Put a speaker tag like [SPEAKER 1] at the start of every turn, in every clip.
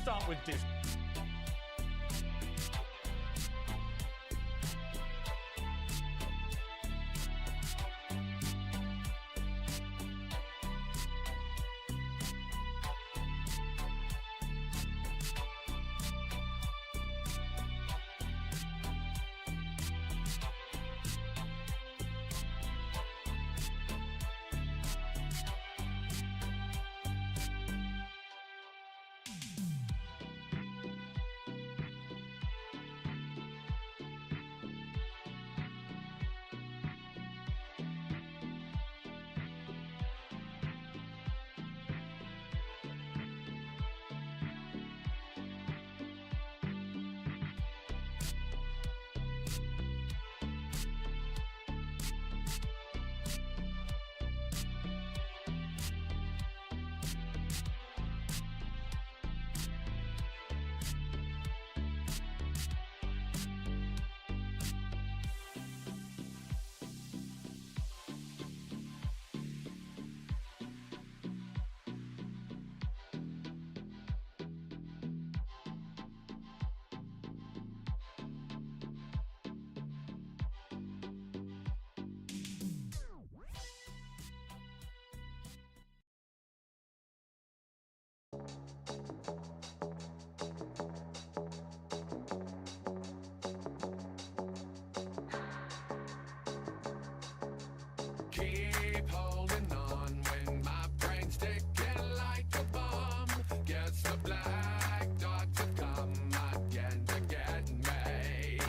[SPEAKER 1] start with Disney. keep holding on when my brain's ticking like a bomb. Guess the black dots have come again to get me.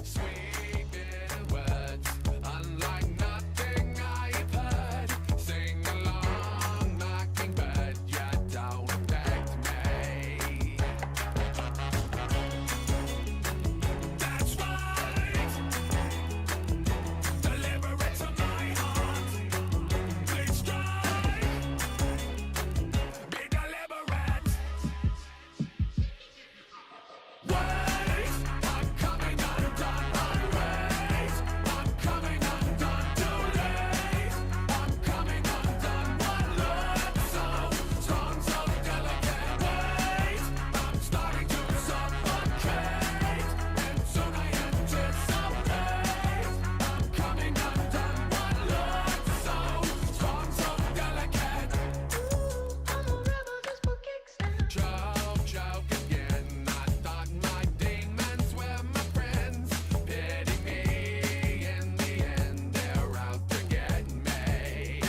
[SPEAKER 1] Sweet bitter words, unlike nothing I've heard. Sing along, mockingbird, you don't affect me. That's right. Deliver it to my heart. Please strike. Be deliberate. Wait, I'm coming undone. Wait, I'm coming undone. Too late. I'm coming undone. What looks so strong, so delicate. Wait, I'm starting to suffocate, and soon I anticipate. I'm coming undone. What looks so strong, so delicate. I'm a rebel just for kicks now. Choke again. I thought my demons were my friends. Pity me, in the end, they're out to get me.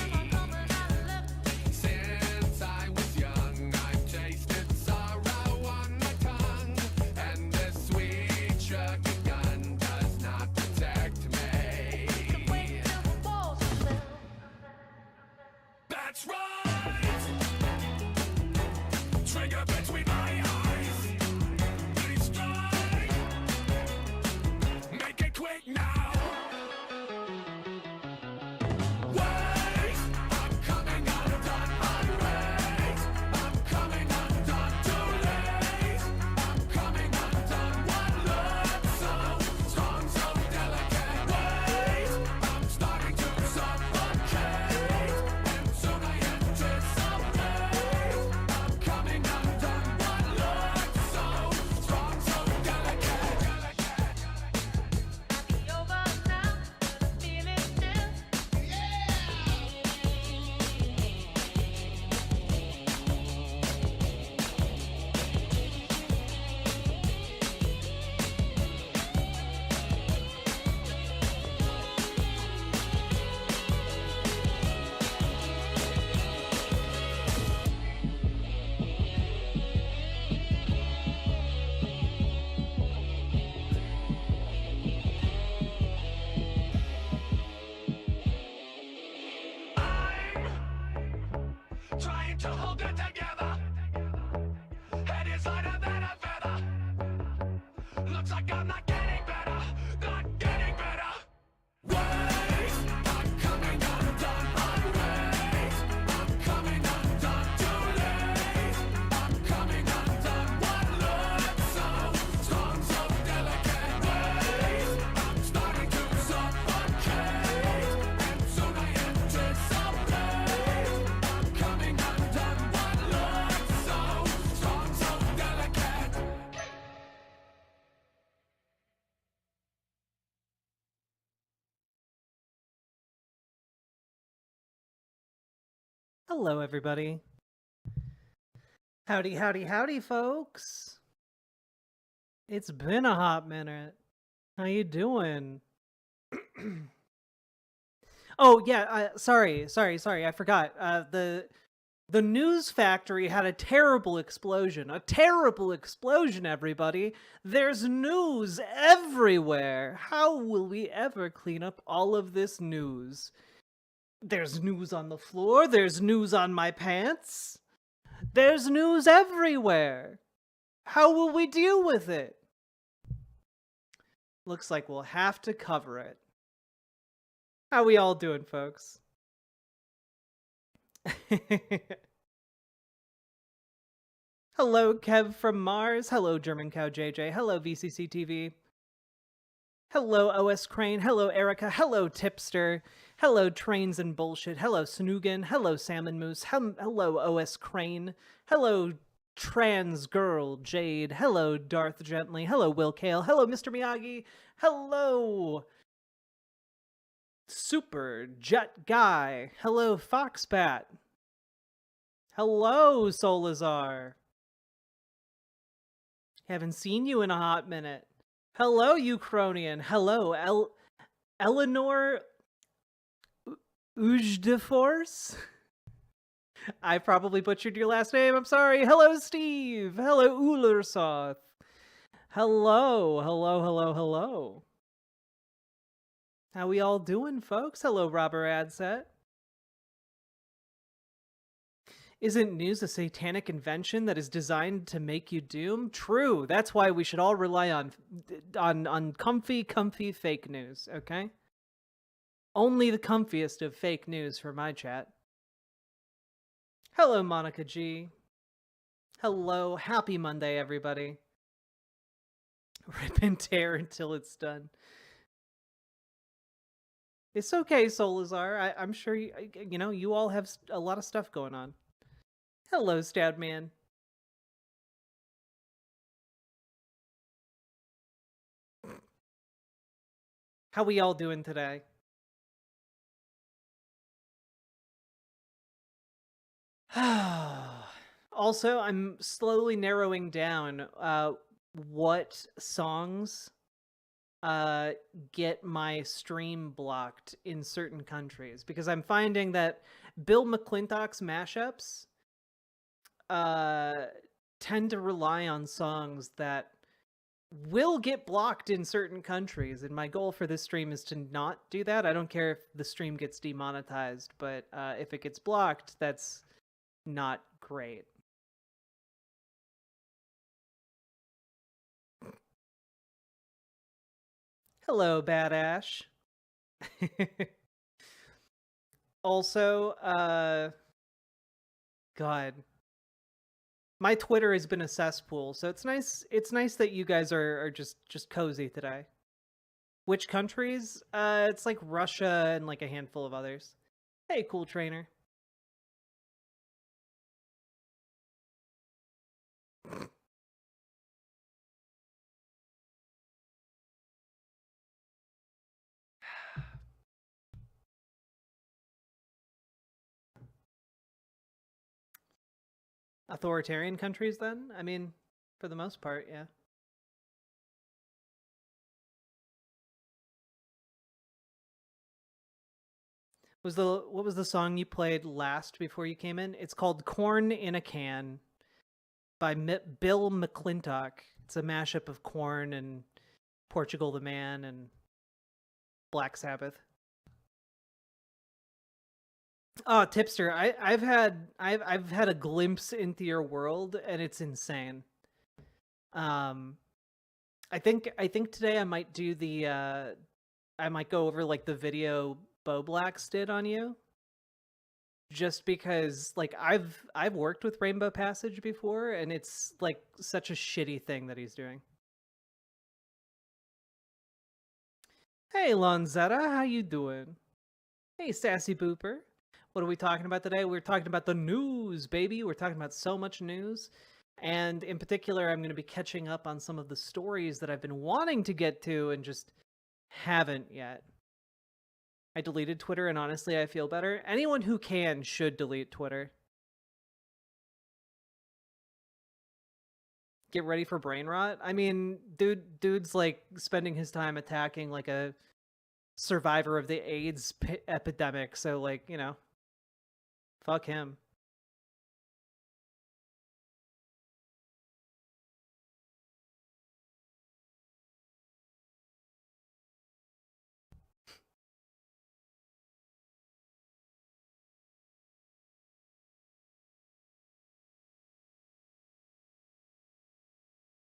[SPEAKER 1] Since I was young, I've tasted sorrow on my tongue, and this sweet sugar gun does not protect me. That's right. Trigger between my eyes. Please strike. Make it quick now. Wait, I'm coming undone. Wait, I'm coming undone. Too late. I'm coming undone. What looks so strong, so delicate. Wait, I'm starting to suffocate, and soon I anticipate. I'm coming undone. What looks so strong, so delicate.
[SPEAKER 2] Be over now, but I feel it still.
[SPEAKER 1] I'm trying to hold it together. Head is lighter than a feather. Looks like I'm not getting better. Not getting better. Wait, I'm coming undone. Wait, I'm coming undone. Too late. I'm coming undone. What looks so strong, so delicate. Wait, I'm starting to suffocate, and soon I anticipate. I'm coming undone. What looks so strong, so delicate.
[SPEAKER 3] Hello, everybody. Howdy, howdy, howdy, folks. It's been a hot minute. How you doing? Oh yeah, sorry, I forgot. The news factory had a terrible explosion. A terrible explosion, everybody. There's news everywhere. How will we ever clean up all of this news? There's news on the floor. There's news on my pants. There's news everywhere. How will we deal with it? Looks like we'll have to cover it. How we all doing, folks? Hello, Kev from Mars. Hello, German Cow JJ. Hello, VCC TV. Hello, OS Crane. Hello, Erica. Hello, Tipster. Hello, Trains and Bullshit. Hello, Snoogan. Hello, Salmon Moose. Hello, OS Crane. Hello, Trans Girl Jade. Hello, Darth Gently. Hello, Will Kale. Hello, Mr. Miyagi. Hello, Super Jet Guy. Hello, Foxbat. Hello, Solazar. Haven't seen you in a hot minute. Hello, Ukrainian. Hello, Eleanor Uj de Force? I probably butchered your last name. I'm sorry. Hello, Steve. Hello, Ulersoth. Hello. How we all doing, folks? Hello, Robert Adset. Isn't news a satanic invention that is designed to make you doom? True. That's why we should all rely on comfy fake news, okay? Only the comfiest of fake news for my chat. Hello, Monica G. Hello. Happy Monday, everybody. Rip and tear until it's done. It's okay, Solazar. I'm sure you all have a lot of stuff going on. Hello, Stadman. How we all doing today? Also, I'm slowly narrowing down what songs get my stream blocked in certain countries, because I'm finding that Bill McClintock's mashups tend to rely on songs that will get blocked in certain countries, and my goal for this stream is to not do that. I don't care if the stream gets demonetized, but if it gets blocked, that's not great. Hello, Bad Ash. Also, God, my Twitter has been a cesspool, so it's nice that you guys are just cozy today. Which countries? It's like Russia and like a handful of others. Hey, cool trainer. Authoritarian countries, then? I mean, for the most part, yeah. What was the song you played last before you came in? It's called "Corn in a Can" by Bill McClintock. It's a mashup of Korn and Portugal the Man and Black Sabbath. Oh, Tipster, I've had a glimpse into your world, and it's insane. I think today I might do I might go over like the video Bo Blacks did on you, just because like I've worked with Rainbow Passage before, and it's like such a shitty thing that he's doing. Hey, Lonzetta, how you doing? Hey, Sassy Booper. What are we talking about today? We're talking about the news, baby. We're talking about so much news. And in particular, I'm going to be catching up on some of the stories that I've been wanting to get to and just haven't yet. I deleted Twitter, and honestly, I feel better. Anyone who can should delete Twitter. Get ready for brain rot? I mean, dude's like spending his time attacking like a survivor of the AIDS epidemic, so like, fuck him.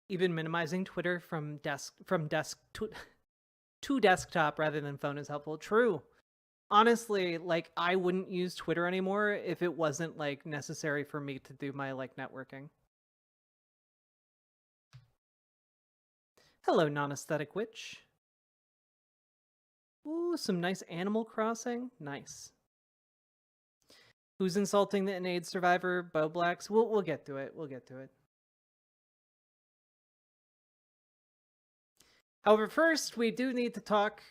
[SPEAKER 3] Even minimizing Twitter from desk to desktop rather than phone is helpful. True. Honestly, like I wouldn't use Twitter anymore if it wasn't like necessary for me to do my like networking. Hello, non-aesthetic witch. Ooh, some nice Animal Crossing. Nice. Who's insulting the AIDS survivor? Bo Blacks. We'll get to it. We'll get to it. However, first we do need to talk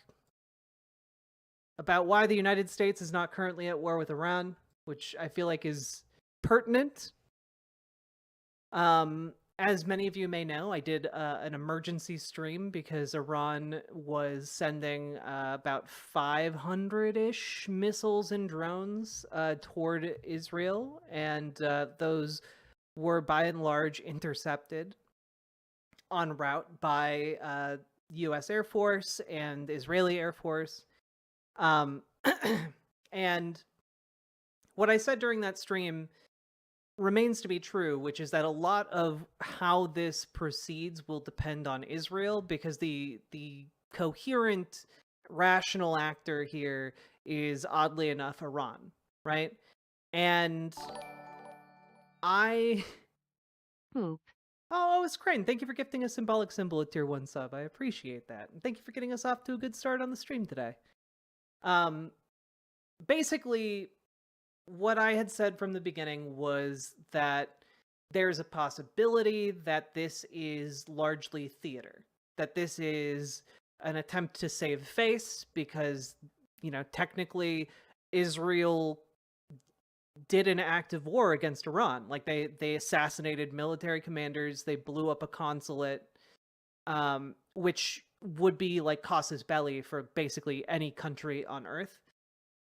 [SPEAKER 3] about why the United States is not currently at war with Iran, which I feel like is pertinent. As many of you may know, I did an emergency stream because Iran was sending about 500-ish missiles and drones toward Israel, and those were by and large intercepted en route by U.S. Air Force and Israeli Air Force. And what I said during that stream remains to be true, which is that a lot of how this proceeds will depend on Israel, because the coherent, rational actor here is oddly enough Iran, right? And I
[SPEAKER 4] Poop.
[SPEAKER 3] Oh, it's Crane. Thank you for gifting a symbolic symbol at tier 1 sub. I appreciate that. And thank you for getting us off to a good start on the stream today. Basically, what I had said from the beginning was that there's a possibility that this is largely theater, that this is an attempt to save face because, technically Israel did an act of war against Iran. Like they assassinated military commanders, they blew up a consulate, which would be like casus belli for basically any country on earth.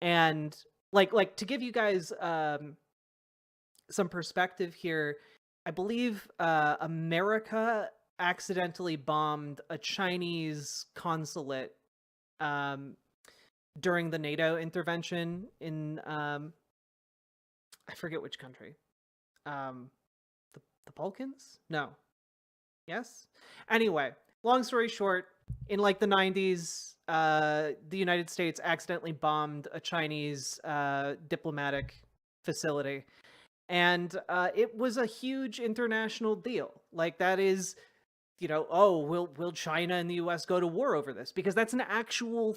[SPEAKER 3] And like to give you guys some perspective here, I believe America accidentally bombed a Chinese consulate during the NATO intervention in I forget which country. The Balkans? No. Yes? Anyway, long story short, in like the 90s, the United States accidentally bombed a Chinese diplomatic facility. And it was a huge international deal. Like that is, oh, will China and the US go to war over this? Because that's an actual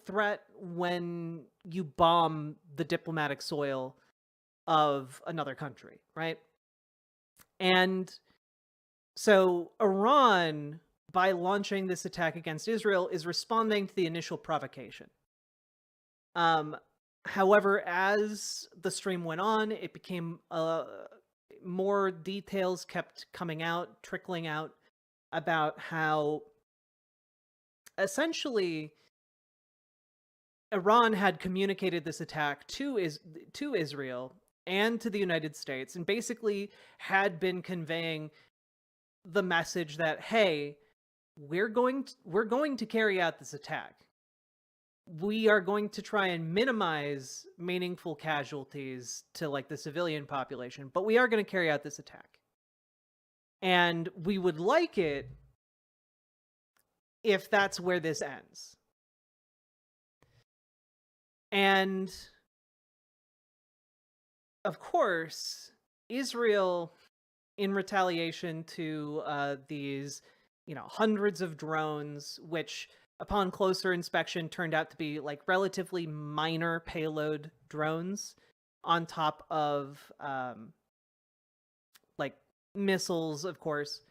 [SPEAKER 3] threat when you bomb the diplomatic soil of another country, right? And so Iran, by launching this attack against Israel, is responding to the initial provocation. However, as the stream went on, it became more details kept coming out, trickling out about how essentially Iran had communicated this attack to Israel and to the United States, and basically had been conveying the message that, hey, we're going to carry out this attack. We are going to try and minimize meaningful casualties to like the civilian population, but we are going to carry out this attack. And we would like it if that's where this ends. And of course, Israel, in retaliation to these, hundreds of drones, which upon closer inspection turned out to be like relatively minor payload drones on top of like missiles, of course,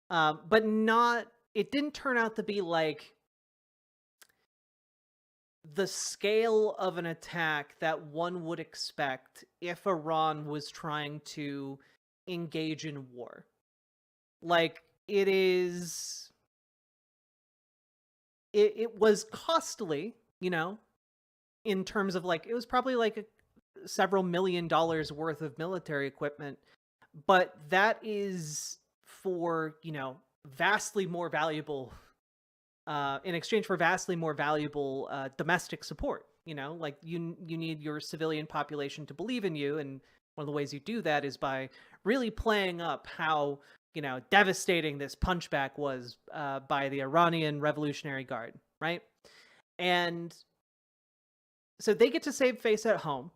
[SPEAKER 3] but it didn't turn out to be like the scale of an attack that one would expect if Iran was trying to engage in war. Like, it was costly, in terms of like, it was probably like several $1 million worth of military equipment, but that is for, vastly more valuable in exchange for vastly more valuable domestic support. Like you need your civilian population to believe in you, and one of the ways you do that is by really playing up how devastating this punchback was by the Iranian Revolutionary Guard, right? And so they get to save face at home,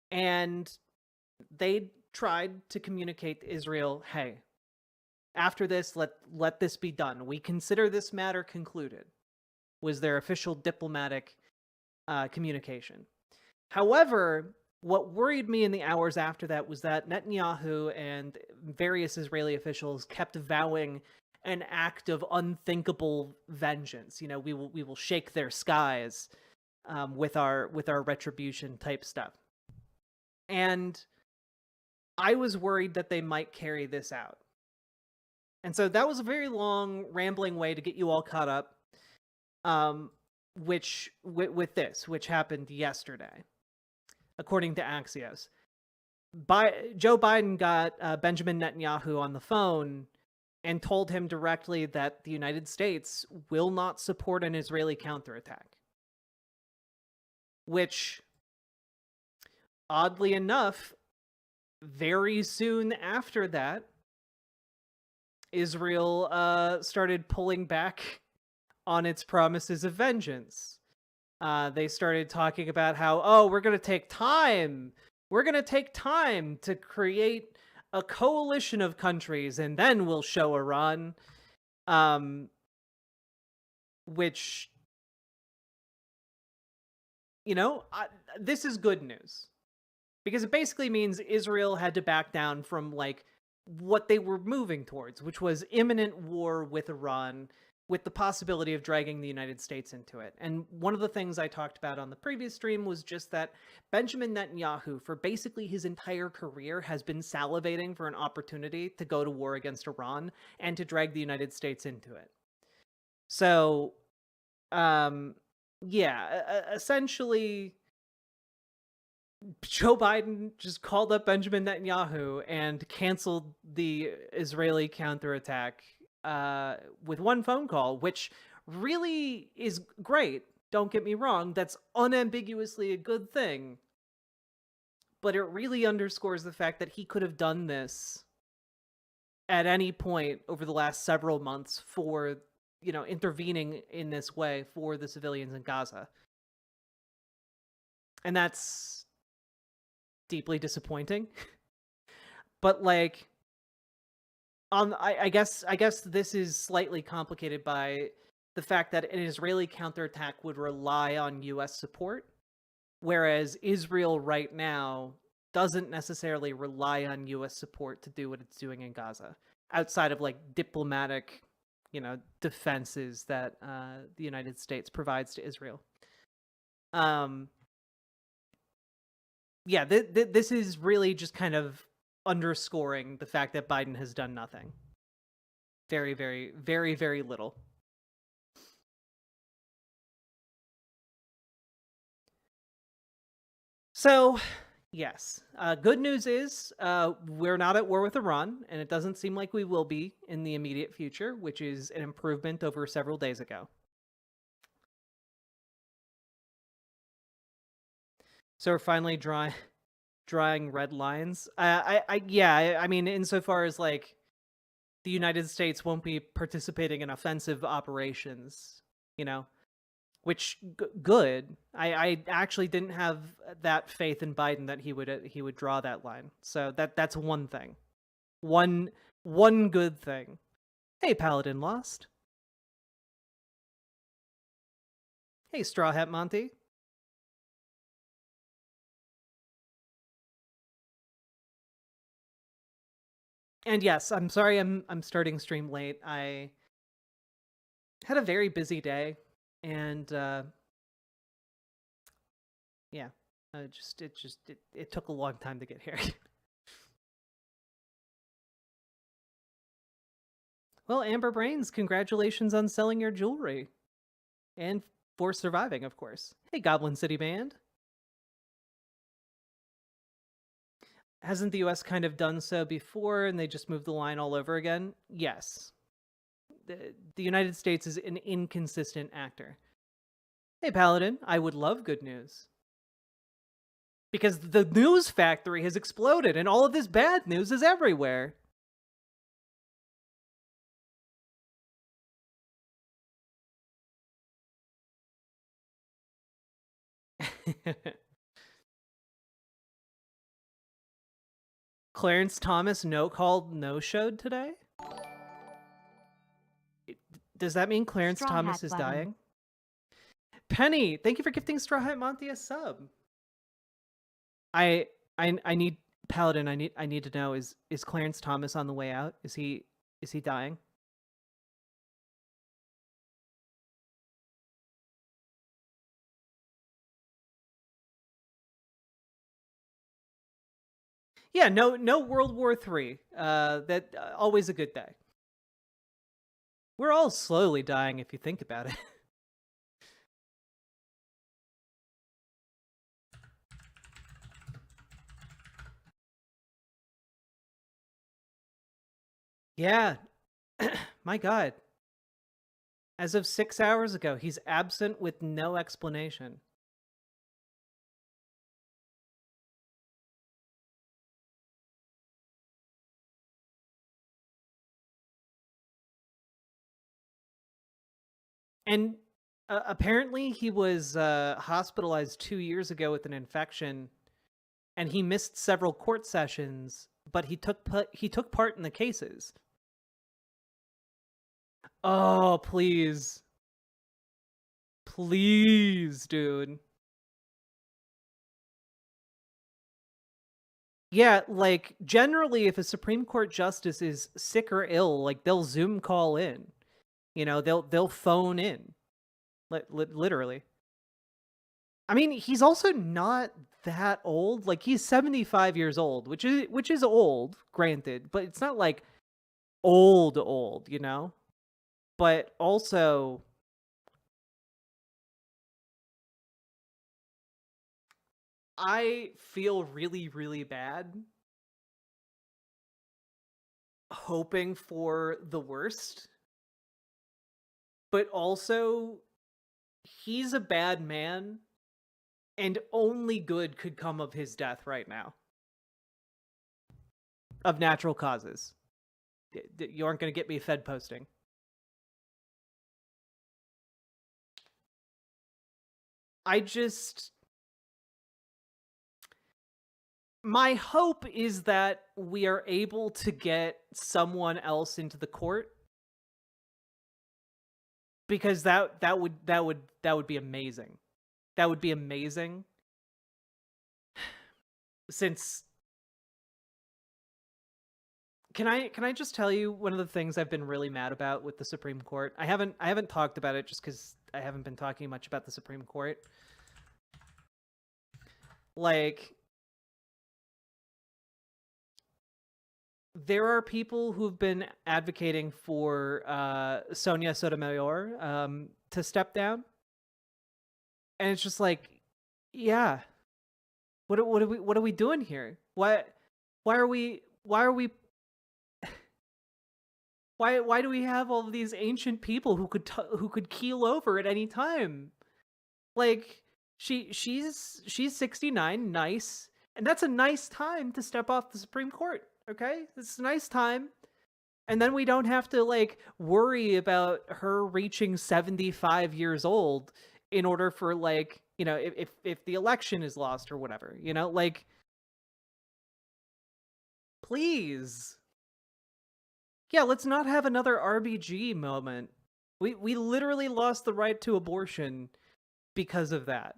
[SPEAKER 3] and they tried to communicate to Israel, hey, after this, let this be done. We consider this matter concluded, was their official diplomatic communication. However, what worried me in the hours after that was that Netanyahu and various Israeli officials kept vowing an act of unthinkable vengeance. We will shake their skies with our retribution type stuff. And I was worried that they might carry this out. And so that was a very long, rambling way to get you all caught up. With this, which happened yesterday, according to Axios. Joe Biden got Benjamin Netanyahu on the phone and told him directly that the United States will not support an Israeli counterattack. Which, oddly enough, very soon after that, Israel started pulling back on its promises of vengeance. They started talking about how, oh, we're going to take time. We're going to take time to create a coalition of countries, and then we'll show Iran. Which, this is good news. Because it basically means Israel had to back down from, like, what they were moving towards, which was imminent war with Iran, with the possibility of dragging the United States into it. And one of the things I talked about on the previous stream was just that Benjamin Netanyahu, for basically his entire career, has been salivating for an opportunity to go to war against Iran and to drag the United States into it. So, essentially, Joe Biden just called up Benjamin Netanyahu and canceled the Israeli counterattack with one phone call, which really is great. Don't get me wrong, that's unambiguously a good thing. But it really underscores the fact that he could have done this at any point over the last several months for, intervening in this way for the civilians in Gaza. And that's deeply disappointing. But, like, I guess this is slightly complicated by the fact that an Israeli counterattack would rely on US support, whereas Israel right now doesn't necessarily rely on US support to do what it's doing in Gaza, outside of, like, diplomatic, defenses that the United States provides to Israel. This is really just kind of underscoring the fact that Biden has done nothing. Very, very, very, very little. So, yes. Good news is we're not at war with Iran, and it doesn't seem like we will be in the immediate future, which is an improvement over several days ago. So we're finally drawing red lines. I mean, insofar as, like, the United States won't be participating in offensive operations, which good. I actually didn't have that faith in Biden that he would draw that line. So that's one thing. One good thing. Hey, Paladin Lost. Hey, Straw Hat Monty. And yes, I'm sorry I'm starting stream late. I had a very busy day, and it took a long time to get here. Well, Amber Brains, congratulations on selling your jewelry. And for surviving, of course. Hey, Goblin City Band. Hasn't the US kind of done so before and they just moved the line all over again? Yes. The United States is an inconsistent actor. Hey, Paladin, I would love good news. Because the news factory has exploded and all of this bad news is everywhere. Clarence Thomas no-showed today? Does that mean Clarence
[SPEAKER 4] Straw
[SPEAKER 3] Thomas
[SPEAKER 4] Hat
[SPEAKER 3] is
[SPEAKER 4] button.
[SPEAKER 3] dying? Penny, thank you for gifting Straw Hat Monty a sub. I need Paladin. I need to know, is Clarence Thomas on the way out? Is he dying? Yeah, no World War III. That always a good day. We're all slowly dying if you think about it. Yeah. My god. As of 6 hours ago, he's absent with no explanation. And apparently he was hospitalized 2 years ago with an infection, and he missed several court sessions, but he took part in the cases. Oh, please. Please, dude. Yeah, like generally if a Supreme Court justice is sick or ill, like they'll Zoom call in. You know, they'll phone in. Literally. I mean, he's also not that old. Like he's 75 years old, which is old, granted, but it's not like old, you know? But also I feel really, really bad hoping for the worst, but also he's a bad man and only good could come of his death right now. Of natural causes. You aren't going to get me Fed posting. I just... My hope is that we are able to get someone else into the court, because that would be amazing. That would be amazing. Since can I just tell you one of the things I've been really mad about with the Supreme Court? I haven't talked about it just cuz I haven't been talking much about the Supreme Court. Like, there are people who've been advocating for Sonia Sotomayor to step down, and it's just like, yeah, what are we doing here? Why are we why do we have all of these ancient people who could keel over at any time? Like, she's 69, nice, and that's a nice time to step off the Supreme Court. Okay, it's a nice time, and then we don't have to like worry about her reaching 75 years old in order for, like, you know, if the election is lost or whatever, you know, like, please. Yeah, let's not have another RBG moment. We literally lost the right to abortion because of that.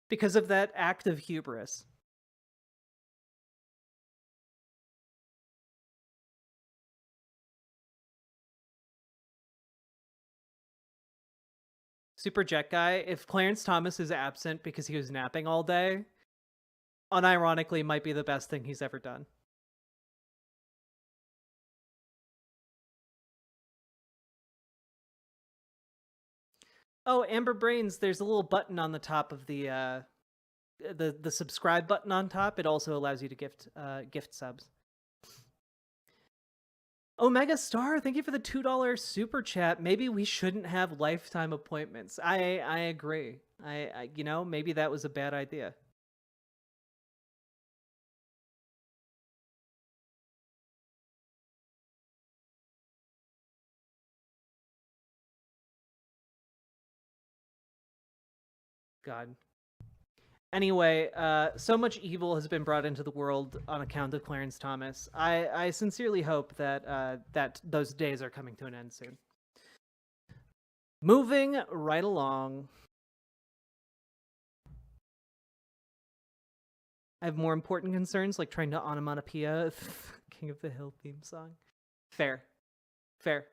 [SPEAKER 3] Because of that act of hubris. Super Jet Guy, if Clarence Thomas is absent because he was napping all day, unironically might be the best thing he's ever done. Oh, Amber Brains, there's a little button on the top of the subscribe button on top. It also allows you to gift subs. Omega Star, thank you for the $2 super chat. Maybe we shouldn't have lifetime appointments. I agree. I you know, maybe that was a bad idea. God. Anyway, so much evil has been brought into the world on account of Clarence Thomas. I sincerely hope that that those days are coming to an end soon. Moving right along. I have more important concerns, like trying to onomatopoeia King of the Hill theme song. Fair. Fair.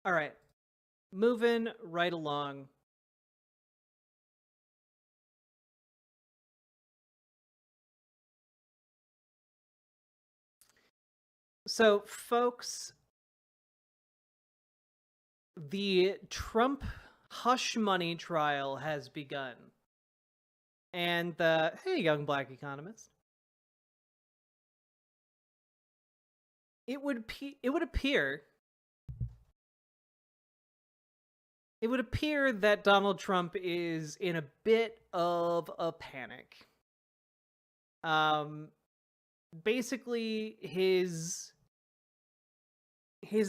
[SPEAKER 3] All right, moving right along. So, folks, the Trump hush money trial has begun. And hey, young black economist, it would appear that Donald Trump is in a bit of a panic. Basically his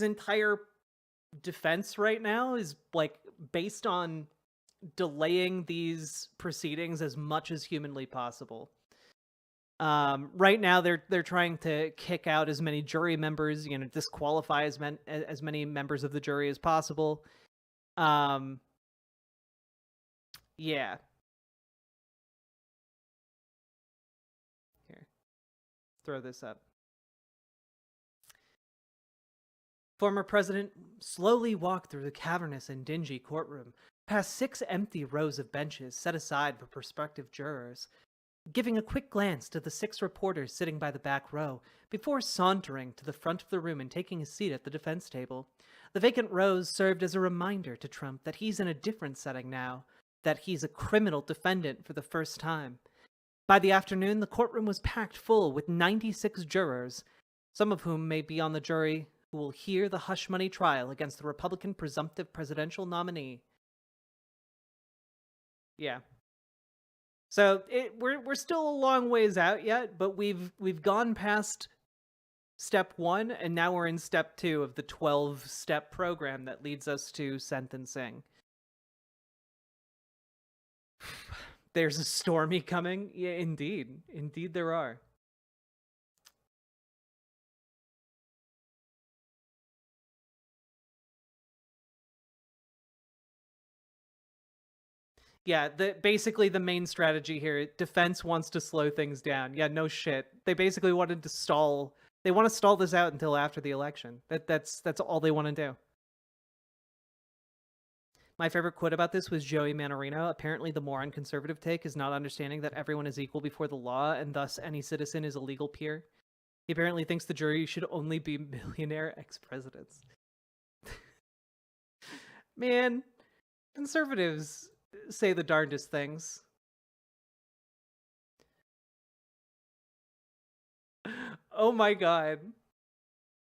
[SPEAKER 3] entire defense right now is like based on delaying these proceedings as much as humanly possible. Right now they're trying to kick out as many jury members, disqualify as many members of the jury as possible. Yeah. Here, throw this up. Former president slowly walked through the cavernous and dingy courtroom, past 6 empty rows of benches set aside for prospective jurors, giving a quick glance to the 6 reporters sitting by the back row, before sauntering to the front of the room and taking a seat at the defense table. The vacant rows served as a reminder to Trump that he's in a different setting now, that he's a criminal defendant for the first time. By the afternoon, the courtroom was packed full with 96 jurors, some of whom may be on the jury who will hear the hush money trial against the Republican presumptive presidential nominee. Yeah. So we're still a long ways out yet, but we've gone past step 1, and now we're in step 2 of the 12-step program that leads us to sentencing. There's a stormy coming. Yeah, indeed there are. Yeah, basically the main strategy here, defense wants to slow things down. Yeah, no shit. They basically wanted to stall. They want to stall this out until after the election. That's all they want to do. My favorite quote about this was Joey Manorino. Apparently, the more conservative take is not understanding that everyone is equal before the law, and thus any citizen is a legal peer. He apparently thinks the jury should only be millionaire ex-presidents. Man, conservatives say the darndest things. Oh my god.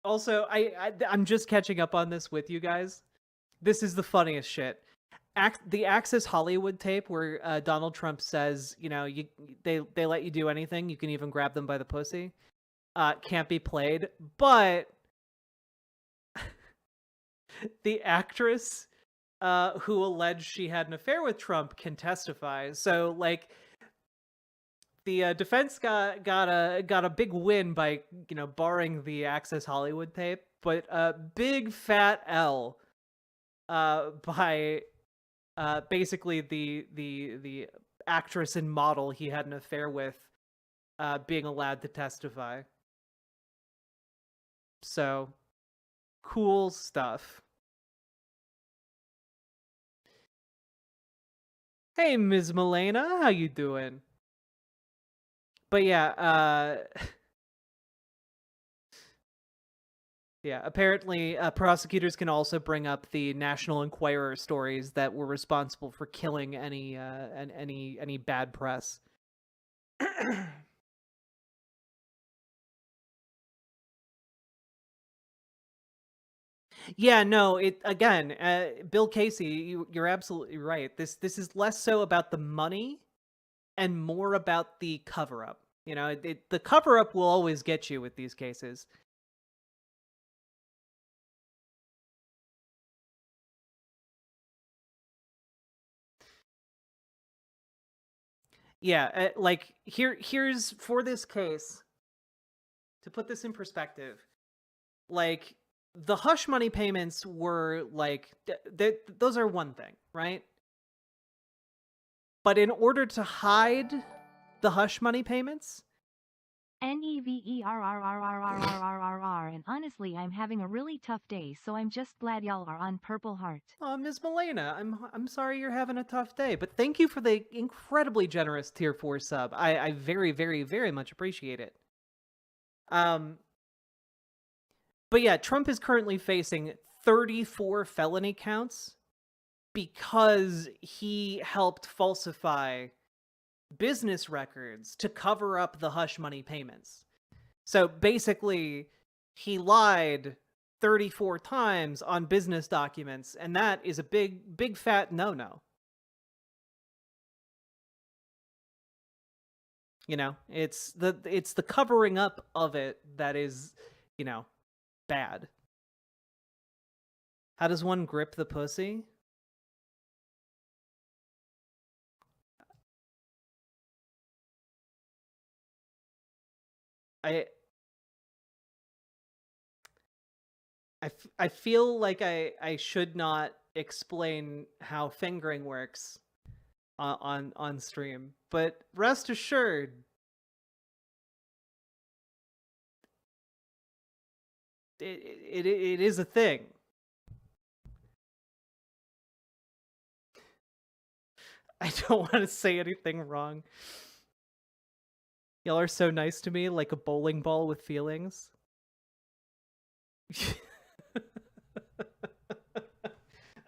[SPEAKER 3] Also, I'm just catching up on this with you guys. This is the funniest shit. The Access Hollywood tape where Donald Trump says, they let you do anything, you can even grab them by the pussy, can't be played, but the actress who alleged she had an affair with Trump can testify. So, like, the defense got a big win by barring the Access Hollywood tape, but a big fat L by basically the actress and model he had an affair with being allowed to testify. So, cool stuff. Hey, Ms. Milena, how you doing? But yeah, yeah, apparently prosecutors can also bring up the National Enquirer stories that were responsible for killing any bad press. Yeah, no, Bill Casey, you're absolutely right. This is less so about the money and more about the cover up. The cover up will always get you with these cases. Yeah, like here's for this case, to put this in perspective, like the hush money payments were like those are one thing, right? But in order to hide the hush money payments,
[SPEAKER 4] NEVERRRRRRRRRR, and honestly I'm having a really tough day, so I'm just glad y'all are on Purple Heart.
[SPEAKER 3] Oh, Ms. Milena, I'm sorry you're having a tough day, but thank you for the incredibly generous tier 4 sub. I very, very, very much appreciate it. But yeah, Trump is currently facing 34 felony counts because he helped falsify business records to cover up the hush money payments. So basically, he lied 34 times on business documents, and that is a big, big fat no-no. You know, it's the covering up of it that is, you know, bad. How does one grip the pussy? I feel like I should not explain how fingering works on stream, but rest assured, it is a thing. I don't want to say anything wrong. Y'all are so nice to me, like a bowling ball with feelings.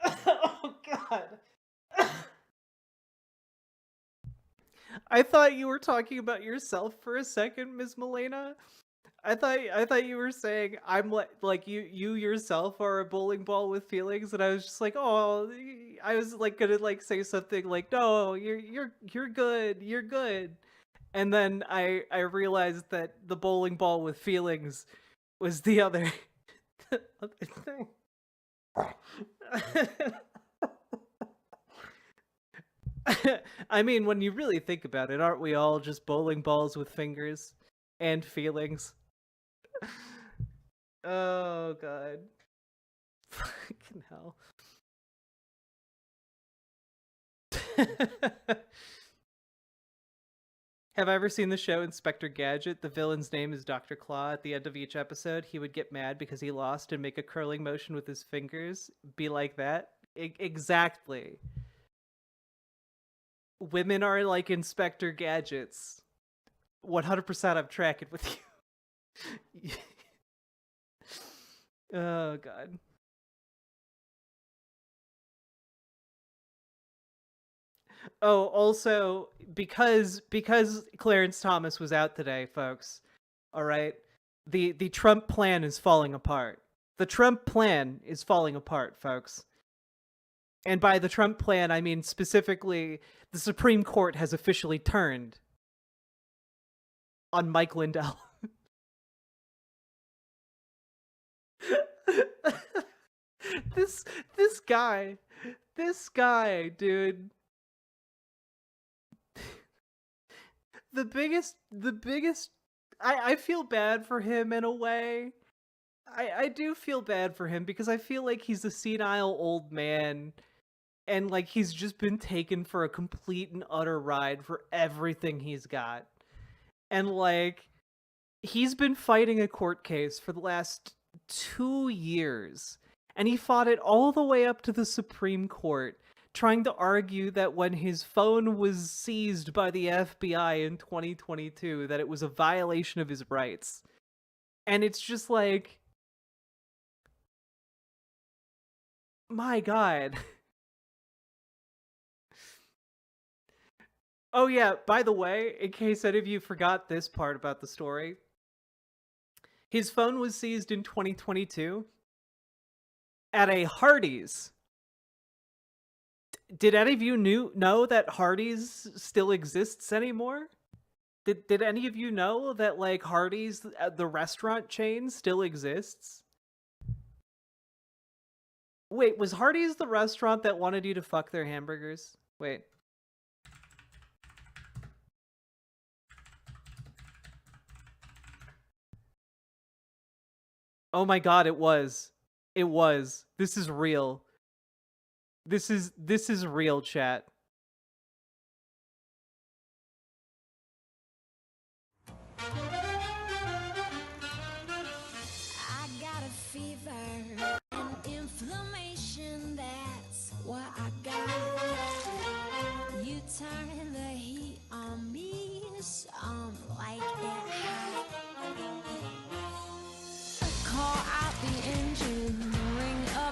[SPEAKER 3] Oh god. I thought you were talking about yourself for a second, Ms. Milena. I thought you were saying I'm like you yourself are a bowling ball with feelings, and I was just like, oh, I was like gonna like say something like, no, you're good, you're good, and then I realized that the bowling ball with feelings was the other, the other thing. I mean, when you really think about it, aren't we all just bowling balls with fingers and feelings? Oh god. Fucking hell. Have I ever seen the show Inspector Gadget? The villain's name is Dr. Claw. At the end of each episode, he would get mad because he lost and make a curling motion with his fingers. Be like that? Exactly. Women are like Inspector Gadgets. 100% I'm tracking with you. Oh god. Oh, also because Clarence Thomas was out today, folks. All right. The Trump plan is falling apart. The Trump plan is falling apart, folks. And by the Trump plan, I mean specifically the Supreme Court has officially turned on Mike Lindell. this guy, dude. The biggest I feel bad for him in a way. I do feel bad for him because I feel like he's a senile old man, and like he's just been taken for a complete and utter ride for everything he's got. And like he's been fighting a court case for the last 2 years, and he fought it all the way up to the Supreme Court, trying to argue that when his phone was seized by the FBI in 2022, that it was a violation of his rights. And it's just like, my god. Oh yeah, by the way, in case any of you forgot this part about the story, his phone was seized in 2022 at a Hardee's. Did any of you know that Hardee's still exists anymore? Did any of you know that like Hardee's, the restaurant chain, still exists? Wait, was Hardee's the restaurant that wanted you to fuck their hamburgers? Wait. Oh my god, it was. It was. This is real. This is real, chat.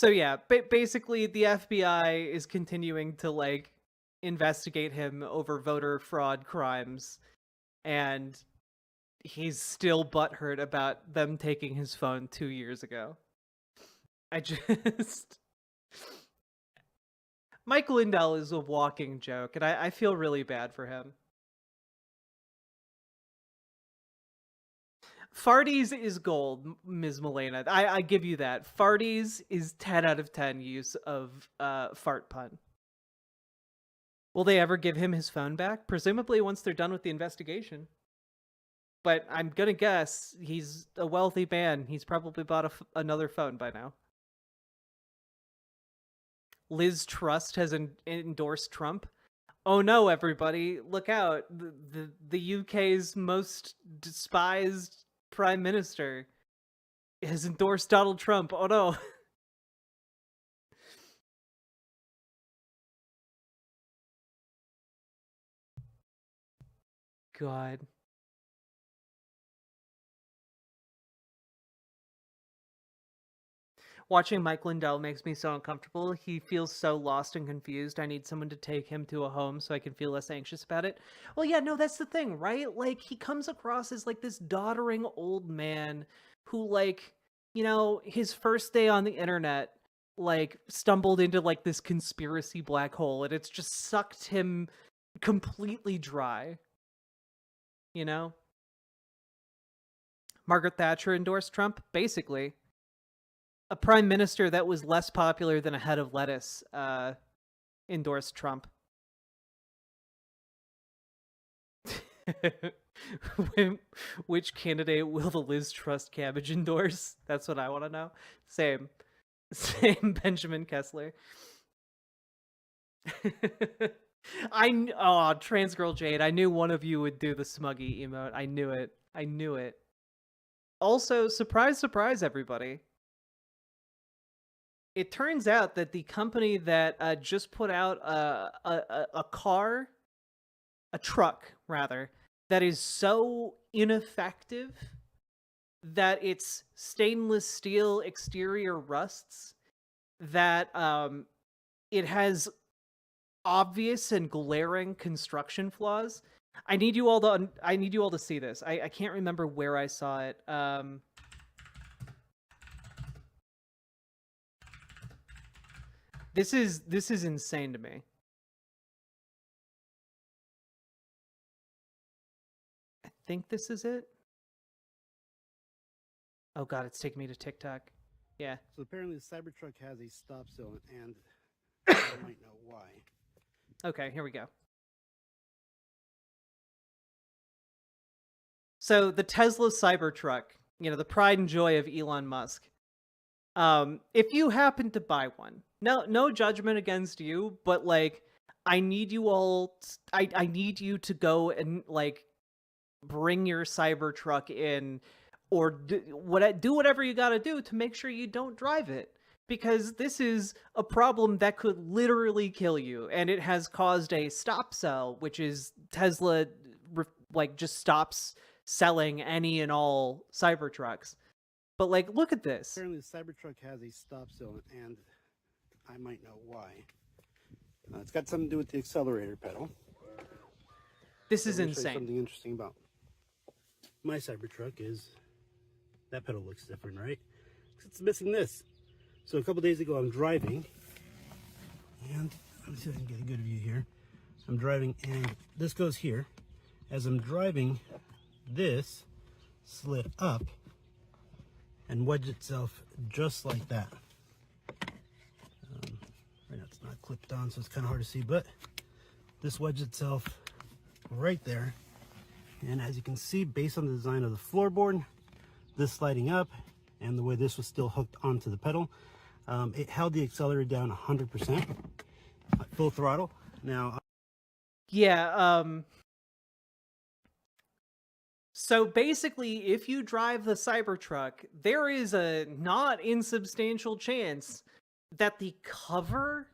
[SPEAKER 3] So yeah, basically the FBI is continuing to like investigate him over voter fraud crimes, and he's still butthurt about them taking his phone 2 years ago. I just Mike Lindell is a walking joke, and I feel really bad for him. Farties is gold, Ms. Milena. I give you that. Farties is 10 out of 10 use of fart pun. Will they ever give him his phone back? Presumably once they're done with the investigation. But I'm gonna guess he's a wealthy man. He's probably bought another phone by now. Liz Truss has endorsed Trump. Oh no, everybody, look out. The UK's most despised prime minister has endorsed Donald Trump. Oh no. God. Watching Mike Lindell makes me so uncomfortable. He feels so lost and confused. I need someone to take him to a home so I can feel less anxious about it. Well, yeah, no, that's the thing, right? Like, he comes across as like this doddering old man who, like, you know, his first day on the internet, like, stumbled into like this conspiracy black hole, and it's just sucked him completely dry. You know? Margaret Thatcher endorsed Trump? Basically. A prime minister that was less popular than a head of lettuce endorsed Trump. Which candidate will the Liz Truss cabbage endorse? That's what I want to know. Same Benjamin Kessler. Trans girl Jade. I knew one of you would do the smuggy emote. I knew it. Also, surprise, surprise, everybody. It turns out that the company that just put out a truck, rather, that is so ineffective that its stainless steel exterior rusts, that it has obvious and glaring construction flaws. I need you all to see this. I can't remember where I saw it. This is insane to me. I think this is it. Oh god, it's taking me to TikTok. Yeah.
[SPEAKER 5] So apparently the Cybertruck has a stop zone, and I might know why.
[SPEAKER 3] Okay, here we go. So the Tesla Cybertruck, you know, the pride and joy of Elon Musk. If you happen to buy one, no judgment against you, but like, I need you all. I need you to go and like bring your Cybertruck in, or do whatever you got to do to make sure you don't drive it, because this is a problem that could literally kill you, and it has caused a stop sell, which is Tesla like just stops selling any and all Cybertrucks. But like, look at this.
[SPEAKER 5] Apparently the Cybertruck has a stop zone, and I might know why. It's got something to do with the accelerator pedal.
[SPEAKER 3] This is
[SPEAKER 5] Let me show you
[SPEAKER 3] insane.
[SPEAKER 5] something interesting about my Cybertruck is that pedal looks different, right? It's missing this. So a couple days ago I'm driving, and let me see if I can get a good view here. I'm driving, and this goes here. As I'm driving, this slid up and wedged itself just like that. Right now it's not clipped on, so it's kind of hard to see, but this wedged itself right there. And as you can see, based on the design of the floorboard, this sliding up, and the way this was still hooked onto the pedal, it held the accelerator down 100%, full throttle. Now,
[SPEAKER 3] Yeah, so basically, if you drive the Cybertruck, there is a not insubstantial chance that the cover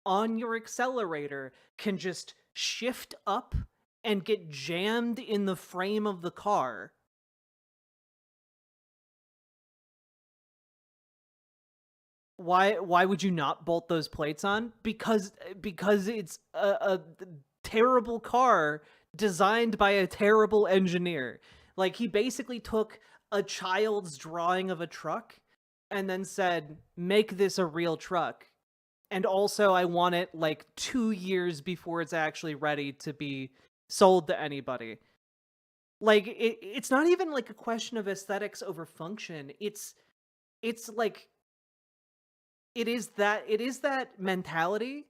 [SPEAKER 3] on your accelerator can just shift up and get jammed in the frame of the car. Why would you not bolt those plates on? Because it's a terrible car designed by a terrible engineer. Like, he basically took a child's drawing of a truck and then said, make this a real truck. And also, I want it like 2 years before it's actually ready to be sold to anybody. Like, it's not even like a question of aesthetics over function. It's like, it is that mentality,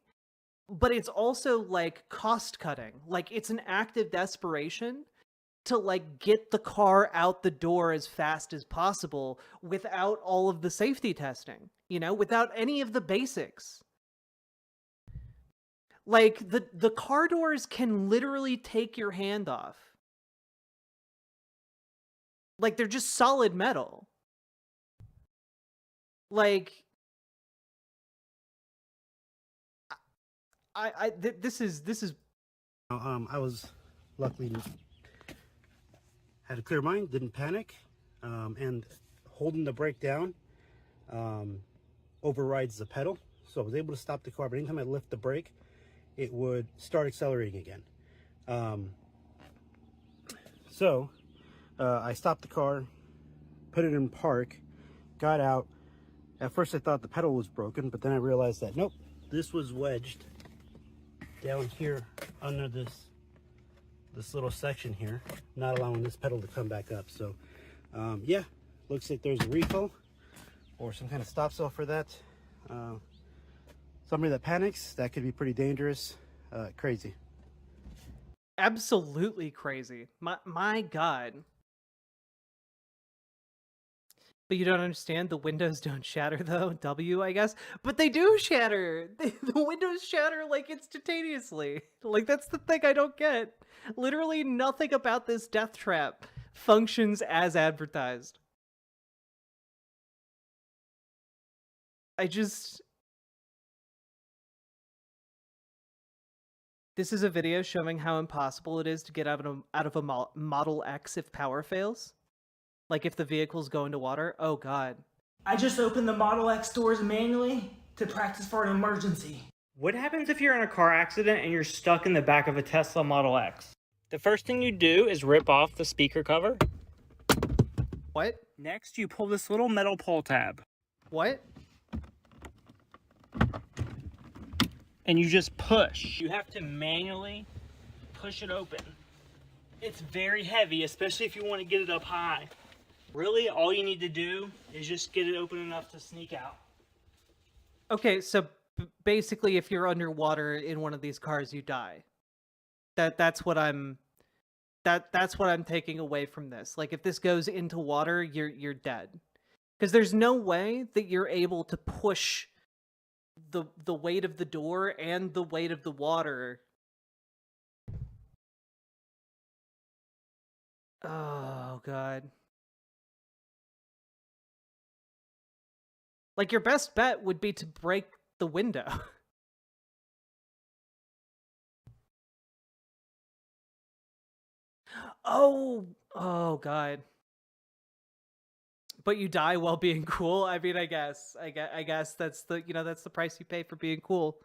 [SPEAKER 3] but it's also like cost cutting. Like, it's an act of desperation to like get the car out the door as fast as possible without all of the safety testing, without any of the basics. Like, the car doors can literally take your hand off. Like, they're just solid metal. Like, this is
[SPEAKER 5] I was luckily had a clear mind, didn't panic, and holding the brake down overrides the pedal. So I was able to stop the car, but anytime I lift the brake, it would start accelerating again. So I stopped the car, put it in park, got out. At first I thought the pedal was broken, but then I realized that nope, this was wedged down here under this little section here, not allowing this pedal to come back up. So yeah, looks like there's a refill or some kind of stop cell for that. Somebody that panics, that could be pretty dangerous. Crazy.
[SPEAKER 3] absolutely crazy. My God. But you don't understand, the windows don't shatter though. I guess. But they do shatter. The windows shatter like instantaneously. Like, that's the thing I don't get. Literally nothing about this death trap functions as advertised. This is a video showing how impossible it is to get out of a Model X if power fails. Like, if the vehicle's going to water. Oh God.
[SPEAKER 6] I just opened the Model X doors manually to practice for an emergency.
[SPEAKER 7] What happens if you're in a car accident and you're stuck in the back of a Tesla Model X? The first thing you do is rip off the speaker cover.
[SPEAKER 3] What?
[SPEAKER 7] Next, you pull this little metal pull tab.
[SPEAKER 3] What?
[SPEAKER 7] And you just push. You have to manually push it open. It's very heavy, especially if you want to get it up high. Really, all you need to do is just get it open enough to sneak out.
[SPEAKER 3] Okay, so basically, if you're underwater in one of these cars, you die. That's what I'm taking away from this. Like, if this goes into water, you're dead. Because there's no way that you're able to push the weight of the door and the weight of the water. Oh God. Like, your best bet would be to break the window. Oh God. But you die while being cool. I mean, I guess that's the price you pay for being cool.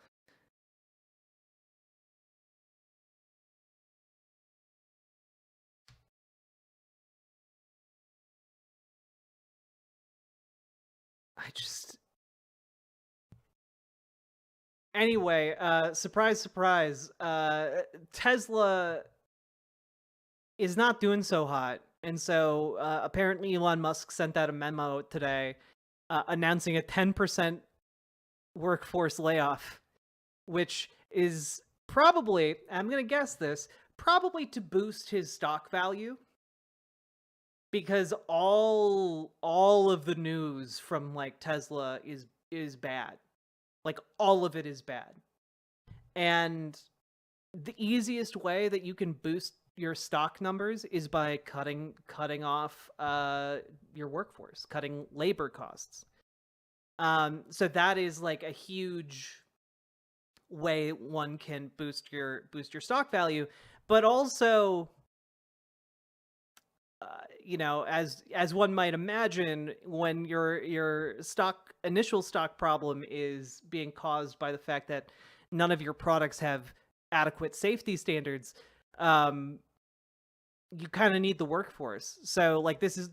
[SPEAKER 3] Anyway, surprise, surprise. Tesla is not doing so hot. And so apparently Elon Musk sent out a memo today announcing a 10% workforce layoff, which is probably, I'm going to guess this, probably to boost his stock value. Because all of the news from like Tesla is bad. Like, all of it is bad. And the easiest way that you can boost your stock numbers is by cutting off your workforce, cutting labor costs. So that is like a huge way one can boost your stock value, but also you know, as one might imagine, when your initial stock problem is being caused by the fact that none of your products have adequate safety standards, you kind of need the workforce. So like, this is,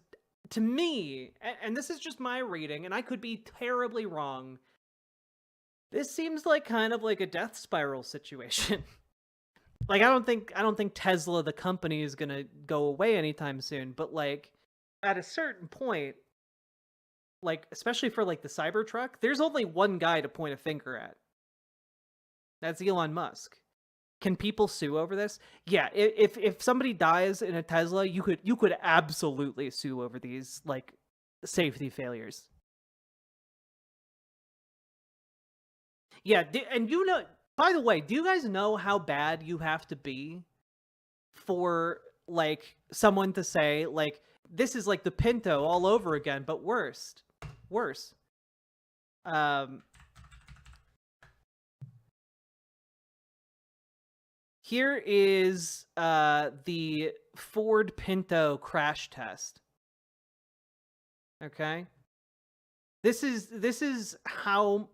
[SPEAKER 3] to me, and this is just my reading, and I could be terribly wrong, this seems like kind of like a death spiral situation. Like, I don't think Tesla the company is gonna go away anytime soon, but like, at a certain point, like, especially for like the Cybertruck, there's only one guy to point a finger at. That's Elon Musk. Can people sue over this? Yeah, if somebody dies in a Tesla, you could absolutely sue over these like safety failures. Yeah, and you know, by the way, do you guys know how bad you have to be for like someone to say like, this is like the Pinto all over again, but worse? Here is the Ford Pinto crash test. Okay, this is how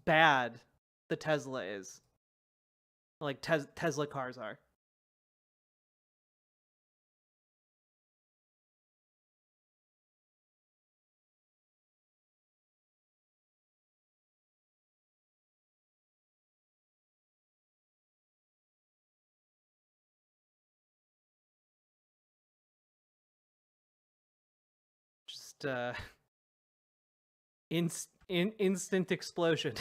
[SPEAKER 3] bad the Tesla is. Like Tesla cars are. Just instant explosion.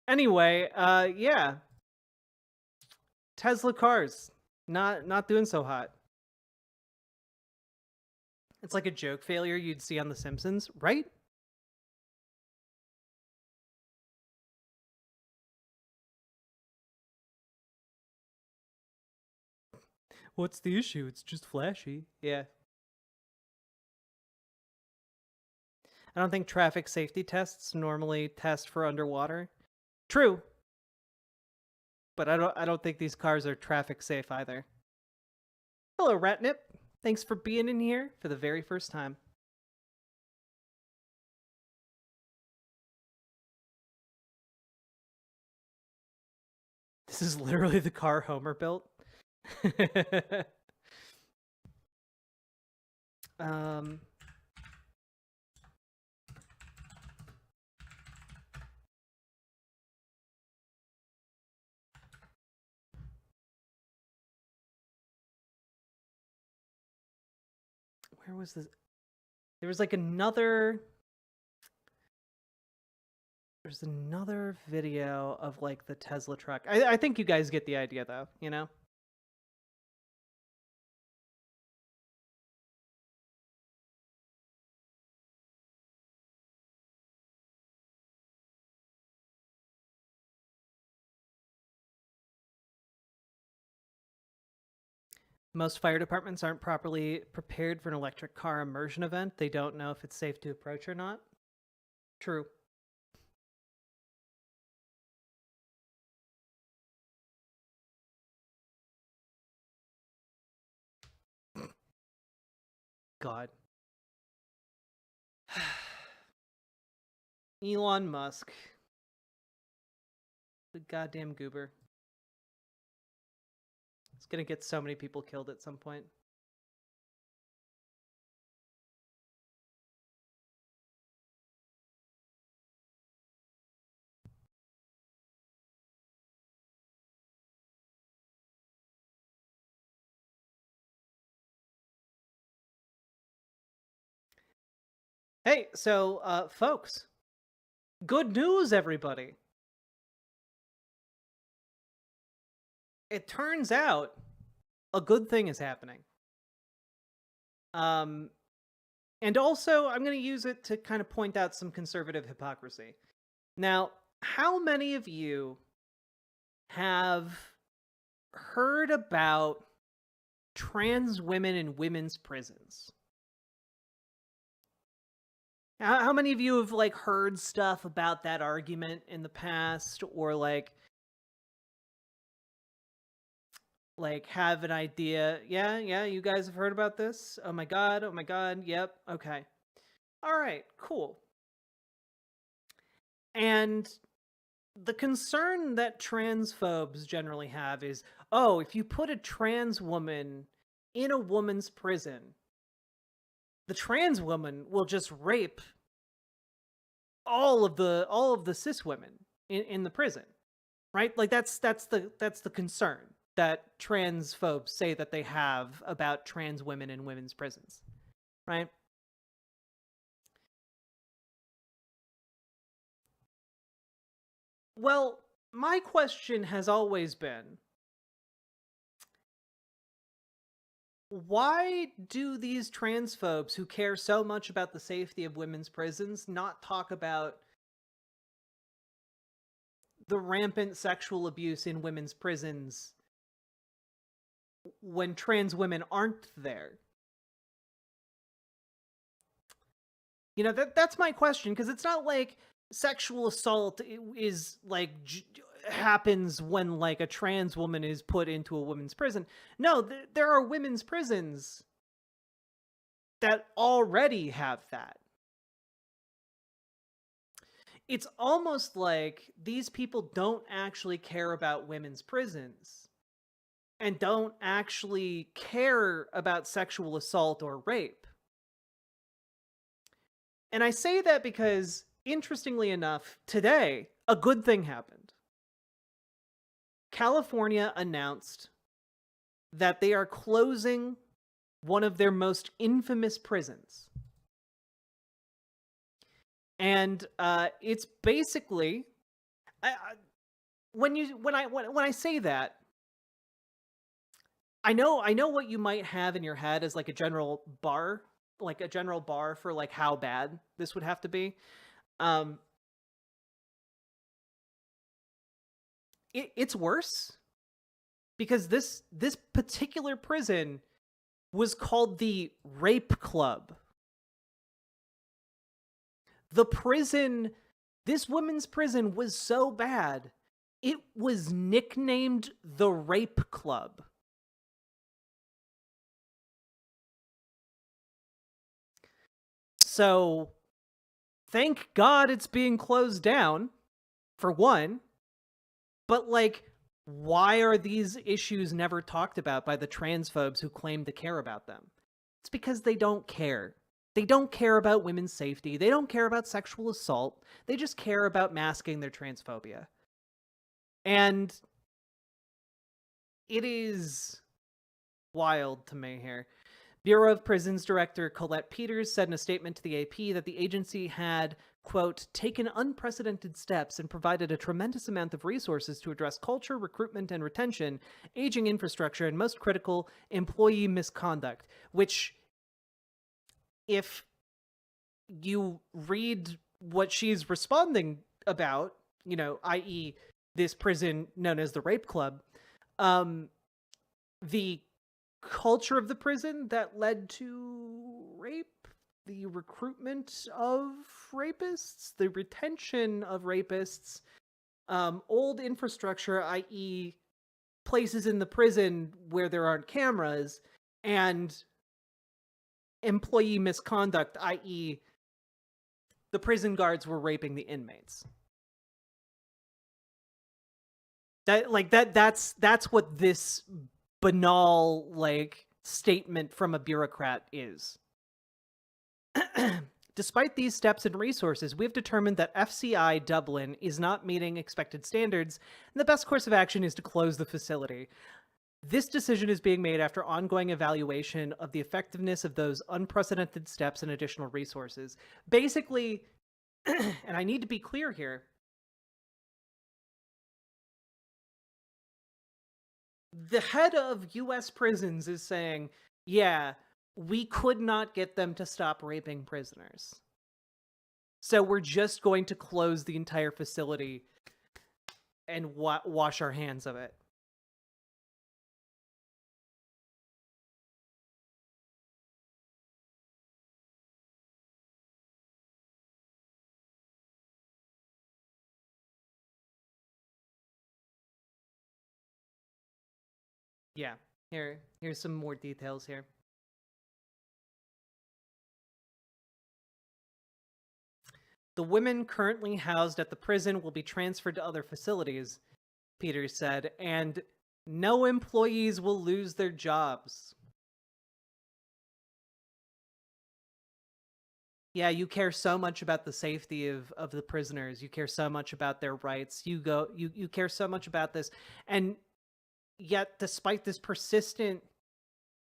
[SPEAKER 3] Anyway, yeah. Tesla cars not doing so hot. It's like a joke failure you'd see on The Simpsons, right? What's the issue? It's just flashy. Yeah. I don't think traffic safety tests normally test for underwater. True. But I don't think these cars are traffic safe either. Hello, Ratnip. Thanks for being in here for the very first time. This is literally the car Homer built. Where was this? There was like another... There's another video of like the Tesla truck. I think you guys get the idea though, you know? Most fire departments aren't properly prepared for an electric car immersion event. They don't know if it's safe to approach or not. True. God. Elon Musk. The goddamn goober. It's gonna get so many people killed at some point. Hey, so, folks, good news, everybody. It turns out a good thing is happening. And also, I'm going to use it to kind of point out some conservative hypocrisy. Now, how many of you have heard about trans women in women's prisons? How many of you have like heard stuff about that argument in the past, or like have an idea? Yeah, you guys have heard about this? Oh my god, yep, okay. All right, cool. And the concern that transphobes generally have is, oh, if you put a trans woman in a woman's prison, the trans woman will just rape all of the cis women in the prison, right? Like that's the concern that transphobes say that they have about trans women in women's prisons, right? Well, my question has always been, why do these transphobes who care so much about the safety of women's prisons not talk about the rampant sexual abuse in women's prisons when trans women aren't there? You know, that's my question, because it's not like sexual assault is like happens when like a trans woman is put into a women's prison. No, there are women's prisons that already have that. It's almost like these people don't actually care about women's prisons and don't actually care about sexual assault or rape. And I say that because, interestingly enough, today, a good thing happened. California announced that they are closing one of their most infamous prisons. And it's basically, when I say that, I know what you might have in your head as like a general bar for like how bad this would have to be. It's worse, because this particular prison was called the Rape Club. This women's prison was so bad, it was nicknamed the Rape Club. So, thank God it's being closed down, for one. But, like, why are these issues never talked about by the transphobes who claim to care about them? It's because they don't care. They don't care about women's safety. They don't care about sexual assault. They just care about masking their transphobia. And it is wild to me here. Bureau of Prisons Director Colette Peters said in a statement to the AP that the agency had, quote, taken unprecedented steps and provided a tremendous amount of resources to address culture, recruitment and retention, aging infrastructure, and most critical, employee misconduct, which, if you read what she's responding about, you know, i.e. this prison known as the Rape Club, the culture of the prison that led to rape, the recruitment of rapists, the retention of rapists, old infrastructure, i.e. places in the prison where there aren't cameras, and employee misconduct, i.e. the prison guards were raping the inmates. That's what this banal, like, statement from a bureaucrat is. Despite these steps and resources, we've determined that FCI Dublin is not meeting expected standards, and the best course of action is to close the facility. This decision is being made after ongoing evaluation of the effectiveness of those unprecedented steps and additional resources. Basically, and I need to be clear here, the head of US prisons is saying, yeah, we could not get them to stop raping prisoners, so we're just going to close the entire facility and wash our hands of it. Yeah. Here's some more details here. The women currently housed at the prison will be transferred to other facilities, Peters said, and no employees will lose their jobs. Yeah, you care so much about the safety of the prisoners. You care so much about their rights. You care so much about this. And yet, despite this persistent,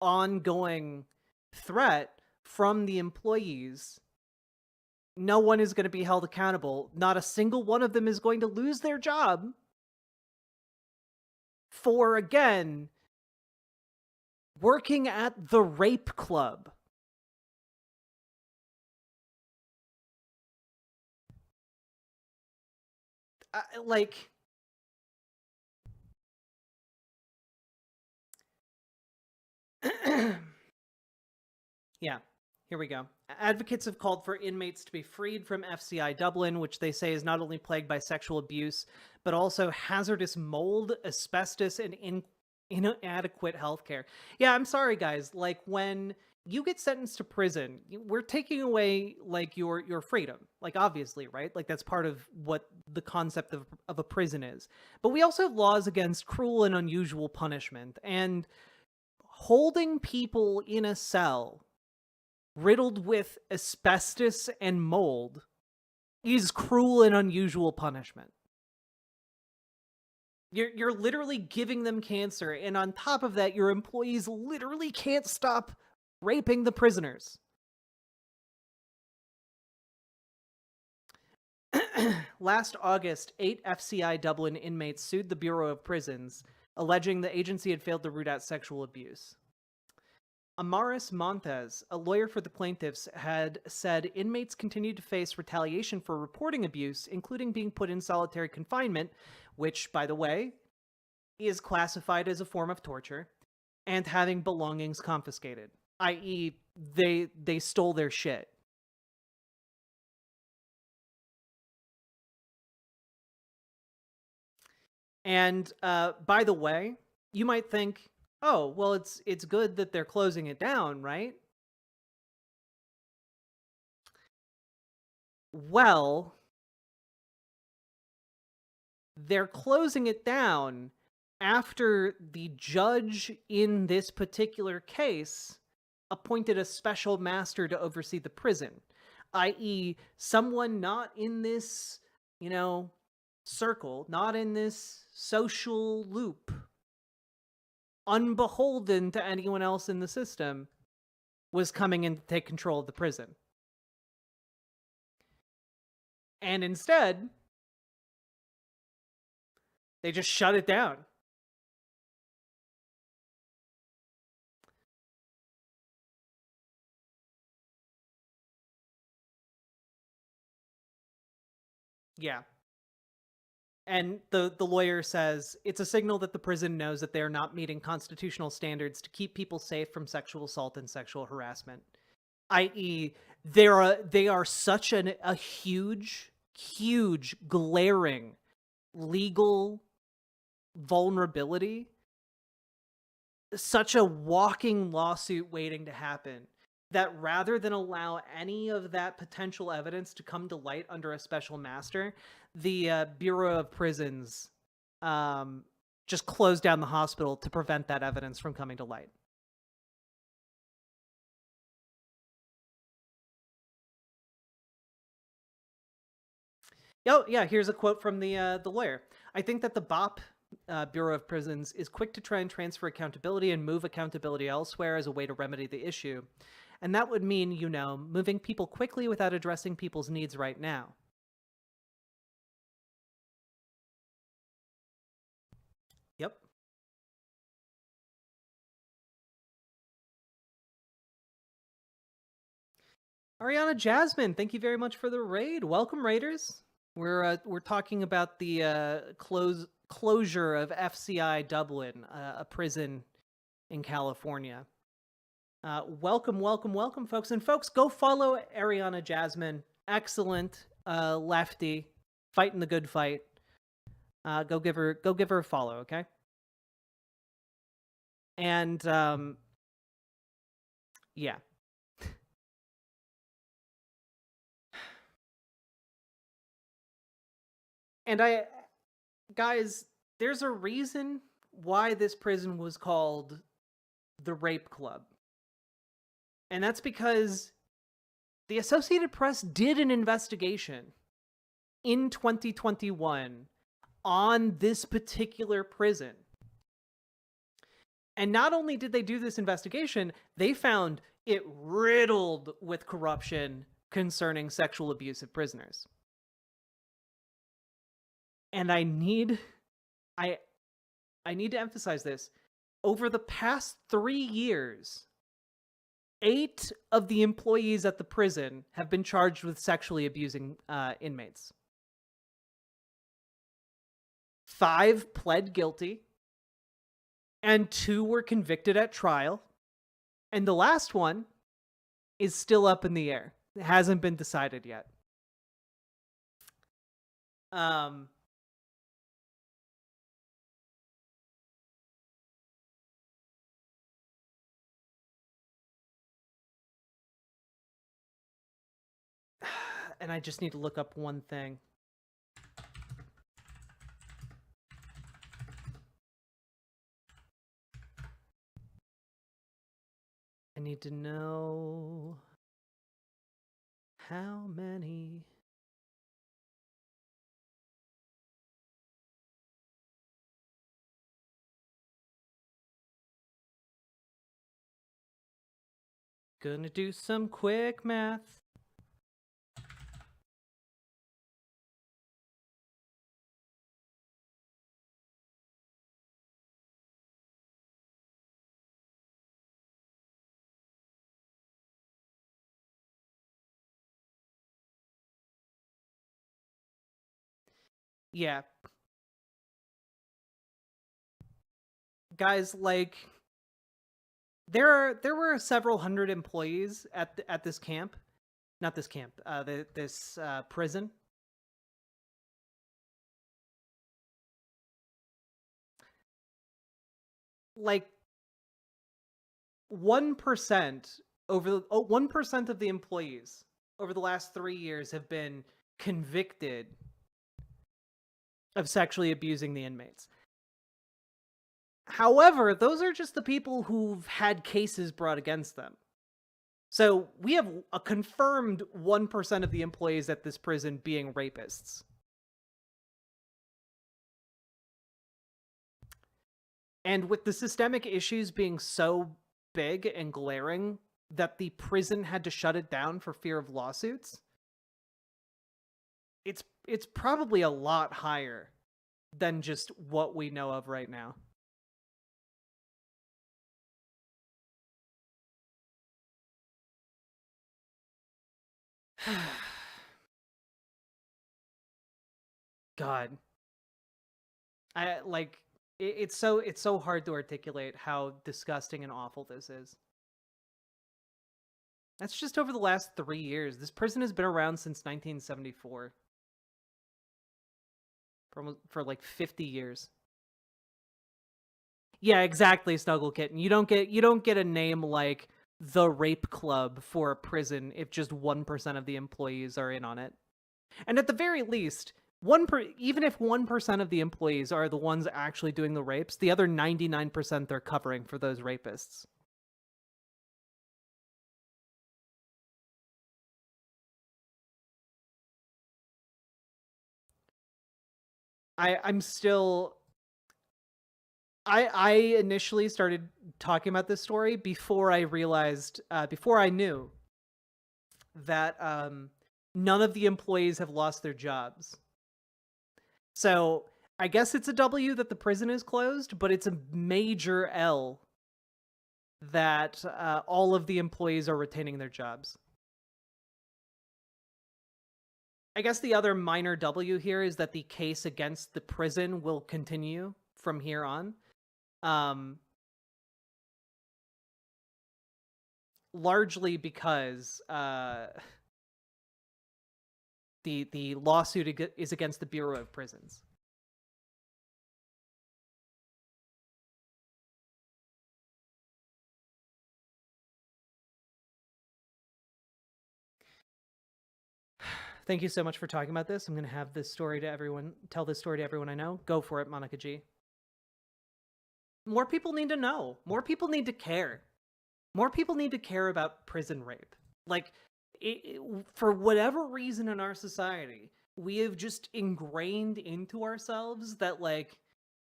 [SPEAKER 3] ongoing threat from the employees, no one is going to be held accountable. Not a single one of them is going to lose their job for, again, working at the rape club. Like, yeah, here we go. Advocates have called for inmates to be freed from FCI Dublin, which they say is not only plagued by sexual abuse, but also hazardous mold, asbestos, and inadequate healthcare. Yeah, I'm sorry, guys. Like, when you get sentenced to prison, we're taking away, like, your freedom. Like, obviously, right? Like, that's part of what the concept of a prison is. But we also have laws against cruel and unusual punishment. And holding people in a cell riddled with asbestos and mold is cruel and unusual punishment. You're literally giving them cancer, and on top of that, your employees literally can't stop raping the prisoners. Last August, 8 FCI Dublin inmates sued the Bureau of Prisons, alleging the agency had failed to root out sexual abuse. Amaris Montes, a lawyer for the plaintiffs, had said inmates continued to face retaliation for reporting abuse, including being put in solitary confinement, which, by the way, is classified as a form of torture, and having belongings confiscated, i.e., they stole their shit. And by the way, you might think, oh, well, it's good that they're closing it down, right? Well, they're closing it down after the judge in this particular case appointed a special master to oversee the prison, i.e., someone not in this, circle, not in this social loop, unbeholden to anyone else in the system, was coming in to take control of the prison. And instead, they just shut it down. Yeah. And the lawyer says it's a signal that the prison knows that they are not meeting constitutional standards to keep people safe from sexual assault and sexual harassment. I.e., they are such a huge, glaring legal vulnerability, such a walking lawsuit waiting to happen, that rather than allow any of that potential evidence to come to light under a special master, the Bureau of Prisons just closed down the hospital to prevent that evidence from coming to light. Oh, yeah, here's a quote from the lawyer. I think that the BOP, Bureau of Prisons, is quick to try and transfer accountability and move accountability elsewhere as a way to remedy the issue. And that would mean, moving people quickly without addressing people's needs right now. Yep. Ariana Jasmine, thank you very much for the raid. Welcome, Raiders. We're talking about the closure of FCI Dublin, a prison in California. Welcome, folks. And folks, go follow Ariana Jasmine. Excellent lefty, fighting the good fight. Go give her a follow, okay? And yeah. And guys, there's a reason why this prison was called the Rape Club. And that's because the Associated Press did an investigation in 2021 on this particular prison. And not only did they do this investigation, they found it riddled with corruption concerning sexual abuse of prisoners. And I need to emphasize this. Over the past 3 years, 8 of the employees at the prison have been charged with sexually abusing inmates. 5 pled guilty, and 2 were convicted at trial, and the last one is still up in the air. It hasn't been decided yet. And I just need to look up one thing. I need to know how many. Gonna do some quick math. Yeah. Guys, like there were several hundred employees at this camp. Not this camp, this prison. Like 1% over 1% of the employees over the last 3 years have been convicted of sexually abusing the inmates. However, those are just the people who've had cases brought against them. So we have a confirmed 1% of the employees at this prison being rapists. And with the systemic issues being so big and glaring that the prison had to shut it down for fear of lawsuits, it's probably a lot higher than just what we know of right now. God. It's so hard to articulate how disgusting and awful this is. That's just over the last 3 years. This prison has been around since 1974. For like 50 years. Yeah, exactly, Snuggle Kitten. You don't get a name like the Rape Club for a prison if just 1% of the employees are in on it. And at the very least, even if 1% of the employees are the ones actually doing the rapes, the other 99% they're covering for those rapists. I'm still... I initially started talking about this story before I realized, before I knew that none of the employees have lost their jobs. So I guess it's a W that the prison is closed, but it's a major L that all of the employees are retaining their jobs. I guess the other minor W here is that the case against the prison will continue from here on. Largely because the lawsuit is against the Bureau of Prisons. Thank you so much for talking about this. I'm going to have this story to everyone, tell this story to everyone I know. Go for it, Monica G. More people need to know. More people need to care. More people need to care about prison rape. Like, for whatever reason in our society, we have just ingrained into ourselves that, like,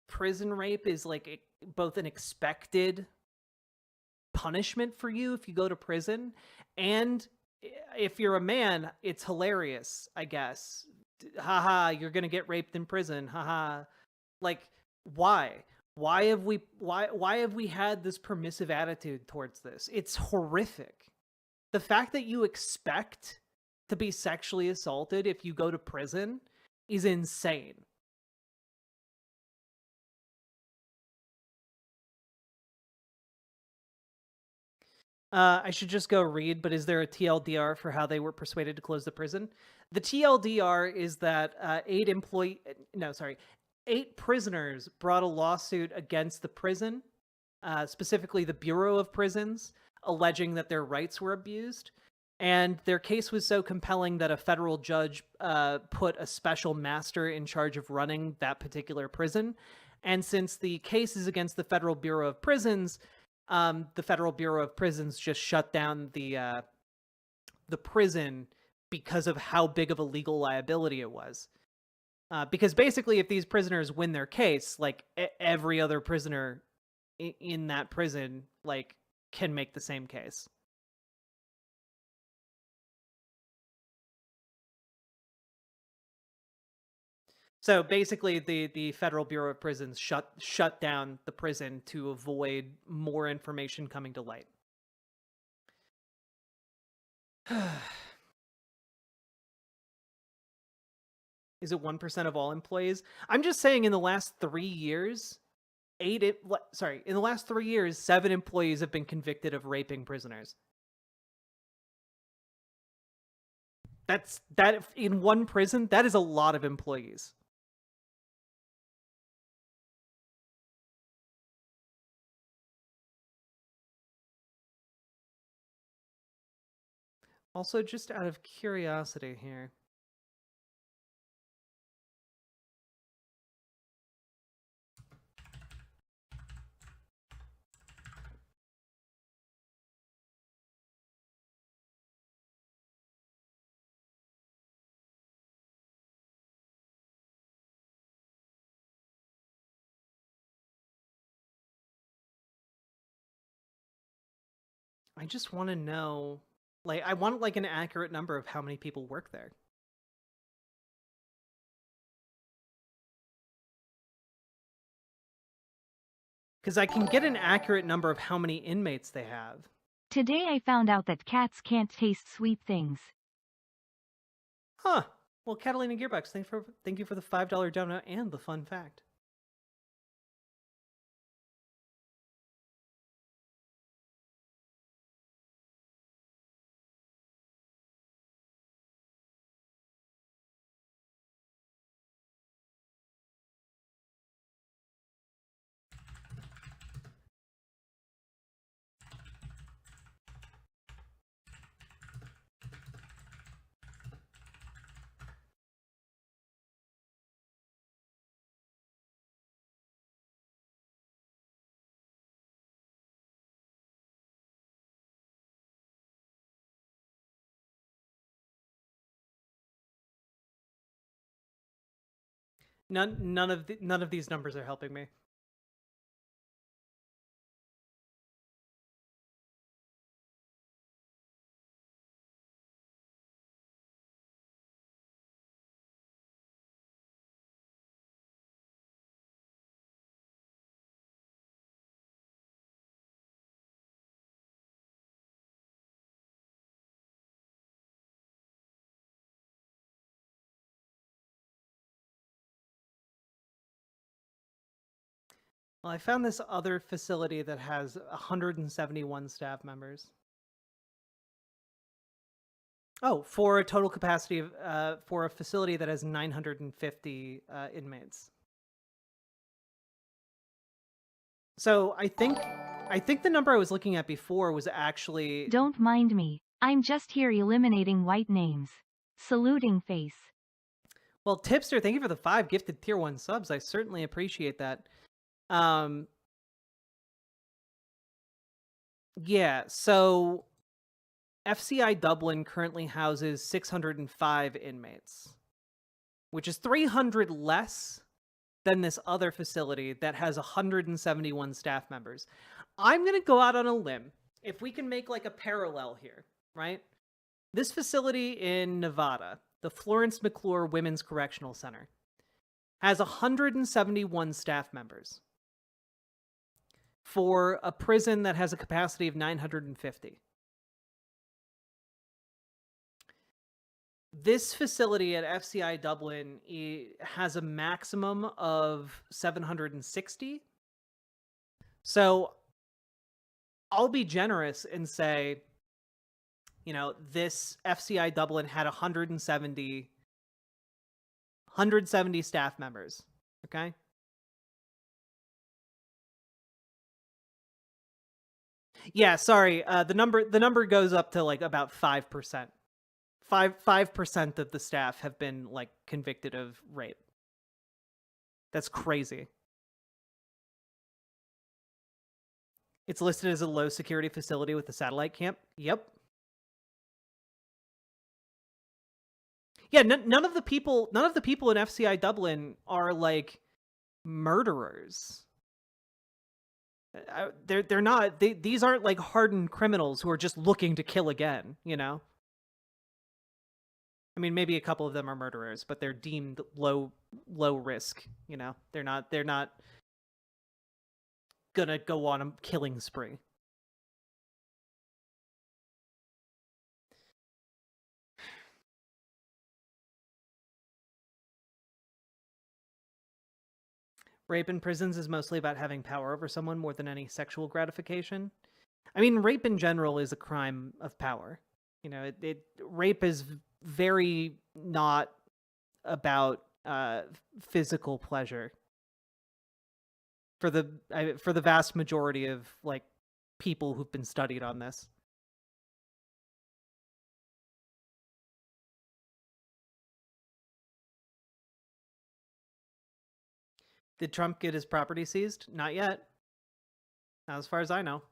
[SPEAKER 3] prison rape is, like, both an expected punishment for you if you go to prison, and if you're a man, it's hilarious, I guess. Haha, you're gonna get raped in prison. Haha. Like, why? Why have we had this permissive attitude towards this? It's horrific. The fact that you expect to be sexually assaulted if you go to prison is insane. I should just go read, but is there a TLDR for how they were persuaded to close the prison? The TLDR is that 8 prisoners brought a lawsuit against the prison, specifically the Bureau of Prisons, alleging that their rights were abused. And their case was so compelling that a federal judge put a special master in charge of running that particular prison. And since the case is against the Federal Bureau of Prisons, the Federal Bureau of Prisons just shut down the prison because of how big of a legal liability it was. Because basically, if these prisoners win their case, like every other prisoner in that prison, like, can make the same case. So basically, the Federal Bureau of Prisons shut down the prison to avoid more information coming to light. Is it 1% of all employees? I'm just saying, in the last 3 years, in the last 3 years, 7 employees have been convicted of raping prisoners. That in one prison, that is a lot of employees. Also, just out of curiosity here. I just want to know, like, I want, like, an accurate number of how many people work there. Because I can get an accurate number of how many inmates they have.
[SPEAKER 4] Today I found out that cats can't taste sweet things.
[SPEAKER 3] Huh. Well, Catalina Gearbox, thank you for the $5 donut and the fun fact. None of these numbers are helping me. Well, I found this other facility that has 171 staff members. Oh, for a total capacity of for a facility that has 950 inmates. So I think the number I was looking at before was actually
[SPEAKER 4] Don't mind me. I'm just here eliminating white names. Saluting face.
[SPEAKER 3] Well, Tipster, thank you for the 5 gifted tier 1 subs. I certainly appreciate that. Yeah, so FCI Dublin currently houses 605 inmates, which is 300 less than this other facility that has 171 staff members. I'm going to go out on a limb. If we can make like a parallel here, right? This facility in Nevada, the Florence McClure Women's Correctional Center, has 171 staff members for a prison that has a capacity of 950. This facility at FCI Dublin has a maximum of 760. So I'll be generous and say, you know, this FCI Dublin had 170 staff members, okay? Yeah, sorry. The number goes up to like about 5%. 5% of the staff have been like convicted of rape. That's crazy. It's listed as a low security facility with a satellite camp. Yep. Yeah, none of the people in FCI Dublin are like murderers. They're not. These aren't like hardened criminals who are just looking to kill again, you know? I mean, maybe a couple of them are murderers, but they're deemed low risk, you know? They're not gonna go on a killing spree. Rape in prisons is mostly about having power over someone more than any sexual gratification. I mean, rape in general is a crime of power. You know, rape is very not about physical pleasure for the vast majority of like people who've been studied on this. Did Trump get his property seized? Not yet. Not as far as I know.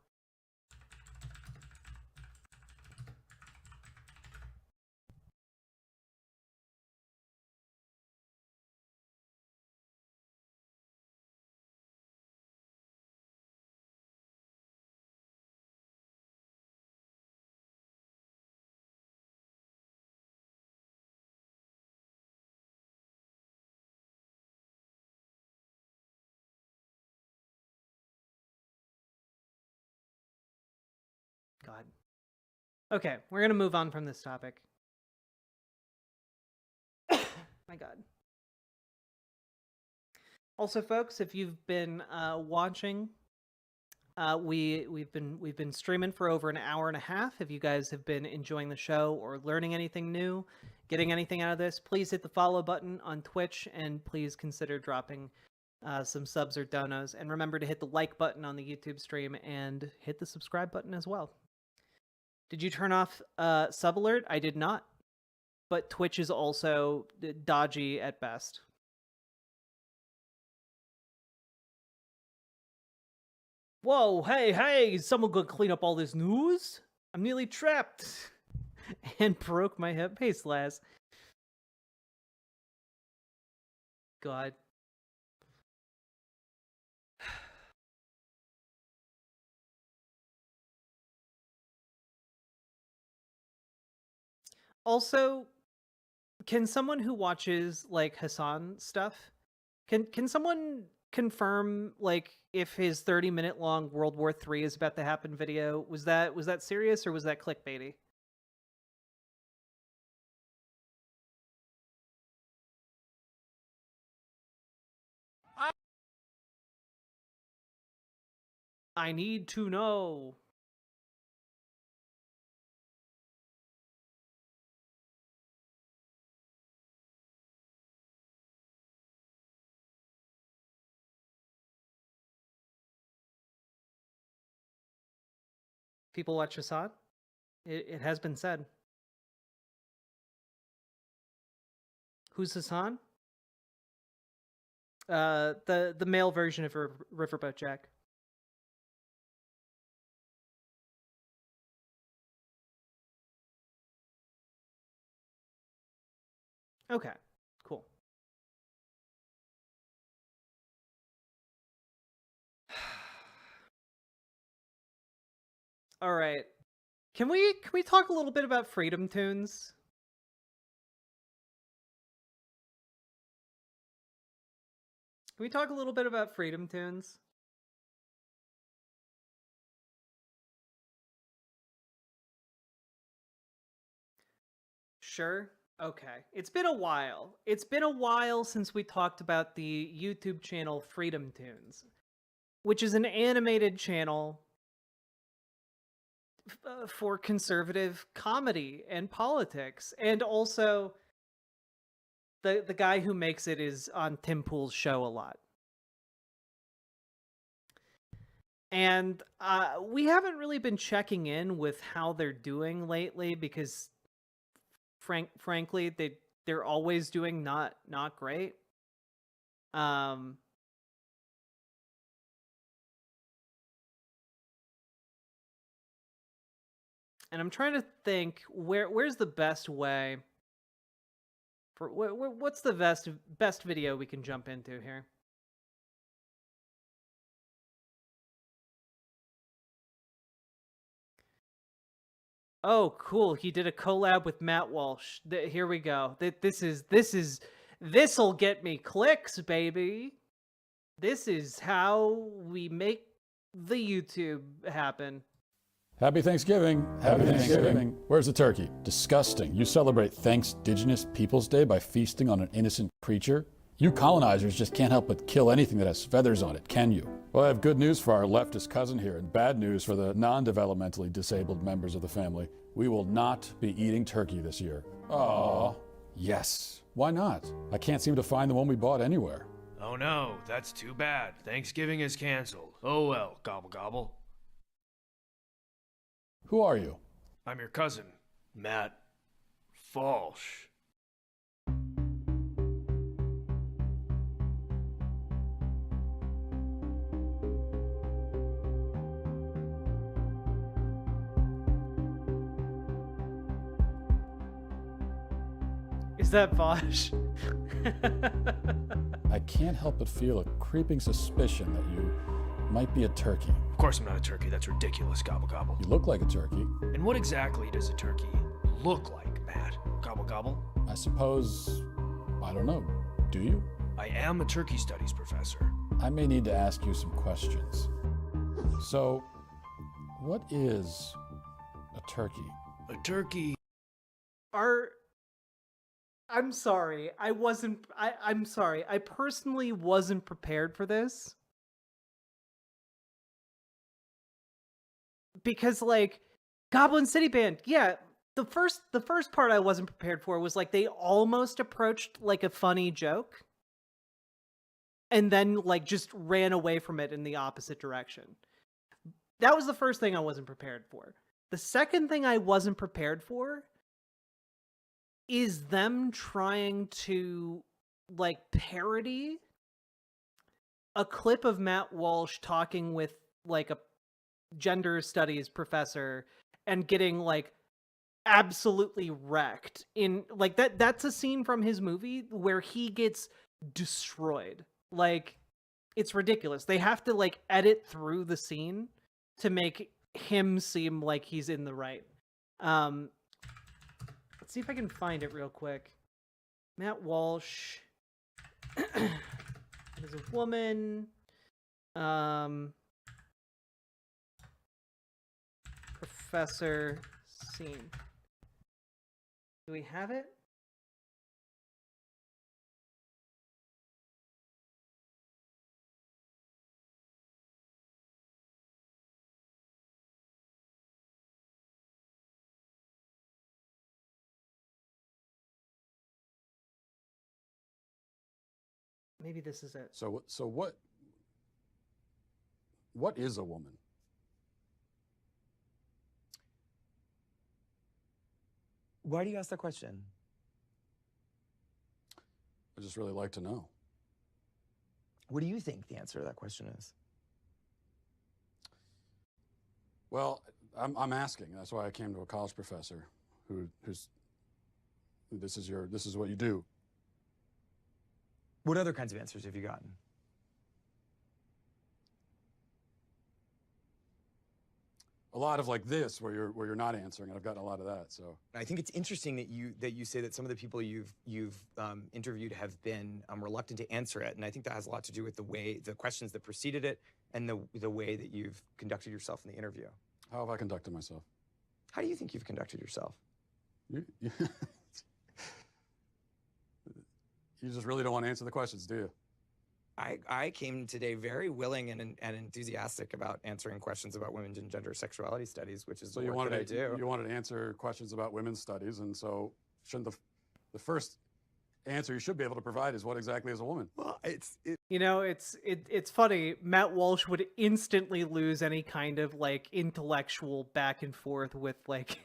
[SPEAKER 3] God. Okay, we're going to move on from this topic. My God. Also, folks, if you've been watching, we've been streaming for over an hour and a half. If you guys have been enjoying the show or learning anything new, getting anything out of this, please hit the follow button on Twitch and please consider dropping some subs or donos. And remember to hit the like button on the YouTube stream and hit the subscribe button as well. Did you turn off sub alert? I did not. But Twitch is also dodgy at best. Whoa, hey, someone go clean up all this news? I'm nearly trapped. And broke my hip. Hey, Slaz. God. Also, can someone who watches like Hassan stuff, can someone confirm like if his 30-minute long World War III is about to happen video was that serious or was that clickbaity? I need to know. People watch Assad? It has been said. Who's Hassan? The male version of Riverboat Jack. Okay, cool. All right. Can we talk a little bit about Freedom Tunes? Can we talk a little bit about Freedom Tunes? Sure. Okay. It's been a while. It's been a while since we talked about the YouTube channel Freedom Tunes, which is an animated channel for conservative comedy and politics. And also, the guy who makes it is on Tim Pool's show a lot. And we haven't really been checking in with how they're doing lately because frankly they're always doing not great. And I'm trying to think where's the best way for what's the best video we can jump into here. Oh, cool. He did a collab with Matt Walsh. Here we go. This'll get me clicks, baby. This is how we make the YouTube happen.
[SPEAKER 8] Happy Thanksgiving. Happy Thanksgiving. Where's the turkey? Disgusting. You celebrate Thanksdigenous Peoples Day by feasting on an innocent creature? You colonizers just can't help but kill anything that has feathers on it, can you? Well, I have good news for our leftist cousin here and bad news for the non-developmentally disabled members of the family. We will not be eating turkey this year. Aww. Yes. Why not? I can't seem to find the one we bought anywhere.
[SPEAKER 9] Oh no, that's too bad. Thanksgiving is canceled. Oh well, gobble gobble.
[SPEAKER 8] Who are you?
[SPEAKER 9] I'm your cousin, Matt Walsh.
[SPEAKER 3] Is that Bosch?
[SPEAKER 8] I can't help but feel a creeping suspicion that you might be a turkey.
[SPEAKER 9] Of course I'm not a turkey, that's ridiculous, gobble gobble.
[SPEAKER 8] You look like a turkey.
[SPEAKER 9] And what exactly does a turkey look like, Matt? Gobble gobble?
[SPEAKER 8] I suppose, I don't know, do you?
[SPEAKER 9] I am a turkey studies professor.
[SPEAKER 8] I may need to ask you some questions. So, what is a turkey?
[SPEAKER 9] A turkey...
[SPEAKER 3] I'm sorry. I'm sorry. I personally wasn't prepared for this. Because like Goblin City Band, yeah, the first part I wasn't prepared for was like they almost approached like a funny joke and then like just ran away from it in the opposite direction. That was the first thing I wasn't prepared for. The second thing I wasn't prepared for is them trying to like parody a clip of Matt Walsh talking with like a gender studies professor and getting like absolutely wrecked in like that's a scene from his movie where he gets destroyed. Like it's ridiculous. They have to like edit through the scene to make him seem like he's in the right. Let's see if I can find it real quick. Matt Walsh is a woman. Professor scene. Do we have it? Maybe this is it.
[SPEAKER 8] So what is a woman?
[SPEAKER 10] Why do you ask that question?
[SPEAKER 8] just really like to know.
[SPEAKER 10] What do you think the answer to that question is?
[SPEAKER 8] Well, I'm asking. That's why I came to a college professor who's this is what you do.
[SPEAKER 10] What other kinds of answers have you gotten?
[SPEAKER 8] A lot of like this, where you're not answering, and I've gotten a lot of that. So
[SPEAKER 10] I think it's interesting that you say that some of the people you've interviewed have been reluctant to answer it, and I think that has a lot to do with the questions that preceded it, and the way that you've conducted yourself in the interview.
[SPEAKER 8] how have I conducted myself?
[SPEAKER 10] How do you think you've conducted yourself?
[SPEAKER 8] You just really don't want to answer the questions, do you?
[SPEAKER 10] I came today very willing and enthusiastic about answering questions about women's and gender sexuality studies, which is
[SPEAKER 8] So
[SPEAKER 10] the
[SPEAKER 8] you
[SPEAKER 10] work that I
[SPEAKER 8] wanted
[SPEAKER 10] do.
[SPEAKER 8] you wanted to answer questions about women's studies, and so shouldn't the first answer you should be able to provide is what exactly is a woman?
[SPEAKER 10] Well, it's
[SPEAKER 3] You know, it's funny. Matt Walsh would instantly lose any kind of like intellectual back and forth with like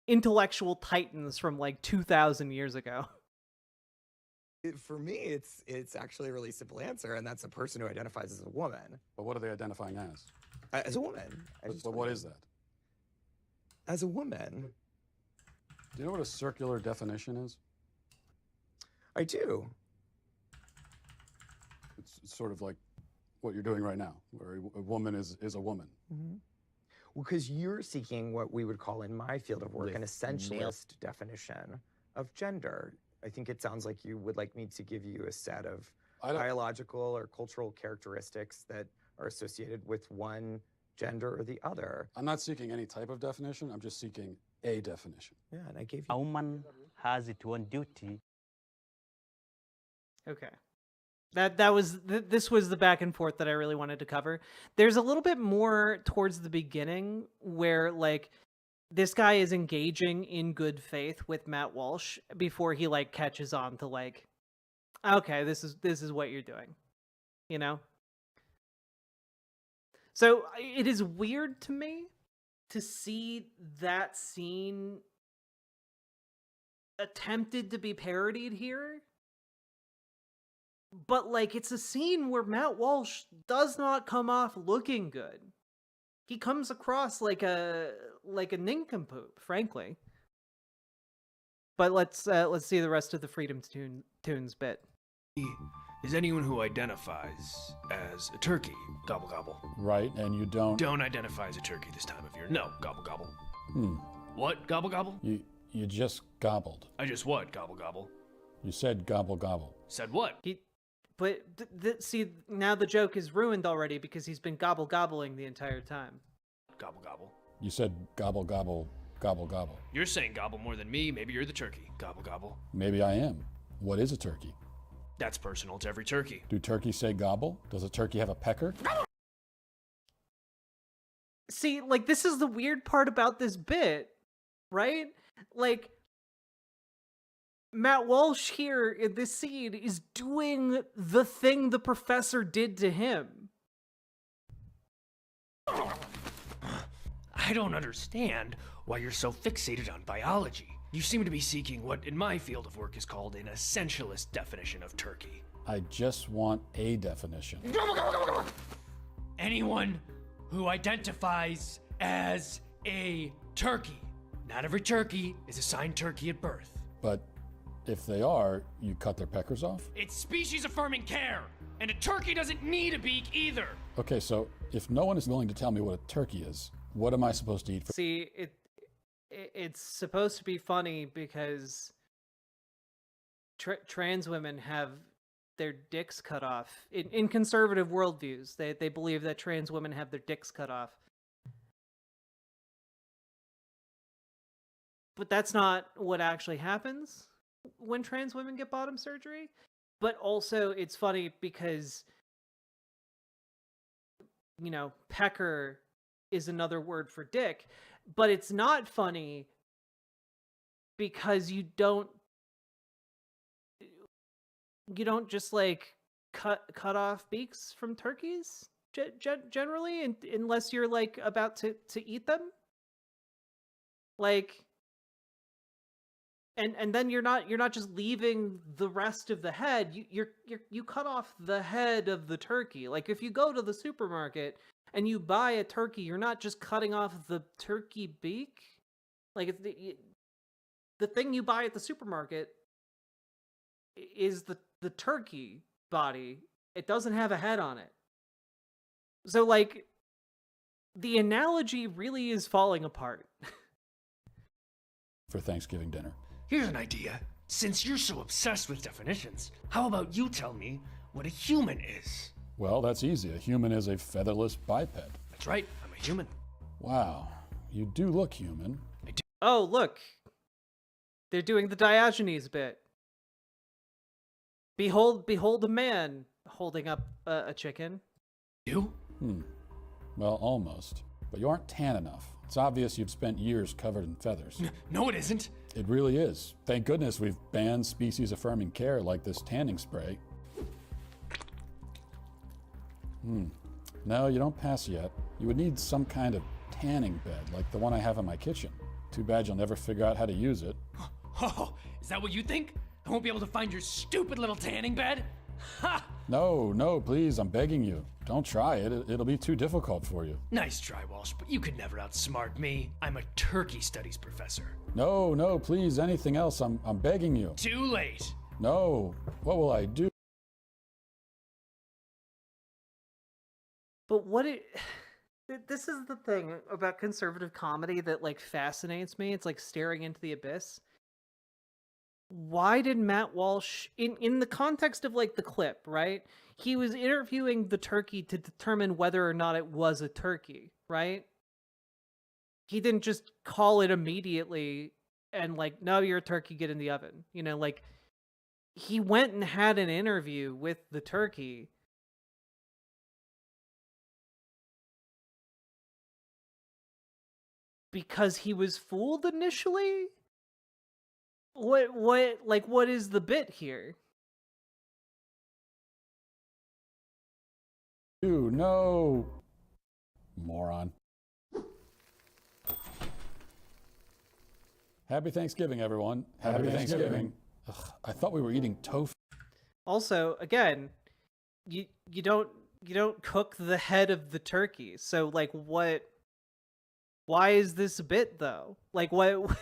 [SPEAKER 3] intellectual titans from like 2,000 years ago.
[SPEAKER 10] for me, it's actually a really simple answer, and that's a person who identifies as a woman.
[SPEAKER 8] But what are they identifying as?
[SPEAKER 10] As a woman.
[SPEAKER 8] But what is that?
[SPEAKER 10] As a woman.
[SPEAKER 8] Do you know what a circular definition is?
[SPEAKER 10] I do.
[SPEAKER 8] It's sort of like what you're doing right now, where a woman is a woman.
[SPEAKER 10] Mm-hmm. Well, because you're seeking what we would call in my field of work an essentialist definition of gender. I think it sounds like you would like me to give you a set of biological or cultural characteristics that are associated with one gender or the other.
[SPEAKER 8] I'm not seeking any type of definition. I'm just seeking a definition.
[SPEAKER 10] Yeah, and I gave you.
[SPEAKER 11] A woman has its one duty.
[SPEAKER 3] Okay. This was the back and forth that I really wanted to cover. There's a little bit more towards the beginning where like this guy is engaging in good faith with Matt Walsh before he like catches on to like, okay, this is what you're doing, you know? So it is weird to me to see that scene attempted to be parodied here. But like it's a scene where Matt Walsh does not come off looking good. He comes across like a nincompoop, frankly. But let's see the rest of the Freedom Tunes bit.
[SPEAKER 9] Is anyone who identifies as a turkey. Gobble gobble.
[SPEAKER 8] Right, and you don't
[SPEAKER 9] identify as a turkey this time of year. No, gobble gobble. What? Gobble gobble?
[SPEAKER 8] You just gobbled.
[SPEAKER 9] I just what? Gobble gobble.
[SPEAKER 8] You said gobble gobble.
[SPEAKER 9] Said what?
[SPEAKER 3] But see, now the joke is ruined already because he's been gobbling the entire time.
[SPEAKER 9] Gobble gobble.
[SPEAKER 8] You said gobble gobble gobble gobble.
[SPEAKER 9] You're saying gobble more than me. Maybe you're the turkey. Gobble gobble.
[SPEAKER 8] Maybe I am. What is a turkey?
[SPEAKER 9] That's personal to every turkey.
[SPEAKER 8] Do turkeys say gobble? Does a turkey have a pecker?
[SPEAKER 3] See, like this is the weird part about this bit, right? Like Matt Walsh here in this scene is doing the thing the professor did to him.
[SPEAKER 9] I don't understand why you're so fixated on biology. You seem to be seeking what in my field of work is called an essentialist definition of turkey.
[SPEAKER 8] I just want a definition.
[SPEAKER 9] Anyone who identifies as a turkey. Not every turkey is assigned turkey at birth.
[SPEAKER 8] But if they are, you cut their peckers off?
[SPEAKER 9] It's species affirming care, and a turkey doesn't need a beak either.
[SPEAKER 8] Okay, so if no one is willing to tell me what a turkey is, what am I supposed to eat for?
[SPEAKER 3] See, it's supposed to be funny because trans women have their dicks cut off. In conservative worldviews, they believe that trans women have their dicks cut off. But that's not what actually happens when trans women get bottom surgery. But also, it's funny because, you know, pecker is another word for dick. But it's not funny because you don't just like cut off beaks from turkeys generally, unless you're like about to eat them. Like and then you're not just leaving the rest of the head. You cut off the head of the turkey. Like if you go to the supermarket and you buy a turkey, you're not just cutting off the turkey beak. Like it's the thing you buy at the supermarket is the turkey body. It doesn't have a head on it. So like the analogy really is falling apart.
[SPEAKER 8] For Thanksgiving dinner.
[SPEAKER 9] Here's an idea. Since you're so obsessed with definitions, how about you tell me what a human is?
[SPEAKER 8] Well, that's easy. A human is a featherless biped.
[SPEAKER 9] That's right, I'm a human.
[SPEAKER 8] Wow, you do look human.
[SPEAKER 3] Oh, look. They're doing the Diogenes bit. Behold a man holding up a chicken.
[SPEAKER 9] You?
[SPEAKER 8] Well, almost. But you aren't tan enough. It's obvious you've spent years covered in feathers.
[SPEAKER 9] No, it isn't.
[SPEAKER 8] It really is. Thank goodness we've banned species-affirming care like this tanning spray. No, you don't pass yet. You would need some kind of tanning bed, like the one I have in my kitchen. Too bad you'll never figure out how to use it.
[SPEAKER 9] Oh, is that what you think? I won't be able to find your stupid little tanning bed? Ha!
[SPEAKER 8] No, please, I'm begging you. Don't try it. It'll be too difficult for you.
[SPEAKER 9] Nice try, Walsh, but you could never outsmart me. I'm a turkey studies professor.
[SPEAKER 8] No, please, anything else. I'm begging you.
[SPEAKER 9] Too late.
[SPEAKER 8] No, what will I do?
[SPEAKER 3] But this is the thing about conservative comedy that like fascinates me. It's like staring into the abyss. Why did Matt Walsh, in the context of like the clip, right? He was interviewing the turkey to determine whether or not it was a turkey, right? He didn't just call it immediately and like, no, you're a turkey, get in the oven. You know, like he went and had an interview with the turkey. Because he was fooled initially? What is the bit here?
[SPEAKER 8] No. Moron. Happy Thanksgiving, everyone. Happy Thanksgiving. Ugh, I thought we were eating tofu.
[SPEAKER 3] Also, again, you don't cook the head of the turkey. So like why is this a bit though? Like what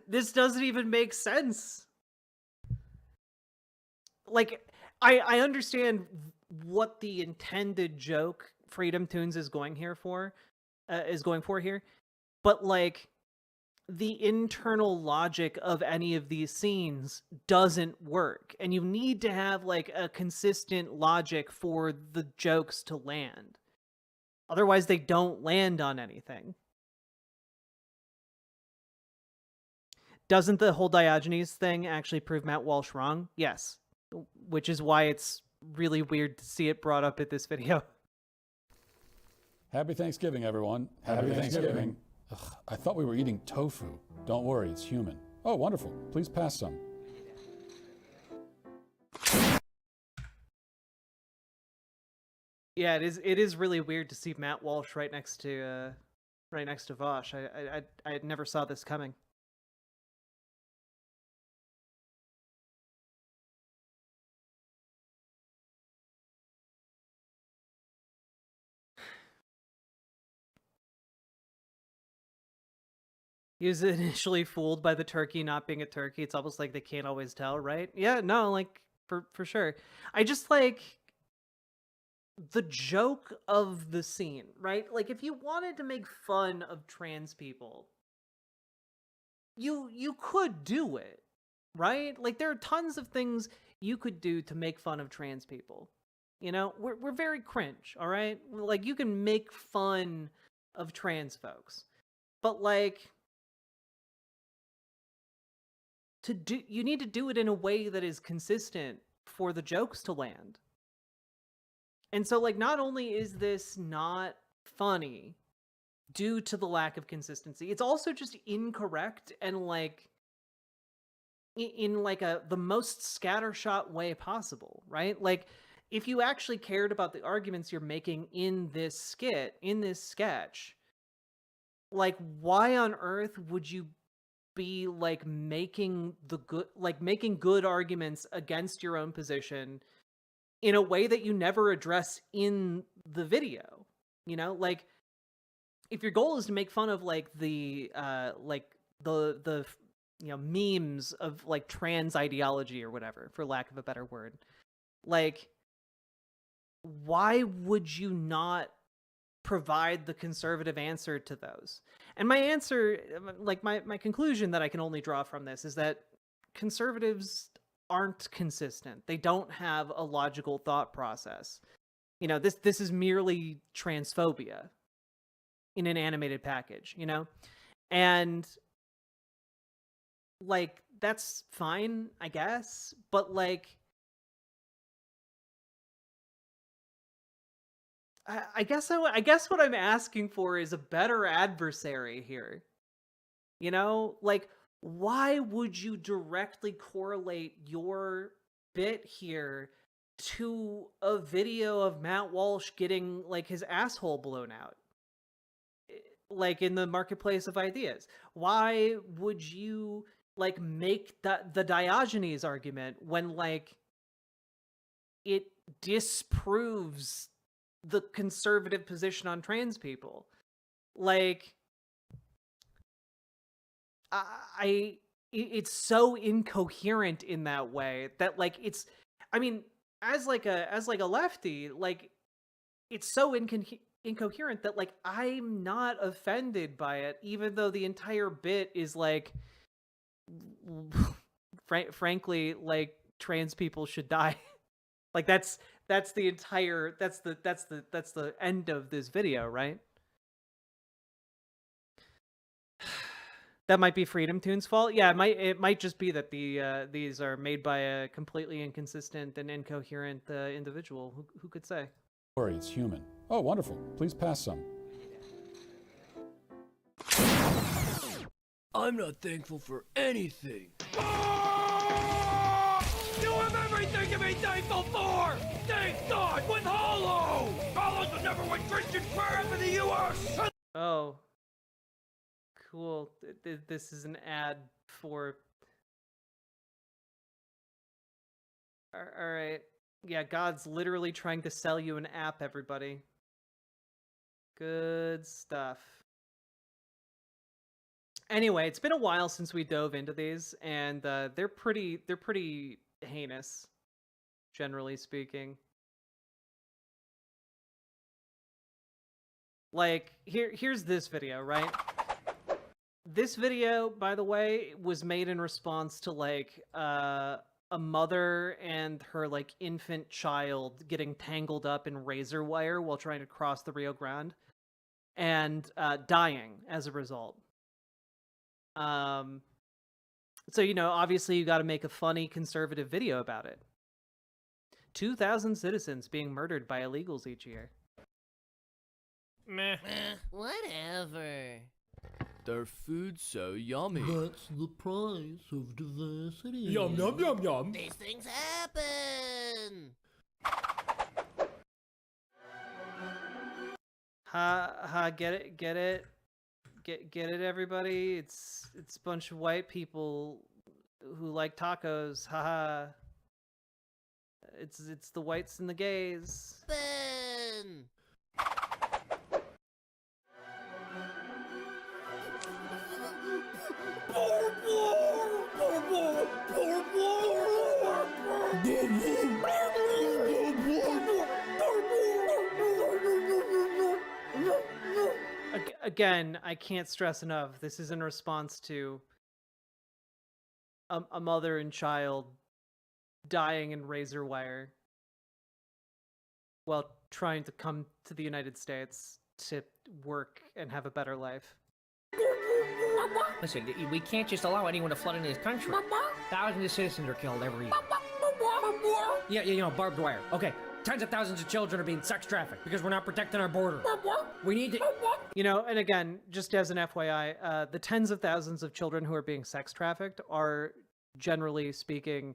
[SPEAKER 3] this doesn't even make sense. Like I understand what the intended joke Freedom Tunes is going for here, but like the internal logic of any of these scenes doesn't work, and you need to have like a consistent logic for the jokes to land. Otherwise, they don't land on anything. Doesn't the whole Diogenes thing actually prove Matt Walsh wrong? Yes. Which is why it's really weird to see it brought up at this video.
[SPEAKER 8] Happy Thanksgiving, everyone. Happy Thanksgiving. Ugh, I thought we were eating tofu. Don't worry, it's human. Oh, wonderful. Please pass some.
[SPEAKER 3] Yeah, it is really weird to see Matt Walsh right next to Vosh. I never saw this coming. He was initially fooled by the turkey not being a turkey. It's almost like they can't always tell, right? Yeah, no, like for sure. I just like the joke of the scene, right? Like if you wanted to make fun of trans people, you could do it, right? Like there are tons of things you could do to make fun of trans people. You know, we're very cringe, all right? Like you can make fun of trans folks. But like you need to do it in a way that is consistent for the jokes to land. And so like not only is this not funny due to the lack of consistency, it's also just incorrect and like in like the most scattershot way possible, right? Like if you actually cared about the arguments you're making in this sketch, like why on earth would you be like making good arguments against your own position in a way that you never address in the video. You know, like if your goal is to make fun of like the you know, memes of like trans ideology or whatever, for lack of a better word, like why would you not provide the conservative answer to those? And my answer, like my conclusion that I can only draw from this is that conservatives aren't consistent. They don't have a logical thought process. You know, this is merely transphobia in an animated package, you know? And like that's fine, I guess, but like I guess what I'm asking for is a better adversary here. You know, like why would you directly correlate your bit here to a video of Matt Walsh getting like his asshole blown out, like in the marketplace of ideas? Why would you like make the Diogenes argument when like it disproves the conservative position on trans people? Like it's so incoherent in that way that like it's, I mean, as like a lefty, like it's so incoherent that like I'm not offended by it, even though the entire bit is like frankly like trans people should die. Like that's the entire that's the end of this video, right? That might be Freedom Tune's fault. Yeah, it might just be that these are made by a completely inconsistent and incoherent individual. Who could say?
[SPEAKER 8] Worry, it's human. Oh, wonderful. Please pass some.
[SPEAKER 9] I'm not thankful for anything.
[SPEAKER 1] You have everything to be thankful for! Thank God with Hollow! Hollow's the number one Christian prayer in the U.S.
[SPEAKER 3] Oh. Cool. This is an ad for... Alright. Yeah, God's literally trying to sell you an app, everybody. Good stuff. Anyway, it's been a while since we dove into these, and they're pretty heinous, generally speaking. Like, here's this video, right? This video, by the way, was made in response to like a mother and her like infant child getting tangled up in razor wire while trying to cross the Rio Grande and dying as a result. So, you know, obviously you got to make a funny conservative video about it. 2,000 citizens being murdered by illegals each year.
[SPEAKER 9] Meh.
[SPEAKER 2] Whatever.
[SPEAKER 9] Their food's so yummy.
[SPEAKER 12] That's the price of diversity.
[SPEAKER 9] Yum, yum, yum, yum.
[SPEAKER 2] These things happen.
[SPEAKER 3] Get it, everybody. It's a bunch of white people who like tacos. Haha. It's the whites and the gays.
[SPEAKER 2] Ben.
[SPEAKER 3] Again, I can't stress enough, this is in response to a mother and child dying in razor wire while trying to come to the United States to work and have a better life.
[SPEAKER 13] Listen, we can't just allow anyone to flood into this country. Thousands of citizens are killed every year. Yeah, you know, barbed wire. Okay, tens of thousands of children are being sex trafficked because we're not protecting our border. We need to...
[SPEAKER 3] You know, and again, just as an FYI, the tens of thousands of children who are being sex trafficked are, generally speaking,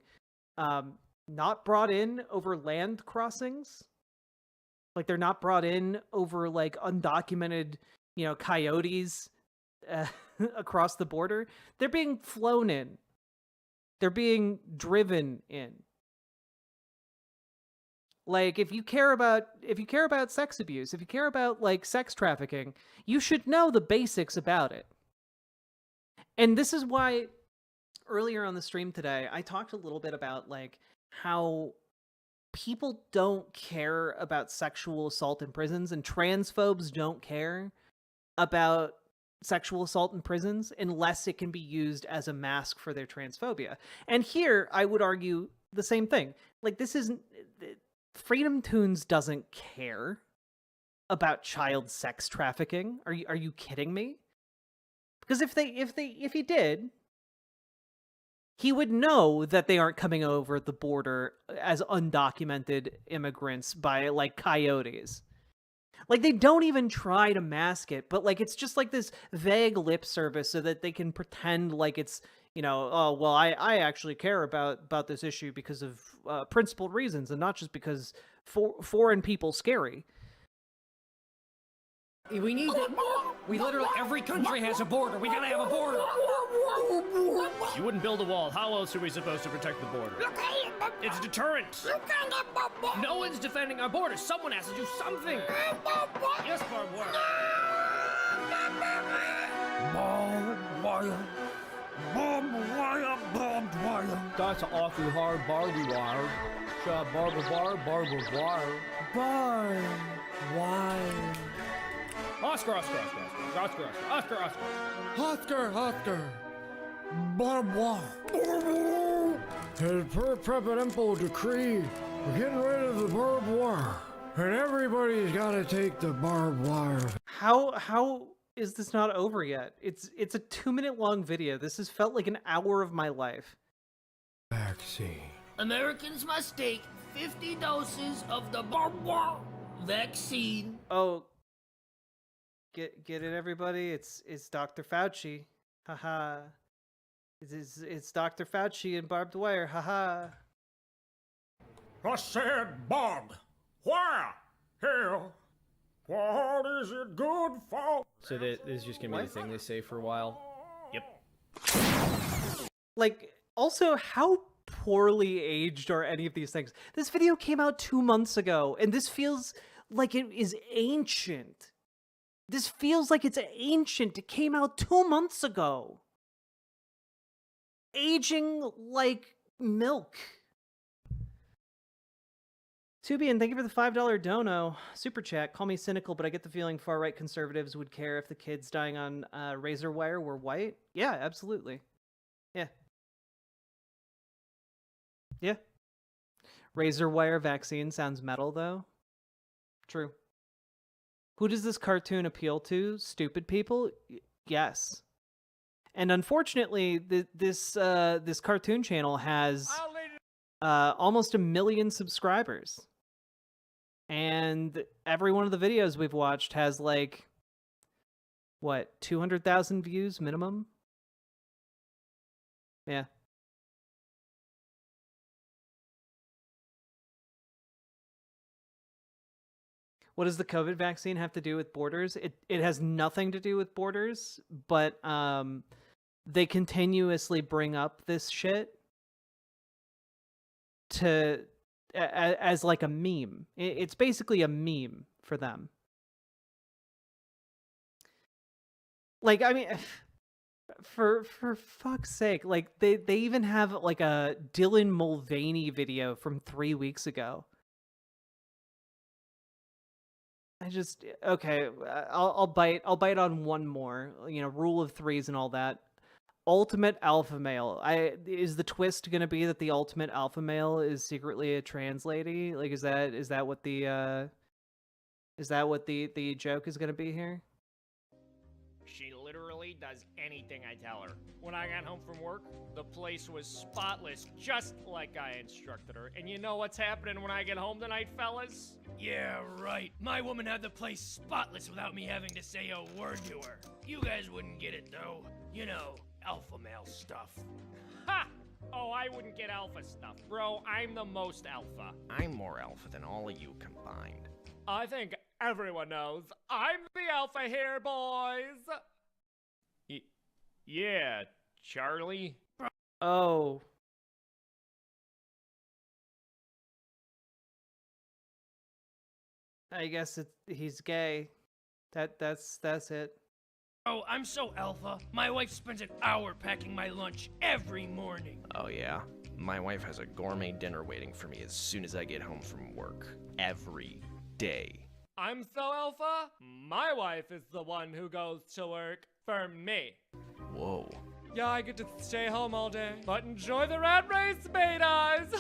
[SPEAKER 3] not brought in over land crossings. Like, they're not brought in over, like, undocumented, you know, coyotes across the border, they're being flown in. They're being driven in. Like, if you care about sex abuse, if you care about like sex trafficking, you should know the basics about it. And this is why earlier on the stream today, I talked a little bit about like how people don't care about sexual assault in prisons, and transphobes don't care about sexual assault in prisons unless it can be used as a mask for their transphobia. And here I would argue the same thing. Like, this isn't Freedom Toons doesn't care about child sex trafficking. Are you kidding me? Because if he did, he would know that they aren't coming over the border as undocumented immigrants by like coyotes. Like, they don't even try to mask it, but like it's just like this vague lip service so that they can pretend like it's, you know, oh, well, I actually care about this issue because of principled reasons and not just because foreign people scary.
[SPEAKER 13] We need it. We literally, every country has a border. We gotta have a border.
[SPEAKER 9] You wouldn't build a wall. How else are we supposed to protect the border? It's deterrent.
[SPEAKER 13] No one's defending our border. Someone has to do something.
[SPEAKER 9] Yes, barbed wire.
[SPEAKER 12] Barbed wire. Barbed wire. Barbed wire.
[SPEAKER 13] That's an awfully hard barbed wire. Barbed wire. Barbed wire.
[SPEAKER 12] Barbed wire.
[SPEAKER 13] Oscar.
[SPEAKER 12] Oscar. Barbed wire. As per presidential decree, we're getting rid of the barbed wire. And everybody's got to take the barbed wire.
[SPEAKER 3] How is this not over yet? It's a 2-minute long video. This has felt like an hour of my life.
[SPEAKER 12] Vaccine.
[SPEAKER 2] Americans must take 50 doses of the barbed wire vaccine.
[SPEAKER 3] Oh, get it, everybody? It's Dr. Fauci. Haha. It's Dr. Fauci and barbed wire. Haha.
[SPEAKER 12] I said barbed wire. Hell, what is it good for?
[SPEAKER 9] So this is just gonna be the thing they say for a while. Yep.
[SPEAKER 3] Like, also, how poorly aged are any of these things? This video came out 2 months ago, and this feels like it is ancient. This feels like it's ancient. It came out 2 months ago. Aging like milk. Tubian, thank you for the $5 dono. Super chat. Call me cynical, but I get the feeling far-right conservatives would care if the kids dying on razor wire were white. Yeah, absolutely. Yeah. Yeah. Razor wire vaccine sounds metal, though. True. Who does this cartoon appeal to? Stupid people? Yes. And unfortunately, this cartoon channel has almost 1 million subscribers. And every one of the videos we've watched has like, what, 200,000 views minimum? Yeah. What does the COVID vaccine have to do with borders? It has nothing to do with borders, but they continuously bring up this shit as like a meme. It's basically a meme for them. Like, I mean, for fuck's sake, like they even have like a Dylan Mulvaney video from 3 weeks ago. Okay, I'll bite on one more, you know, rule of threes and all that. Ultimate alpha male. Is the twist going to be that the ultimate alpha male is secretly a trans lady? Like, is that what the joke is going to be here?
[SPEAKER 9] She literally does anything I tell her. When I got home from work, the place was spotless, just like I instructed her. And you know what's happening when I get home tonight, fellas?
[SPEAKER 14] Yeah, right. My woman had the place spotless without me having to say a word to her. You guys wouldn't get it, though. You know, alpha male stuff.
[SPEAKER 9] Ha! Oh, I wouldn't get alpha stuff. Bro, I'm the most alpha.
[SPEAKER 15] I'm more alpha than all of you combined.
[SPEAKER 9] I think everyone knows I'm the alpha here, boys. Yeah, Charlie.
[SPEAKER 3] Oh. I guess he's gay. That's it.
[SPEAKER 14] Oh, I'm so alpha. My wife spends an hour packing my lunch every morning.
[SPEAKER 15] Oh yeah? My wife has a gourmet dinner waiting for me as soon as I get home from work. Every day.
[SPEAKER 9] I'm so alpha, my wife is the one who goes to work for me.
[SPEAKER 15] Whoa.
[SPEAKER 9] Yeah, I get to stay home all day, but enjoy the rat race, betas!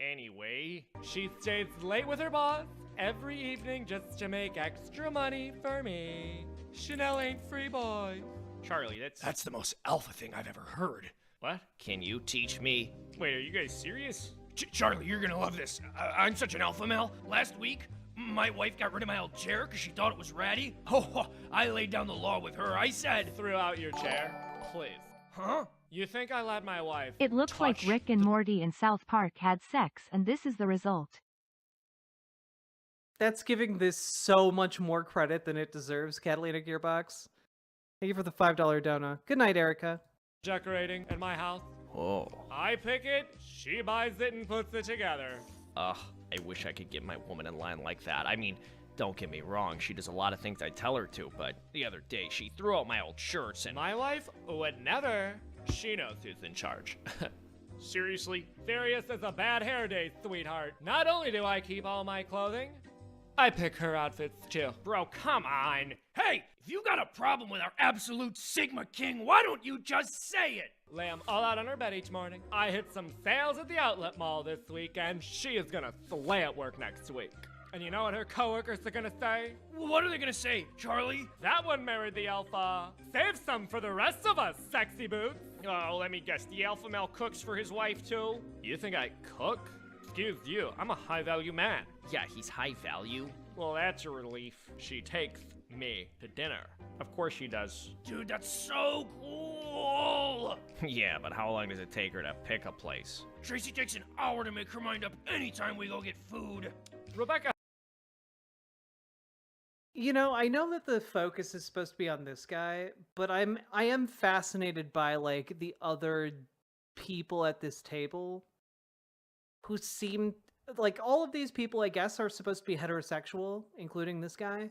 [SPEAKER 9] Anyway, she stays late with her boss every evening just to make extra money for me. Chanel ain't free, boy. Charlie,
[SPEAKER 14] That's the most alpha thing I've ever heard.
[SPEAKER 9] What?
[SPEAKER 15] Can you teach me?
[SPEAKER 9] Wait, are you guys serious?
[SPEAKER 14] Charlie, you're gonna love this. I'm such an alpha male. Last week, my wife got rid of my old chair because she thought it was ratty. Oh, I laid down the law with her. I said...
[SPEAKER 9] Threw out your chair? Please.
[SPEAKER 14] Huh?
[SPEAKER 9] You think I let my wife
[SPEAKER 4] It looks like Rick and Morty in South Park had sex, and this is the result.
[SPEAKER 3] That's giving this so much more credit than it deserves, Catalina Gearbox. Thank you for the $5 dono. Good night, Erica.
[SPEAKER 9] decorating in my house?
[SPEAKER 15] Oh.
[SPEAKER 9] I pick it, she buys it and puts it together.
[SPEAKER 15] Ugh, I wish I could get my woman in line like that. I mean, don't get me wrong, she does a lot of things I tell her to, but the other day she threw out my old shirts and...
[SPEAKER 9] My wife would never. She knows who's in charge. Seriously, Furious is a bad hair day, sweetheart. Not only do I keep all my clothing, I pick her outfits too. Bro, come on.
[SPEAKER 14] Hey, if you got a problem with our absolute Sigma King, why don't you just say it?
[SPEAKER 9] Lay 'em all out on her bed each morning. I hit some sales at the outlet mall this week, and she is gonna slay at work next week. And you know what her coworkers are gonna say?
[SPEAKER 14] What are they gonna say, Charlie?
[SPEAKER 9] That one married the alpha. Save some for the rest of us, sexy boots. Oh, let me guess, the alpha male cooks for his wife too? You think I cook? Excuse you, I'm a high-value man.
[SPEAKER 15] Yeah, he's high value.
[SPEAKER 9] Well, that's a relief. She takes me to dinner. Of course she does.
[SPEAKER 14] Dude, that's so cool!
[SPEAKER 15] Yeah, but how long does it take her to pick a place?
[SPEAKER 14] Tracy takes an hour to make her mind up anytime we go get food.
[SPEAKER 9] Rebecca.
[SPEAKER 3] You know, I know that the focus is supposed to be on this guy, but I am fascinated by like the other people at this table who seem like all of these people, I guess, are supposed to be heterosexual, including this guy.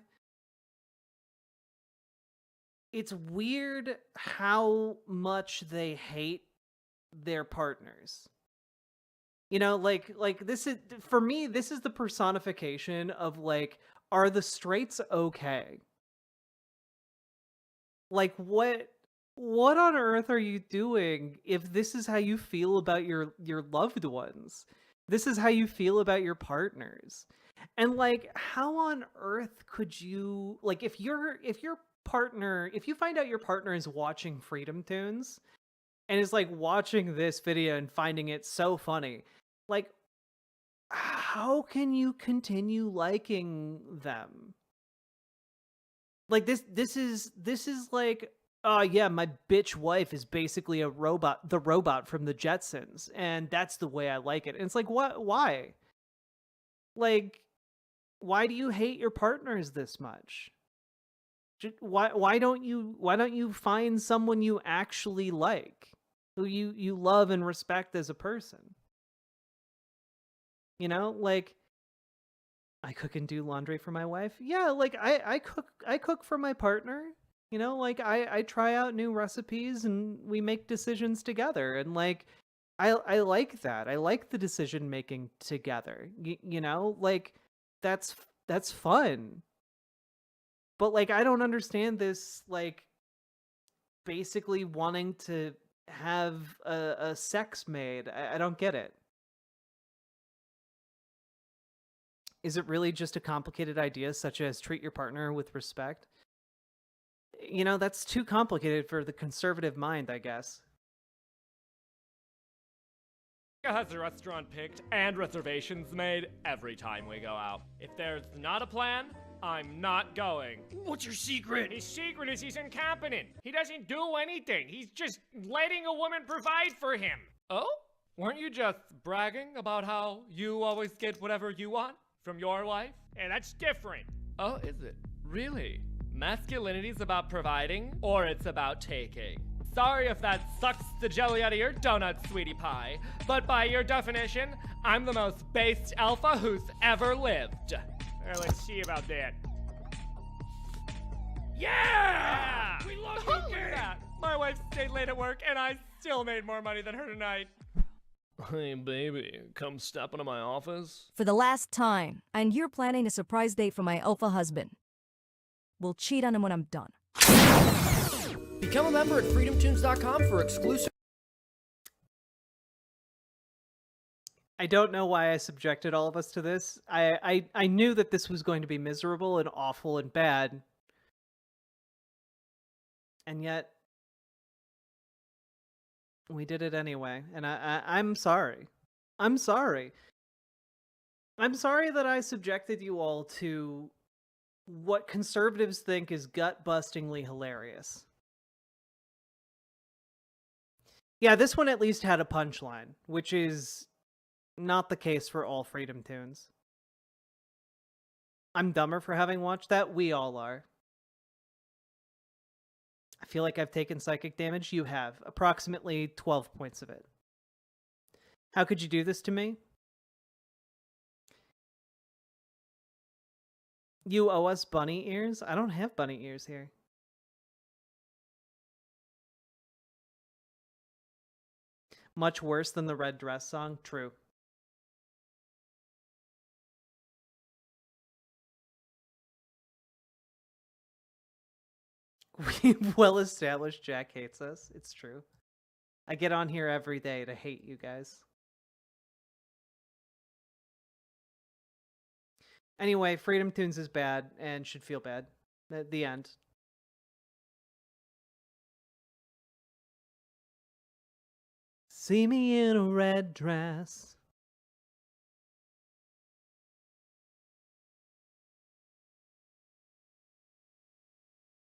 [SPEAKER 3] It's weird how much they hate their partners. You know, like this is, for me, this is the personification of like, are the straights okay? Like what on earth are you doing if this is how you feel about your loved ones? This is how you feel about your partners. And like, how on earth could you, like, if your partner, if you find out your partner is watching Freedom Tunes and is like watching this video and finding it so funny, like, how can you continue liking them? Like this is like, oh yeah, my bitch wife is basically a robot, the robot from the Jetsons, and that's the way I like it. And it's like, what? Why? Like, why do you hate your partners this much? Why don't you find someone you actually like, who you love and respect as a person? You know, like, I cook and do laundry for my wife. Yeah, like I cook for my partner. You know, like I try out new recipes and we make decisions together. And like, I like that. I like the decision making together. You know, like that's fun. But like, I don't understand this, like, basically wanting to have a sex maid. I don't get it. Is it really just a complicated idea such as treat your partner with respect? You know, that's too complicated for the conservative mind, I guess.
[SPEAKER 9] Has the restaurant picked and reservations made every time we go out. If there's not a plan, I'm not going.
[SPEAKER 14] What's your secret?
[SPEAKER 9] His secret is he's incompetent. He doesn't do anything. He's just letting a woman provide for him. Oh? Weren't you just bragging about how you always get whatever you want from your wife? And that's different. Oh, is it? Really? Masculinity's about providing, or it's about taking. Sorry if that sucks the jelly out of your donut, sweetie pie, but by your definition, I'm the most based alpha who's ever lived. Let's see about that. Yeah! We love you, Look at that. My wife stayed late at work, and I still made more money than her tonight.
[SPEAKER 14] Hey, baby, come step into my office.
[SPEAKER 16] For the last time, and you're planning a surprise date for my alpha husband. We'll cheat on him when I'm done.
[SPEAKER 13] Become a member at freedomtunes.com for exclusive.
[SPEAKER 3] I don't know why I subjected all of us to this. I knew that this was going to be miserable and awful and bad. And yet, we did it anyway. And I'm sorry. I'm sorry. I'm sorry that I subjected you all to what conservatives think is gut-bustingly hilarious. Yeah, this one at least had a punchline, which is not the case for all Freedom Tunes. I'm dumber for having watched that. We all are. I feel like I've taken psychic damage. You have. Approximately 12 points of it. How could you do this to me? You owe us bunny ears? I don't have bunny ears here. Much worse than the red dress song? True. We've well established Jack hates us. It's true. I get on here every day to hate you guys. Anyway, Freedom Tunes is bad and should feel bad. At the end. See me in a red dress.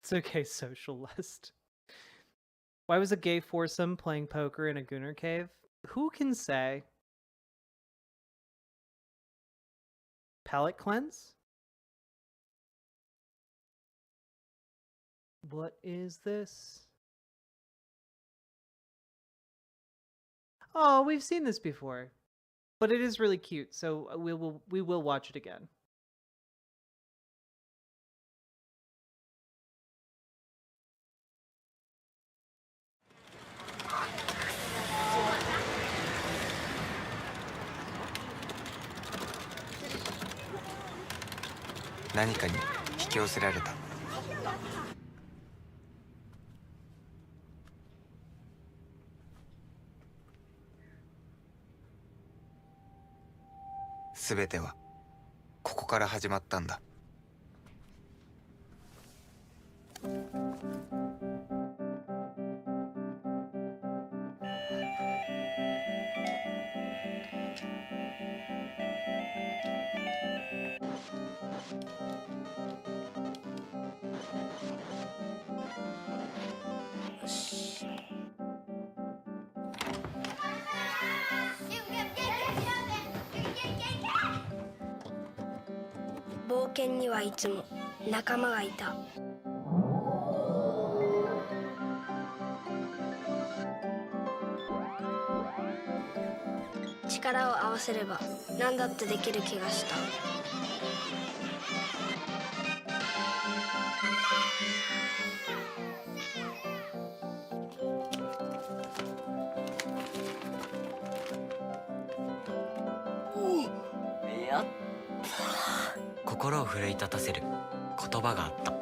[SPEAKER 3] It's okay, socialist. Why was a gay foursome playing poker in a Gooner cave? Who can say? Palate cleanse? What is this? Oh, we've seen this before. But it is really cute, so we will watch it again.
[SPEAKER 17] 冒険にはいつも仲間がいた。力を合わせれば何だってできる気がした。
[SPEAKER 18] やった。心を奮い立たせる言葉があった。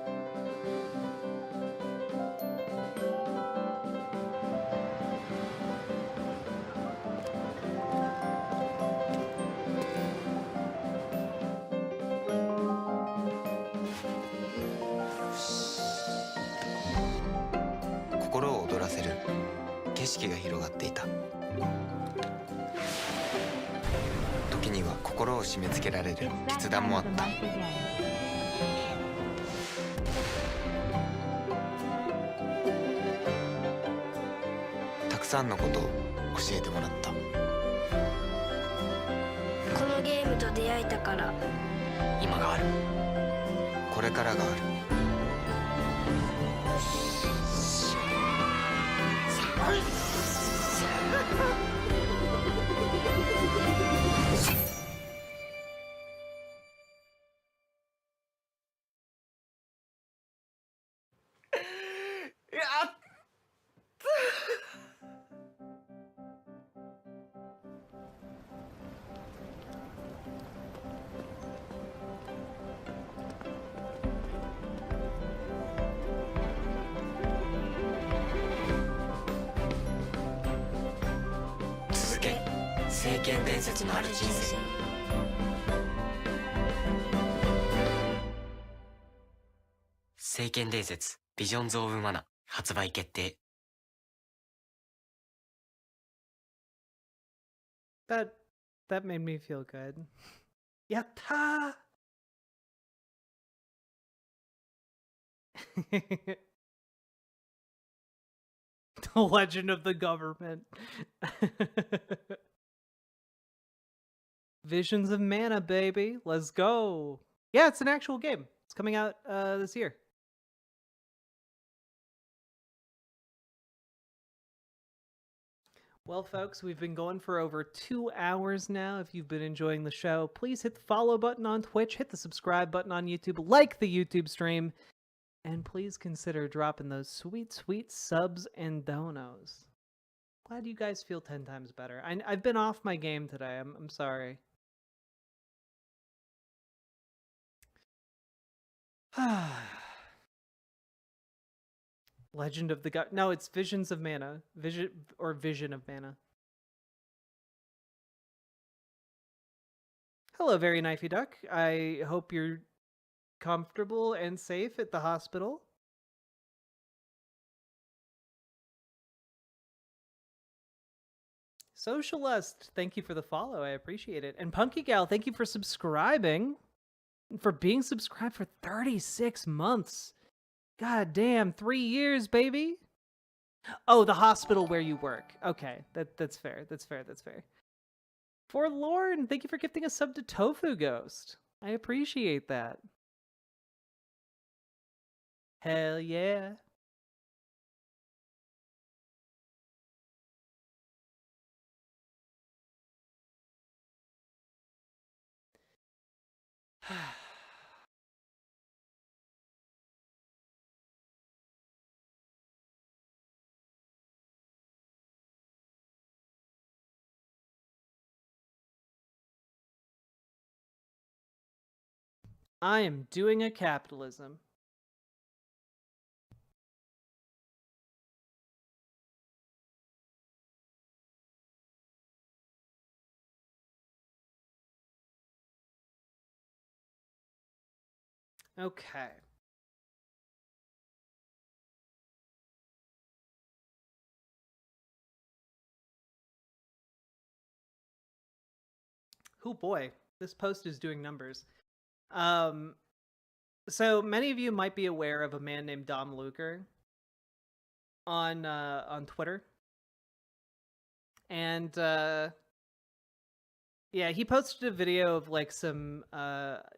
[SPEAKER 10] 心を躍らせる景色が広がっていた。時には心を締め付けられる決断もあった。たくさんのことを教えてもらった。
[SPEAKER 17] このゲームと出会えたから
[SPEAKER 18] 今がある。
[SPEAKER 10] これからがある。
[SPEAKER 18] 続け聖剣伝説のある人生聖剣伝説ビジョンズ・オブ・マナ発売決定
[SPEAKER 3] That made me feel good. Yatta! The Legend of the Government. Visions of Mana, baby. Let's go. Yeah, it's an actual game. It's coming out this year. Well, folks, we've been going for over 2 hours now. If you've been enjoying the show, please hit the follow button on Twitch, hit the subscribe button on YouTube, like the YouTube stream, and please consider dropping those sweet, sweet subs and donos. Glad you guys feel 10 times better. I've been off my game today. I'm sorry. Legend of the God. No, it's Visions of Mana. Vision of Mana. Hello, very knifey duck. I hope you're comfortable and safe at the hospital. Socialist, thank you for the follow. I appreciate it. And Punky Gal, thank you for subscribing. For being subscribed for 36 months. God damn, 3 years, baby. Oh, the hospital where you work. Okay, that's fair. That's fair. That's fair. Forlorn, thank you for gifting a sub to Tofu Ghost. I appreciate that. Hell yeah. I am doing a capitalism. Okay. Oh boy, this post is doing numbers. So many of you might be aware of a man named Dom Lucre on Twitter. And yeah, he posted a video of like some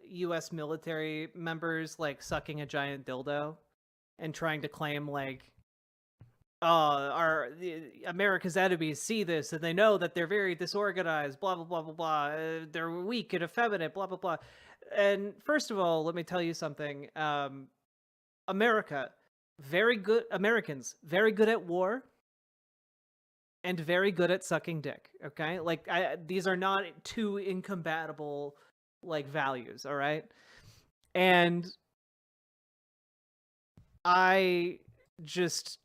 [SPEAKER 3] US military members like sucking a giant dildo and trying to claim like America's enemies see this and they know that they're very disorganized, blah blah blah blah blah, they're weak and effeminate, blah blah blah. And first of all, let me tell you something. Americans, very good at war and very good at sucking dick, okay? Like these are not two incompatible like values, all right? And I just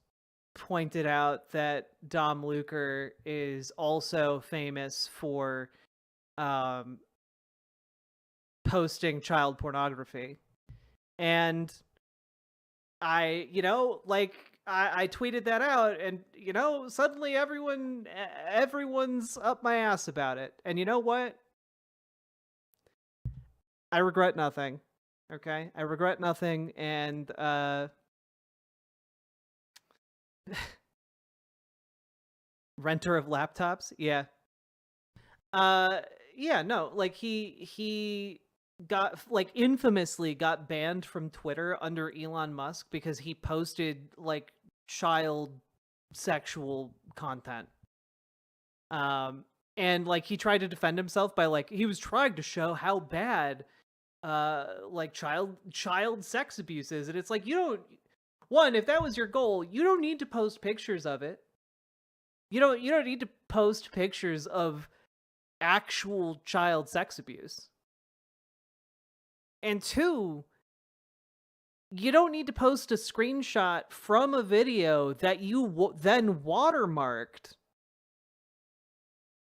[SPEAKER 3] pointed out that Dom Lucre is also famous for posting child pornography. And I tweeted that out, and suddenly everyone's up my ass about it. And you know what? I regret nothing. Okay? I regret nothing, and renter of laptops? Yeah. Yeah, no, like he infamously got banned from Twitter under Elon Musk because he posted like child sexual content. And like he tried to defend himself by like he was trying to show how bad like child sex abuse is, and it's like, you don't, one, if that was your goal, you don't need to post pictures of it. You don't need to post pictures of actual child sex abuse. And two, you don't need to post a screenshot from a video that you then watermarked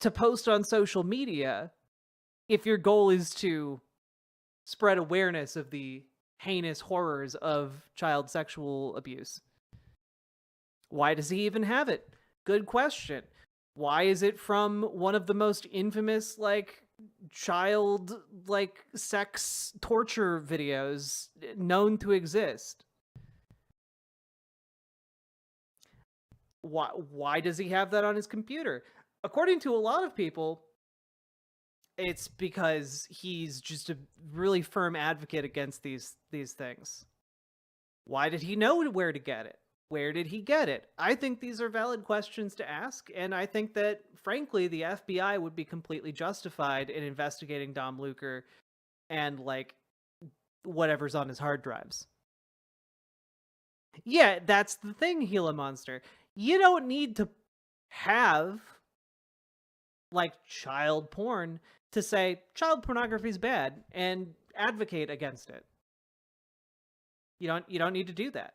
[SPEAKER 3] to post on social media if your goal is to spread awareness of the heinous horrors of child sexual abuse. Why does he even have it? Good question. Why is it from one of the most infamous, like, child, like, sex torture videos known to exist? Why does he have that on his computer? According to a lot of people, it's because he's just a really firm advocate against these things. Why did he know where to get it? Where did he get it? I think these are valid questions to ask, and I think that, frankly, the FBI would be completely justified in investigating Dom Lucre and, like, whatever's on his hard drives. Yeah, that's the thing, Gila Monster. You don't need to have, like, child porn to say child pornography is bad and advocate against it. You don't need to do that.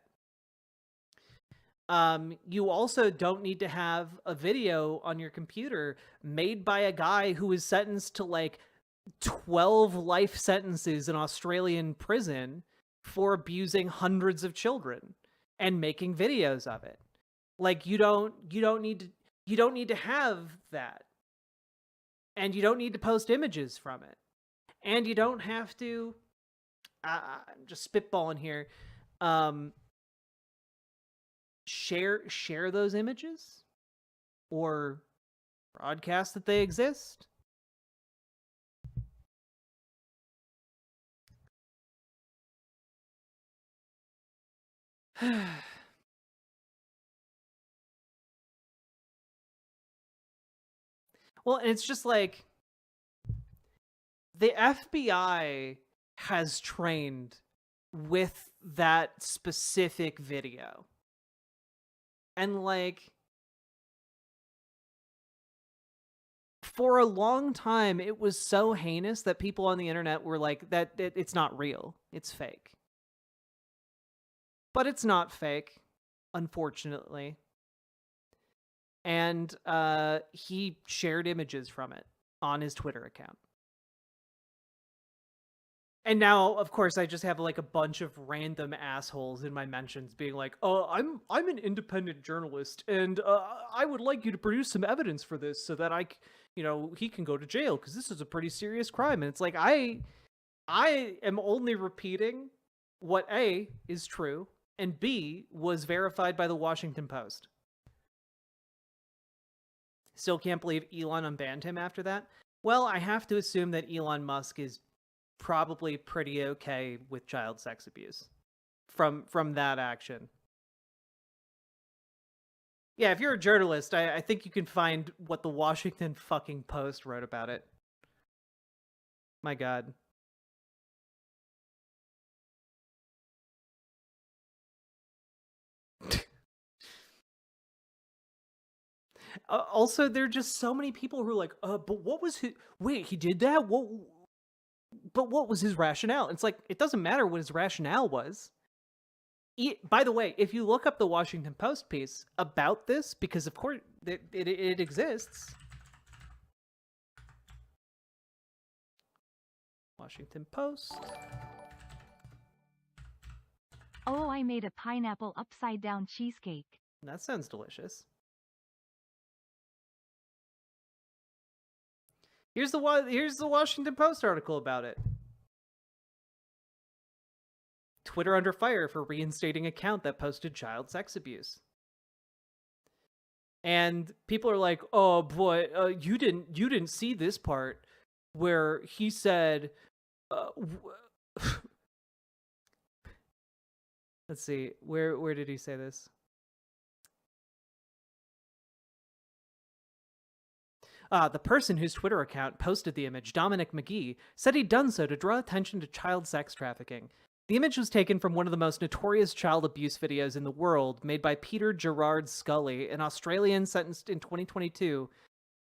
[SPEAKER 3] You also don't need to have a video on your computer made by a guy who is sentenced to like 12 life sentences in Australian prison for abusing hundreds of children and making videos of it. Like you don't need to have that. And you don't need to post images from it. And you don't have to I'm just spitballing here. Share those images or broadcast that they exist. Well, and it's just like the FBI has trained with that specific video. And like for a long time it was so heinous that people on the internet were like that it's not real, it's fake. But it's not fake, unfortunately. And he shared images from it on his Twitter account. And now, of course, I just have like a bunch of random assholes in my mentions being like, "Oh, I'm an independent journalist, and I would like you to produce some evidence for this so that he can go to jail because this is a pretty serious crime." And it's like I am only repeating what A is true and B was verified by the Washington Post. Still can't believe Elon unbanned him after that. Well, I have to assume that Elon Musk is probably pretty okay with child sex abuse from that action. Yeah, if you're a journalist, I think you can find what the Washington fucking Post wrote about it. My God. Also, there are just so many people who are like, but what was his... Wait, he did that? But what was his rationale? It's like, it doesn't matter what his rationale was. By the way, if you look up the Washington Post piece about this, because of course it exists. Washington Post.
[SPEAKER 4] Oh, I made a pineapple upside down cheesecake.
[SPEAKER 3] That sounds delicious. Here's the Washington Post article about it. Twitter under fire for reinstating account that posted child sex abuse. And people are like, "Oh boy, you didn't see this part where he said Let's see. Where did he say this? The person whose Twitter account posted the image, Dominic McGee, said he'd done so to draw attention to child sex trafficking. The image was taken from one of the most notorious child abuse videos in the world, made by Peter Gerard Scully, an Australian sentenced in 2022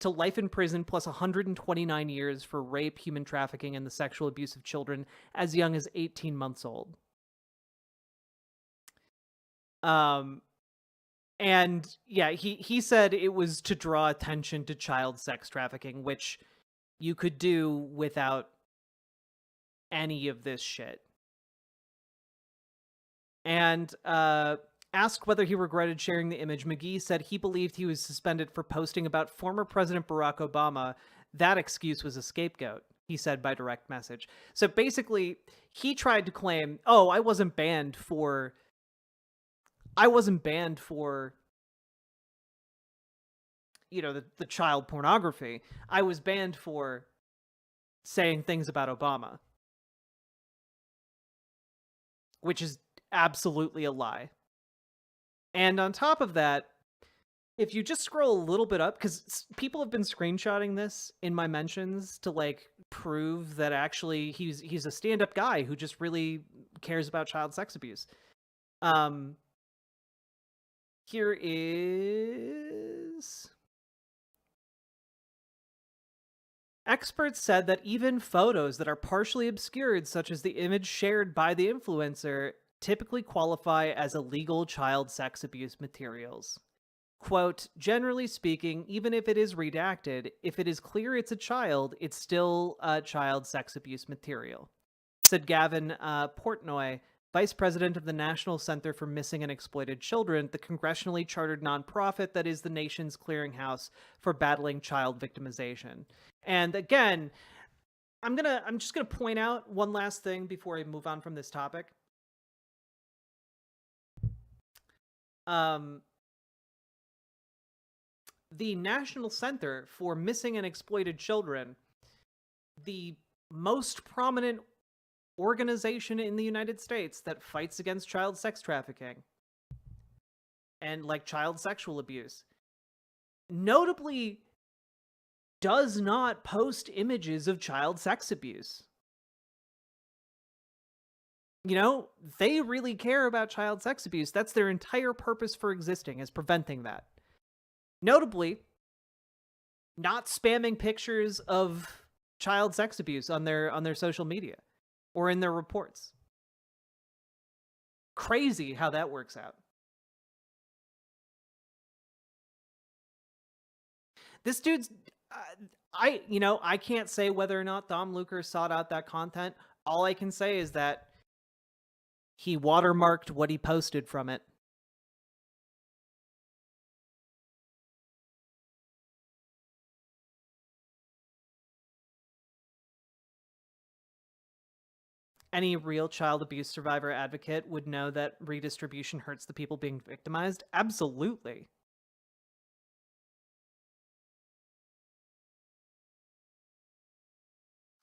[SPEAKER 3] to life in prison plus 129 years for rape, human trafficking, and the sexual abuse of children as young as 18 months old. And yeah, he said it was to draw attention to child sex trafficking, which you could do without any of this shit. And asked whether he regretted sharing the image, McGee said he believed he was suspended for posting about former President Barack Obama. That excuse was a scapegoat, he said by direct message. So basically, he tried to claim, oh, I wasn't banned for, you know, the child pornography. I was banned for saying things about Obama. Which is absolutely a lie. And on top of that, if you just scroll a little bit up, because people have been screenshotting this in my mentions to like prove that actually he's a stand-up guy who just really cares about child sex abuse. Here is... Experts said that even photos that are partially obscured, such as the image shared by the influencer, typically qualify as illegal child sex abuse materials. Quote, generally speaking, even if it is redacted, if it is clear it's a child, it's still child sex abuse material, said Gavin Portnoy, vice president of the National Center for Missing and Exploited Children, the congressionally chartered nonprofit that is the nation's clearinghouse for battling child victimization. And again, I'm just gonna point out one last thing before I move on from this topic. The National Center for Missing and Exploited Children, the most prominent organization in the United States that fights against child sex trafficking and like child sexual abuse, notably does not post images of child sex abuse. You know, they really care about child sex abuse. That's their entire purpose for existing, is preventing that. Notably, not spamming pictures of child sex abuse on their social media or in their reports. Crazy how that works out. This dude's I can't say whether or not Dom Lucre sought out that content. All I can say is that he watermarked what he posted from it. Any real child abuse survivor advocate would know that redistribution hurts the people being victimized. Absolutely.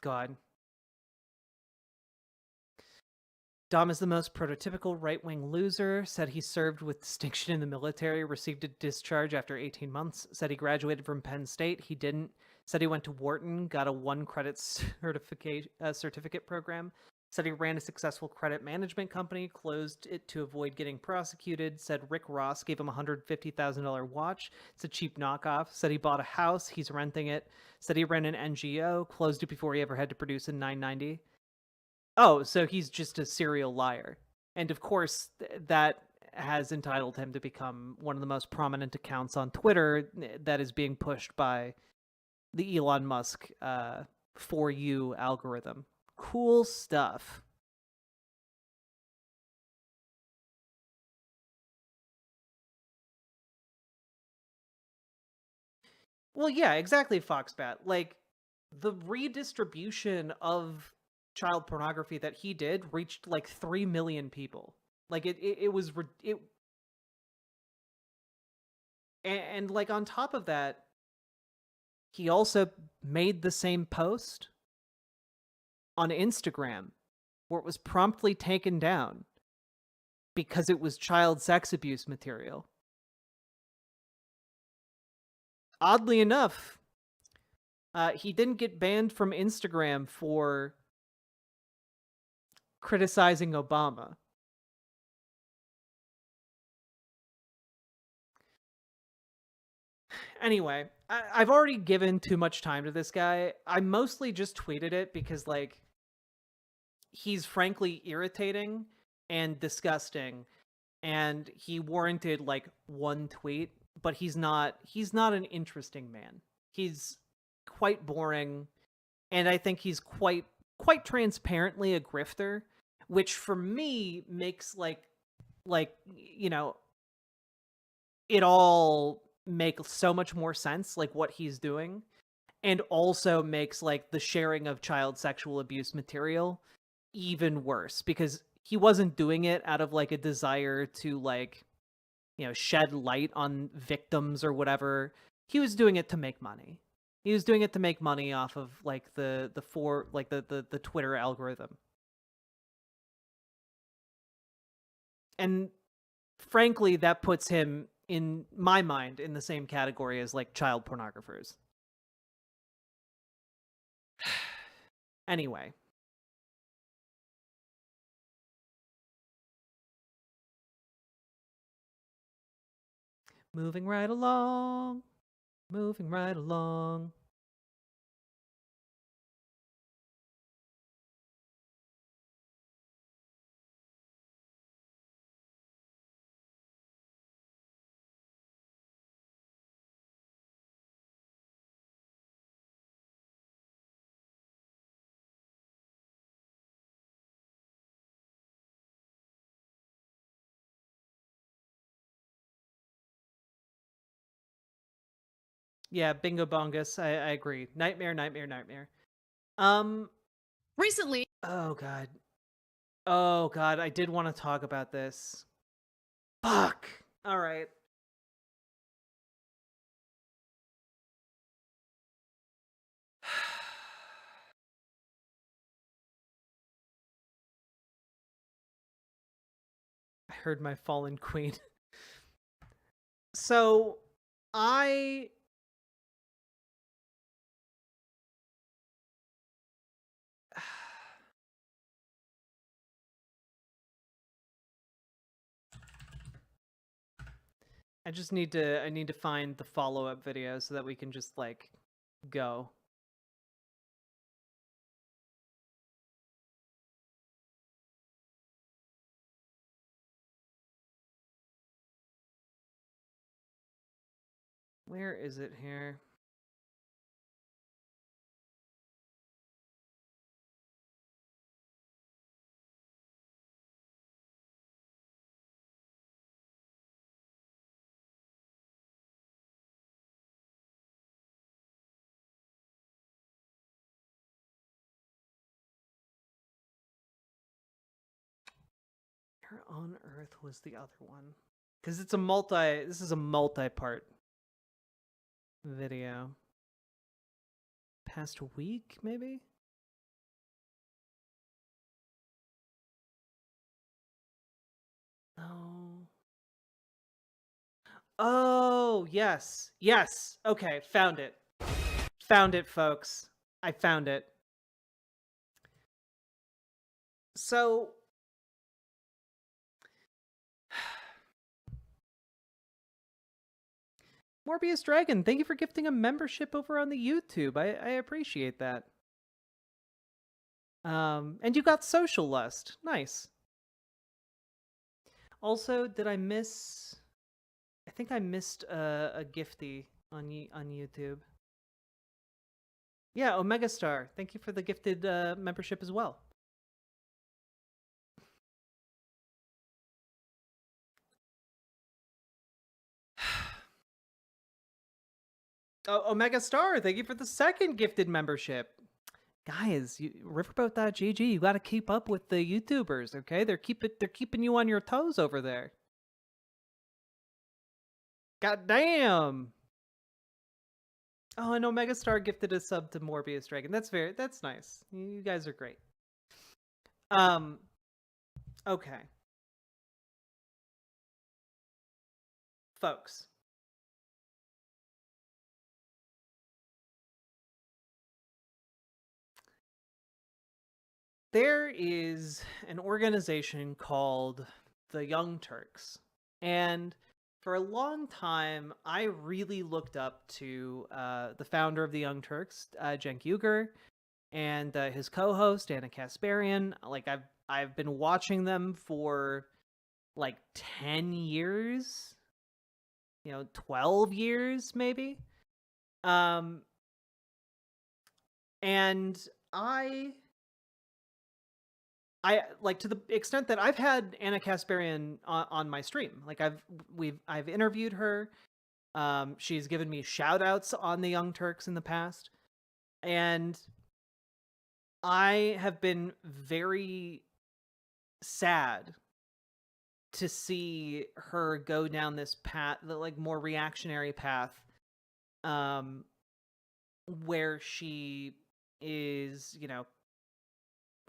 [SPEAKER 3] God. Dom is the most prototypical right-wing loser, said he served with distinction in the military, received a discharge after 18 months, said he graduated from Penn State, he didn't, said he went to Wharton, got a 1-credit certificate program, said he ran a successful credit management company, closed it to avoid getting prosecuted, said Rick Ross gave him a $150,000 watch, it's a cheap knockoff, said he bought a house, he's renting it, said he ran an NGO, closed it before he ever had to produce a 990. Oh, so he's just a serial liar. And of course, that has entitled him to become one of the most prominent accounts on Twitter that is being pushed by the Elon Musk For You algorithm. Cool stuff. Well, yeah, exactly, Foxbat. Like, the redistribution of child pornography that he did reached like 3 million people. Like and like on top of that, he also made the same post on Instagram, where it was promptly taken down because it was child sex abuse material. Oddly enough, he didn't get banned from Instagram for criticizing Obama. Anyway, I've already given too much time to this guy. I mostly just tweeted it because, like, he's frankly irritating and disgusting, and he warranted, like, one tweet, but he's not an interesting man. He's quite boring, and I think he's quite transparently a grifter, which for me makes like you know, it all make so much more sense, like what he's doing, and also makes like the sharing of child sexual abuse material even worse, because he wasn't doing it out of like a desire to, like, you know, shed light on victims or whatever. He was doing it to make money. He was doing it to make money off of like the Twitter algorithm. And frankly, that puts him, in my mind, in the same category as like child pornographers. Anyway. Moving right along. Moving right along. Yeah, bingo bongus. I agree. Nightmare, nightmare, nightmare.
[SPEAKER 19] Recently.
[SPEAKER 3] Oh god. Oh god, I did want to talk about this. Fuck. All right. I heard my fallen queen. So, I just need to find the follow-up video so that we can just like go. Where is it here? Where on earth was the other one? Because it's this is a multi-part video. Past week, maybe? No. Oh, yes. Yes. Okay, found it. Found it, folks. I found it. So, Morbius Dragon, thank you for gifting a membership over on the YouTube. I appreciate that. And you got Social Lust. Nice. Also, did I miss... I think I missed a gifty on YouTube. Yeah, Omega Star. Thank you for the gifted membership as well. Oh, Omega Star, thank you for the second gifted membership. Guys, Riverboat.gg, you got to keep up with the YouTubers, okay? They're keeping you on your toes over there. God damn. Oh, and Omega Star gifted a sub to Morbius Dragon. That's nice. You guys are great. Okay. Folks. There is an organization called the Young Turks. And for a long time, I really looked up to the founder of the Young Turks, Cenk Uygur, and his co-host, Anna Kasparian. Like, I've been watching them for like 10 years, 12 years maybe. And I like, to the extent that I've had Anna Kasparian on my stream. Like, I've interviewed her. She's given me shout outs on the Young Turks in the past. And I have been very sad to see her go down this path, the like more reactionary path, where she is,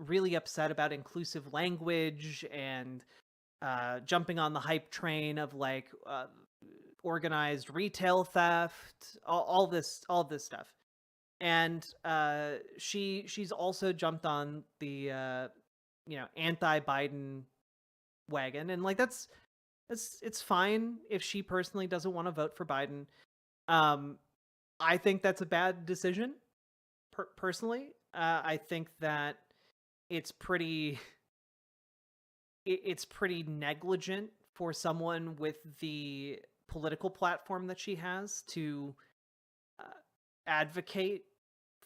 [SPEAKER 3] really upset about inclusive language and jumping on the hype train of like organized retail theft, all this stuff. And she's also jumped on the anti-Biden wagon, and like it's fine if she personally doesn't want to vote for Biden. I think that's a bad decision. Personally, I think that it's pretty negligent for someone with the political platform that she has to advocate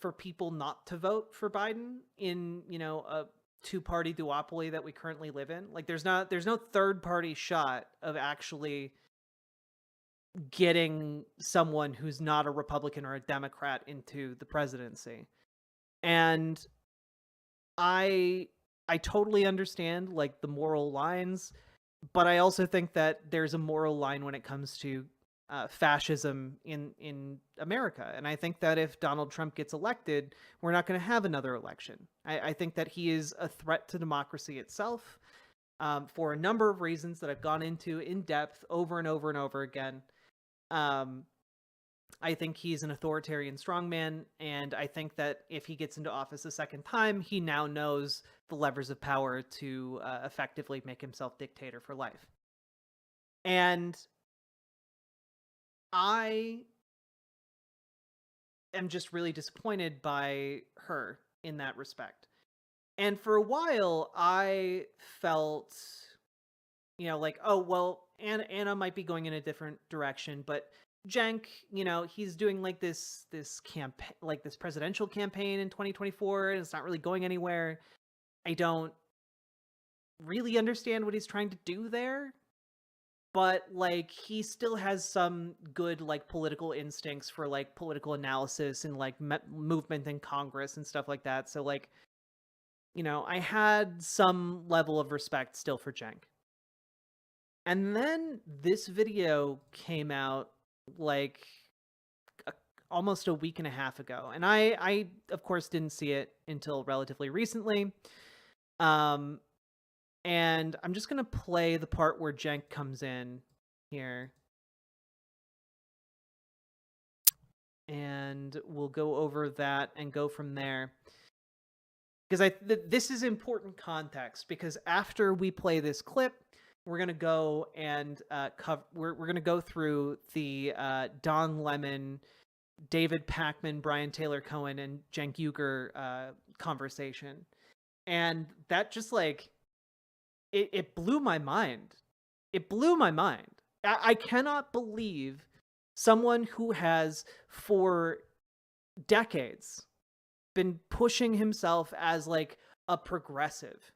[SPEAKER 3] for people not to vote for Biden in, a two-party duopoly that we currently live in. Like, there's no third-party shot of actually getting someone who's not a Republican or a Democrat into the presidency. And I totally understand like the moral lines, but I also think that there's a moral line when it comes to fascism in America. And I think that if Donald Trump gets elected, we're not going to have another election. I think that he is a threat to democracy itself, for a number of reasons that I've gone into in depth over and over and over again. I think he's an authoritarian strongman, and I think that if he gets into office a second time, he now knows the levers of power to effectively make himself dictator for life. And I am just really disappointed by her in that respect. And for a while, I felt, like, oh, well, Anna might be going in a different direction, but Cenk, he's doing like this campaign, like this presidential campaign in 2024, and it's not really going anywhere. I don't really understand what he's trying to do there, but like he still has some good like political instincts for like political analysis and like movement in Congress and stuff like that. So like, I had some level of respect still for Cenk. And then this video came out like almost a week and a half ago, and I of course didn't see it until relatively recently. And I'm just gonna play the part where Cenk comes in here, and we'll go over that and go from there, because this is important context, because after we play this clip, we're gonna go and we're gonna go through the Don Lemon, David Pakman, Brian Taylor Cohen, and Cenk Uygur conversation, and that just like it blew my mind. It blew my mind. I cannot believe someone who has for decades been pushing himself as like a progressive,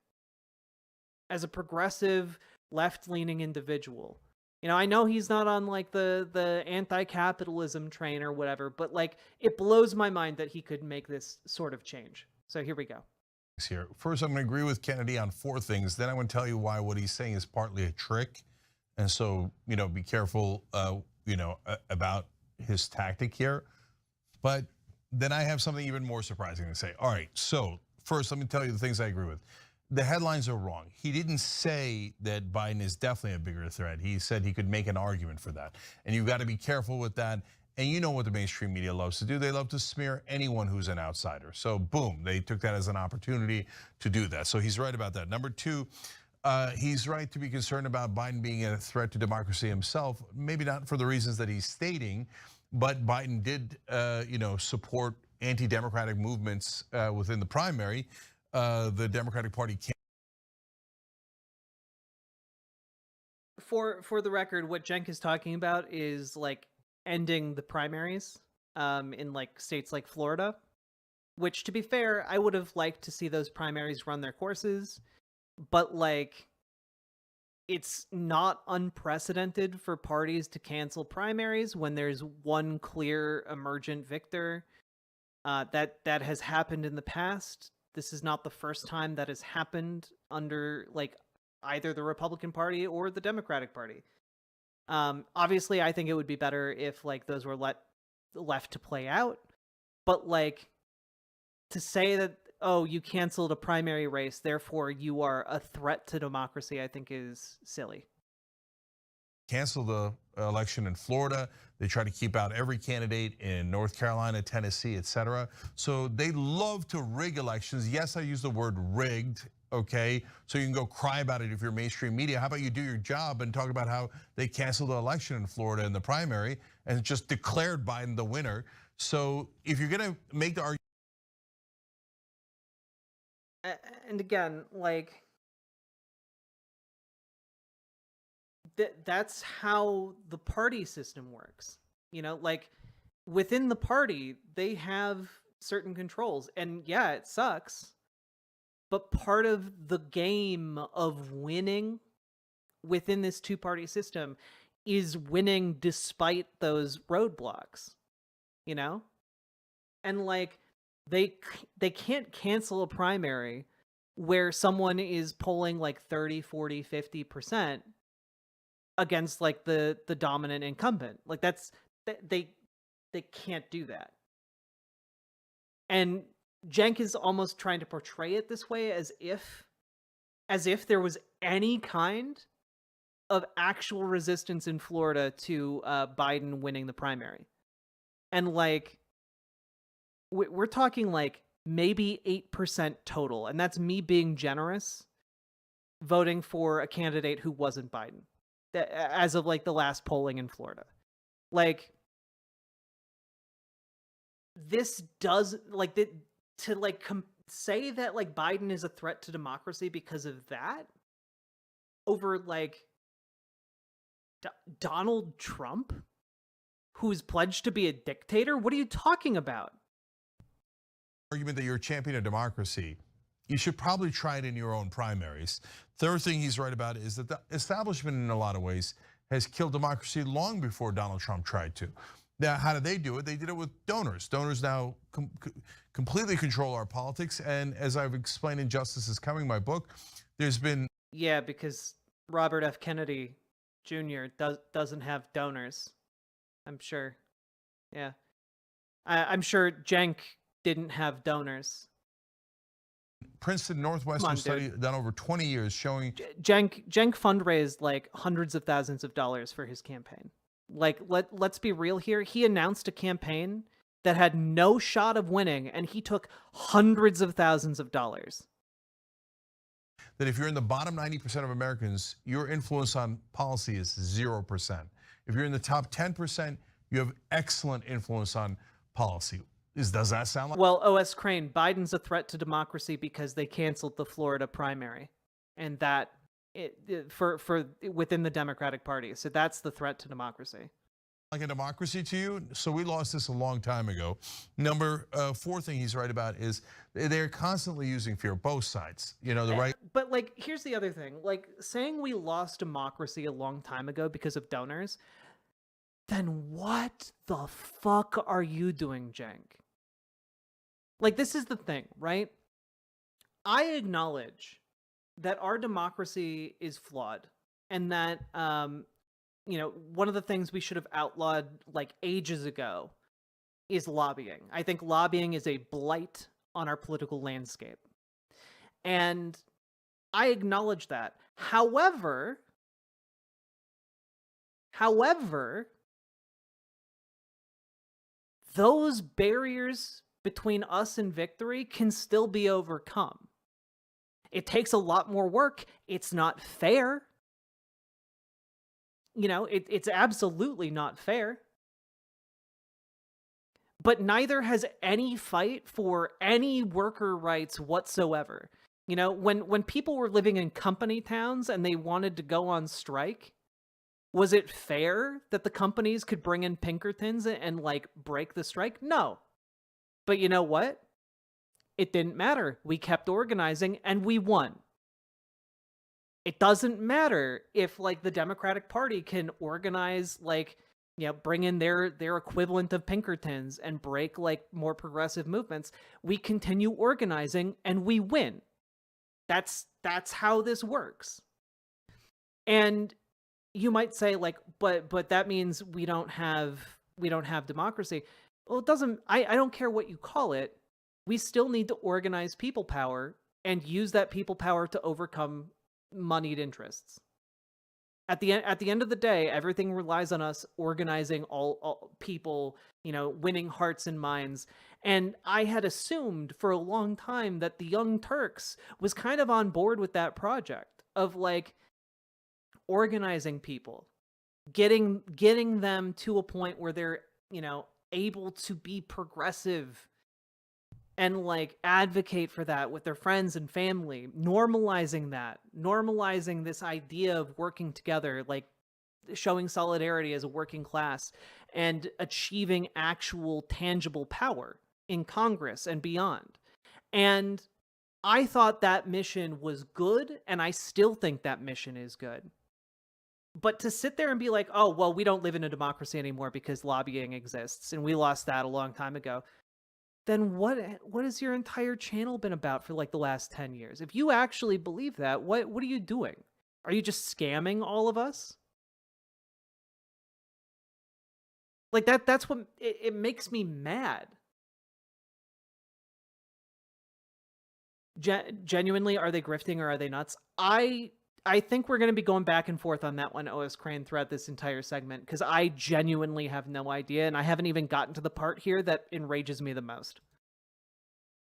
[SPEAKER 3] left-leaning individual. I know he's not on like the anti-capitalism train or whatever, but like it blows my mind that he could make this sort of change. So here we go.
[SPEAKER 19] Here. First, I'm going to agree with Kennedy on 4 things. Then I'm going to tell you why what he's saying is partly a trick. And so, be careful, about his tactic here. But then I have something even more surprising to say. All right, so first, let me tell you the things I agree with. The headlines are wrong. He didn't say that Biden is definitely a bigger threat. He said he could make an argument for that. And you've got to be careful with that. And you know what the mainstream media loves to do. They love to smear anyone who's an outsider. So boom, they took that as an opportunity to do that. So he's right about that. Number two, he's right to be concerned about Biden being a threat to democracy himself. Maybe not for the reasons that he's stating, but Biden did support anti-democratic movements within the primary. The Democratic Party can't.
[SPEAKER 3] For the record, what Cenk is talking about is like ending the primaries in like states like Florida, which, to be fair, I would have liked to see those primaries run their courses, but like it's not unprecedented for parties to cancel primaries when there's one clear emergent victor. That has happened in the past. This is not the first time that has happened under like either the Republican Party or the Democratic Party. Obviously, I think it would be better if like those were left to play out. But like to say that, oh, you canceled a primary race, therefore you are a threat to democracy, I think is silly.
[SPEAKER 19] Cancel the election in Florida. They try to keep out every candidate in North Carolina, Tennessee, etc. So they love to rig elections. Yes, I use the word rigged, okay? So you can go cry about it if you're mainstream media. How about you do your job and talk about how they canceled the election in Florida in the primary and just declared Biden the winner? So if you're gonna make the argument.
[SPEAKER 3] And again, like, that's how the party system works. You know, like within the party, they have certain controls. And yeah, it sucks. But part of the game of winning within this two-party system is winning despite those roadblocks, you know? And like, they can't cancel a primary where someone is polling like 30, 40, 50% against like the dominant incumbent. Like they can't do that. And Cenk is almost trying to portray it this way as if there was any kind of actual resistance in Florida to Biden winning the primary. And like we're talking like maybe 8% total, and that's me being generous, voting for a candidate who wasn't Biden as of like the last polling in Florida. Like this does like to like say that like Biden is a threat to democracy because of that over like Donald Trump, who's pledged to be a dictator. What are you talking about?
[SPEAKER 19] Argument that you're a champion of democracy, you should probably try it in your own primaries. Third thing he's right about is that the establishment in a lot of ways has killed democracy long before Donald Trump tried to. Now, how did they do it? They did it with donors. Donors now completely control our politics. And as I've explained in Justice is Coming, my book, there's been...
[SPEAKER 3] Yeah, because Robert F. Kennedy Jr. doesn't have donors, I'm sure. Yeah. I'm sure Cenk didn't have donors.
[SPEAKER 19] Princeton Northwestern study done over 20 years showing...
[SPEAKER 3] Cenk fundraised like hundreds of thousands of dollars for his campaign. Like, let's be real here. He announced a campaign that had no shot of winning, and he took hundreds of thousands of dollars.
[SPEAKER 19] That if you're in the bottom 90% of Americans, your influence on policy is 0%. If you're in the top 10%, you have excellent influence on policy. Does that sound like...
[SPEAKER 3] Well, O.S. Crane, Biden's a threat to democracy because they canceled the Florida primary, and that for within the Democratic Party. So that's the threat to democracy.
[SPEAKER 19] Like a democracy to you? So we lost this a long time ago. Number four thing he's right about is they're constantly using fear, both sides. You know, the right...
[SPEAKER 3] But like, here's the other thing. Like, saying we lost democracy a long time ago because of donors, then what the fuck are you doing, Cenk? Like, this is the thing, right? I acknowledge that our democracy is flawed, and that you know, one of the things we should have outlawed like ages ago is lobbying. I think lobbying is a blight on our political landscape. And I acknowledge that. However, those barriers between us and victory can still be overcome. It takes a lot more work. It's not fair. You know, it's absolutely not fair. But neither has any fight for any worker rights whatsoever. You know, when people were living in company towns and they wanted to go on strike, was it fair that the companies could bring in Pinkertons and like break the strike? No. But you know what? It didn't matter. We kept organizing and we won. It doesn't matter if like the Democratic Party can organize, like, you know, bring in their equivalent of Pinkertons and break like more progressive movements. We continue organizing and we win. That's how this works. And you might say like, but that means we don't have democracy. Well, it doesn't. I don't care what you call it. We still need to organize people power and use that people power to overcome moneyed interests. At the end of the day, everything relies on us organizing all people, you know, winning hearts and minds. And I had assumed for a long time that the Young Turks was kind of on board with that project of like organizing people, getting them to a point where they're, you know, able to be progressive and like advocate for that with their friends and family, normalizing this idea of working together, like showing solidarity as a working class and achieving actual tangible power in Congress and beyond. And I thought that mission was good, and I still think that mission is good. But to sit there and be like, oh, well, we don't live in a democracy anymore because lobbying exists, and we lost that a long time ago, then what has your entire channel been about for like the last 10 years? If you actually believe that, what are you doing? Are you just scamming all of us? Like that's what it makes me mad. Genuinely, are they grifting or are they nuts? I think we're going to be going back and forth on that one, OS Crane, throughout this entire segment, because I genuinely have no idea, and I haven't even gotten to the part here that enrages me the most.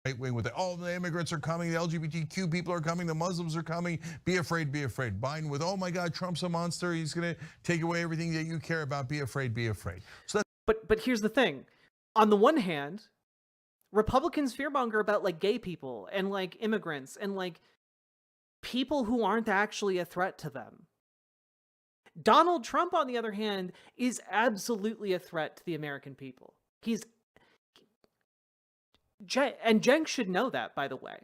[SPEAKER 19] Right wing with it. Oh, the immigrants are coming, the LGBTQ people are coming, the Muslims are coming. Be afraid, be afraid. Biden with, oh my God, Trump's a monster. He's going to take away everything that you care about. Be afraid, be afraid. So
[SPEAKER 3] but here's the thing. On the one hand, Republicans fearmonger about like gay people and like immigrants and like people who aren't actually a threat to them. Donald Trump, on the other hand, is absolutely a threat to the American people. And Cenk should know that, by the way.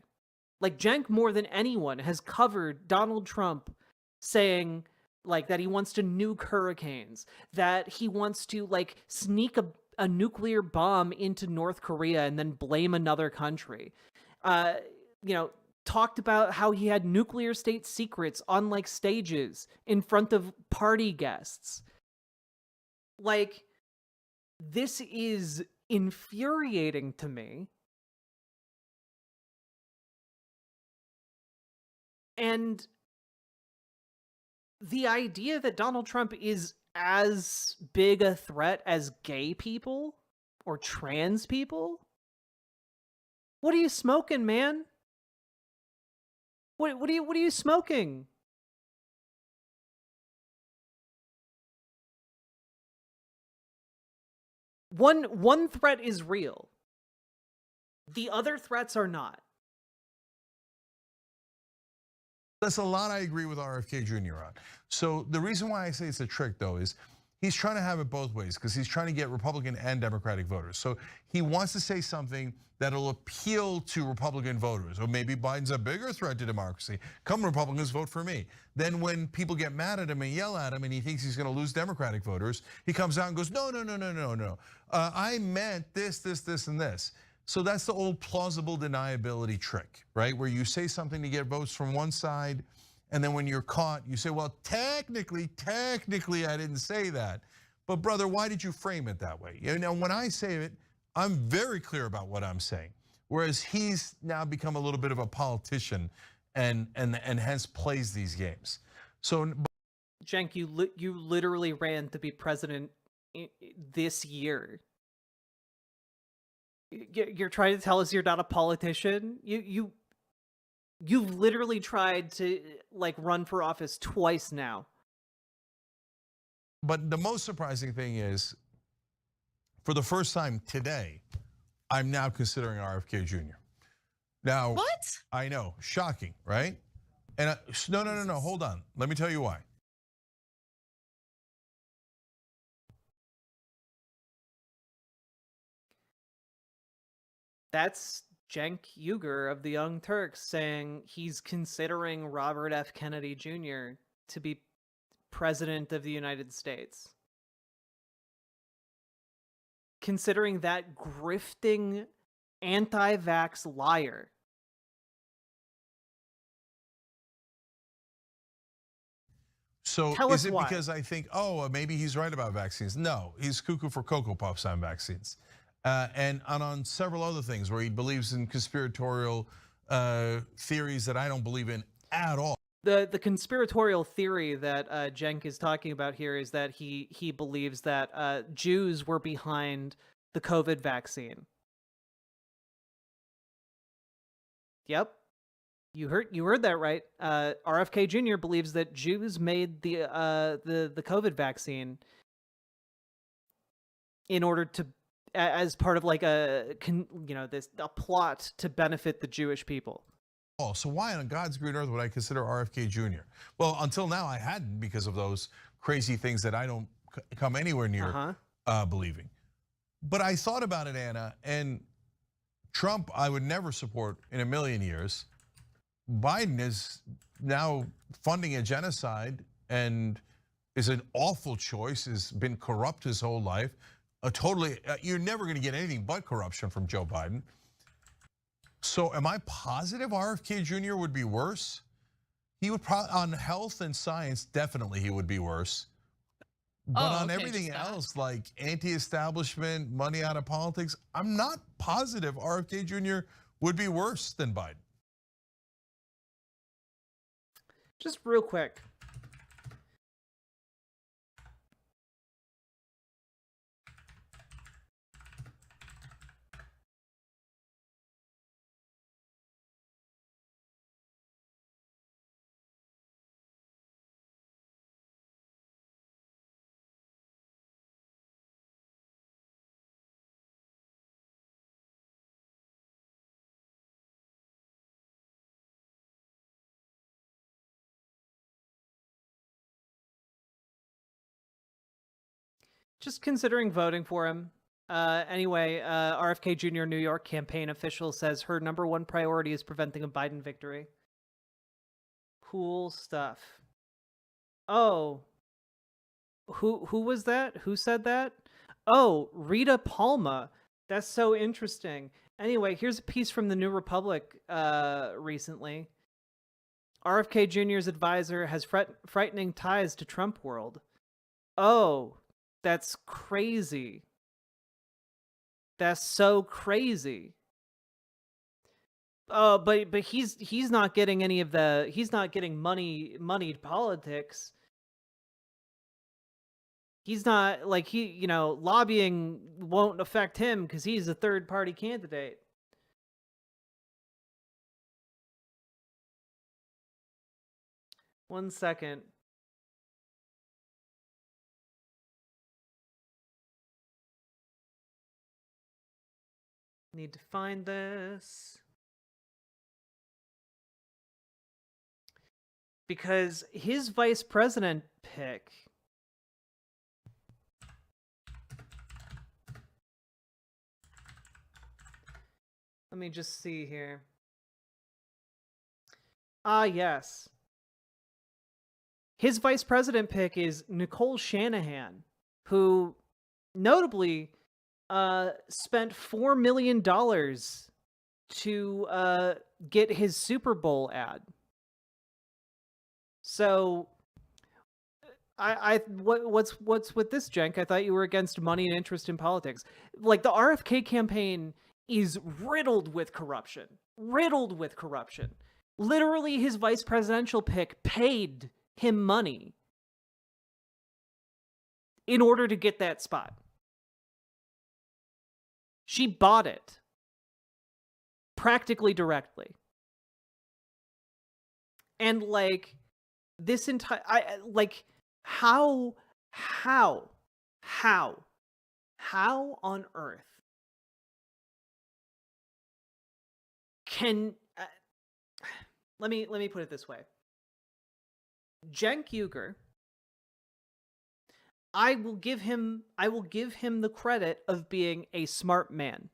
[SPEAKER 3] Like, Cenk, more than anyone, has covered Donald Trump saying, like, that he wants to nuke hurricanes, that he wants to, like, sneak a nuclear bomb into North Korea and then blame another country. You know, talked about how he had nuclear state secrets on like stages in front of party guests. Like, this is infuriating to me. And the idea that Donald Trump is as big a threat as gay people or trans people? What are you smoking, man? What are you smoking? One threat is real. The other threats are not.
[SPEAKER 19] That's a lot I agree with RFK Jr. on. So the reason why I say it's a trick, though, is he's trying to have it both ways because he's trying to get Republican and Democratic voters. So he wants to say something that'll appeal to Republican voters. Or maybe Biden's a bigger threat to democracy. Come Republicans, vote for me. Then when people get mad at him and yell at him and he thinks he's going to lose Democratic voters, he comes out and goes, no. I meant this, and this. So that's the old plausible deniability trick, right? Where you say something to get votes from one side, and then when you're caught, you say, well, technically, I didn't say that. But brother, why did you frame it that way? You know, when I say it, I'm very clear about what I'm saying. Whereas he's now become a little bit of a politician and hence plays these games. So
[SPEAKER 3] Cenk, you literally ran to be president this year. You're trying to tell us you're not a politician? You've literally tried to like run for office twice now.
[SPEAKER 19] But the most surprising thing is, for the first time today, I'm now considering RFK Jr. Now,
[SPEAKER 20] what?
[SPEAKER 19] I know, shocking, right? And no, hold on. Let me tell you why.
[SPEAKER 3] That's Cenk Uygur of the Young Turks saying he's considering Robert F. Kennedy Jr. to be president of the United States. Considering that grifting anti-vax liar.
[SPEAKER 19] So
[SPEAKER 3] Tell
[SPEAKER 19] is
[SPEAKER 3] us
[SPEAKER 19] it
[SPEAKER 3] why.
[SPEAKER 19] because I think, oh, maybe he's right about vaccines? No, he's cuckoo for Cocoa Puffs on vaccines. And on several other things where he believes in conspiratorial theories that I don't believe in at all.
[SPEAKER 3] The conspiratorial theory that Cenk is talking about here is that he believes that Jews were behind the COVID vaccine. Yep, you heard that right. RFK Jr. believes that Jews made the COVID vaccine in order to, as part of like a plot to benefit the Jewish people.
[SPEAKER 19] Oh, so why on God's green earth would I consider RFK Jr.? Well, until now I hadn't, because of those crazy things that I don't come anywhere near believing. But I thought about it, Anna, and Trump I would never support in a million years. Biden is now funding a genocide and is an awful choice, has been corrupt his whole life. You're never gonna get anything but corruption from Joe Biden. So am I positive RFK Jr. would be worse? He would probably, on health and science, definitely he would be worse. But on everything else, like anti-establishment, money out of politics, I'm not positive RFK Jr. would be worse than Biden.
[SPEAKER 3] Just real quick. Just considering voting for him. Anyway, RFK Jr. New York campaign official says her #1 priority is preventing a Biden victory. Cool stuff. Oh, who was that? Who said that? Oh, Rita Palma. That's so interesting. Anyway, here's a piece from the New Republic recently. RFK Jr.'s advisor has frightening ties to Trump world. Oh, that's crazy. That's so crazy. Oh, but he's not getting any of the, he's not getting moneyed politics. He's not like lobbying won't affect him because he's a third party candidate. One second. Need to find this. Because his vice president pick. Let me just see here. Ah, yes. His vice president pick is Nicole Shanahan, who notably spent $4 million to get his Super Bowl ad. So What's with this, Jenk? I thought you were against money and interest in politics. Like, the RFK campaign is riddled with corruption. Riddled with corruption. Literally, his vice presidential pick paid him money in order to get that spot. She bought it. Practically directly. And, like, this entire... How on earth can... let me put it this way. Cenk Uygur, I will give him the credit of being a smart man.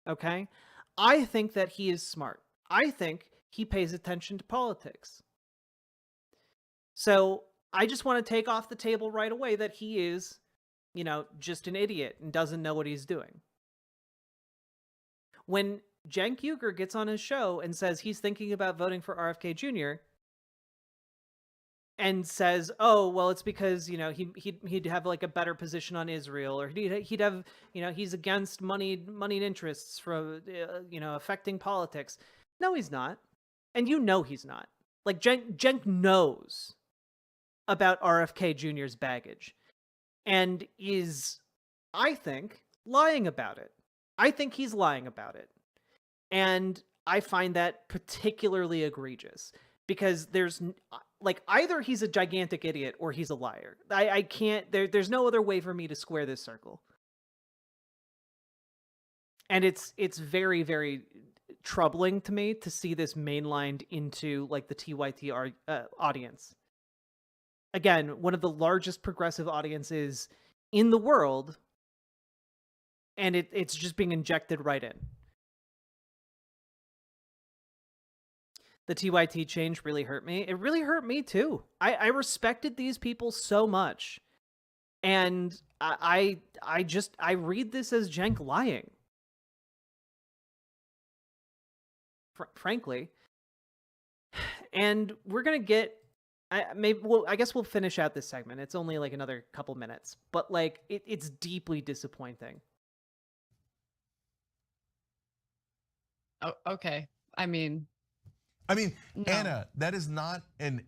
[SPEAKER 3] Okay? I think that he is smart. I think he pays attention to politics. So I just want to take off the table right away that he is, just an idiot and doesn't know what he's doing. When Cenk Uygur gets on his show and says he's thinking about voting for RFK Jr. and says, "Oh, well, it's because he'd have like a better position on Israel, or he'd have he's against money and interests from affecting politics." No, he's not, and he's not. Like Cenk knows about RFK Jr.'s baggage and is, I think, lying about it. I think he's lying about it. And I find that particularly egregious because there's either he's a gigantic idiot or he's a liar. I can't, there's no other way for me to square this circle. And it's very, very troubling to me to see this mainlined into like the TYT audience. Again, one of the largest progressive audiences in the world, and it's just being injected right in. The TYT change really hurt me. It really hurt me too. I respected these people so much. And I read this as Cenk lying. Frankly. And we're going to get... I guess we'll finish out this segment. It's only like another couple minutes. But like, it's deeply disappointing.
[SPEAKER 20] Oh, okay. I mean,
[SPEAKER 19] no. Anna, that is not an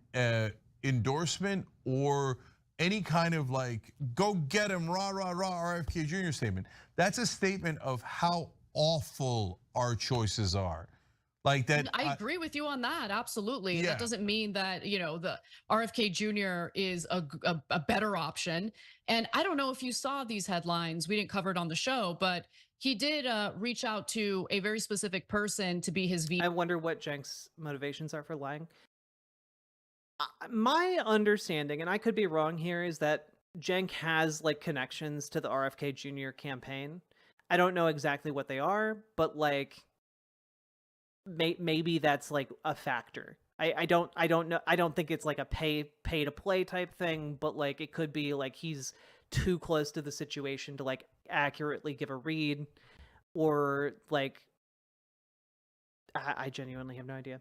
[SPEAKER 19] endorsement or any kind of like, go get him, rah, rah, rah, RFK Jr. statement. That's a statement of how awful our choices are. Like that.
[SPEAKER 20] I agree with you on that. Absolutely.
[SPEAKER 19] Yeah.
[SPEAKER 20] That doesn't mean that, the RFK Jr. is a better option. And I don't know if you saw these headlines. We didn't cover it on the show, but he did reach out to a very specific person to be his VP.
[SPEAKER 3] I wonder what Cenk's motivations are for lying. My understanding, and I could be wrong here, is that Cenk has like connections to the RFK Jr. campaign. I don't know exactly what they are, but like maybe that's like a factor. I don't know. I don't think it's like a pay to play type thing, but like it could be like he's too close to the situation to like accurately give a read, or like I genuinely have no idea.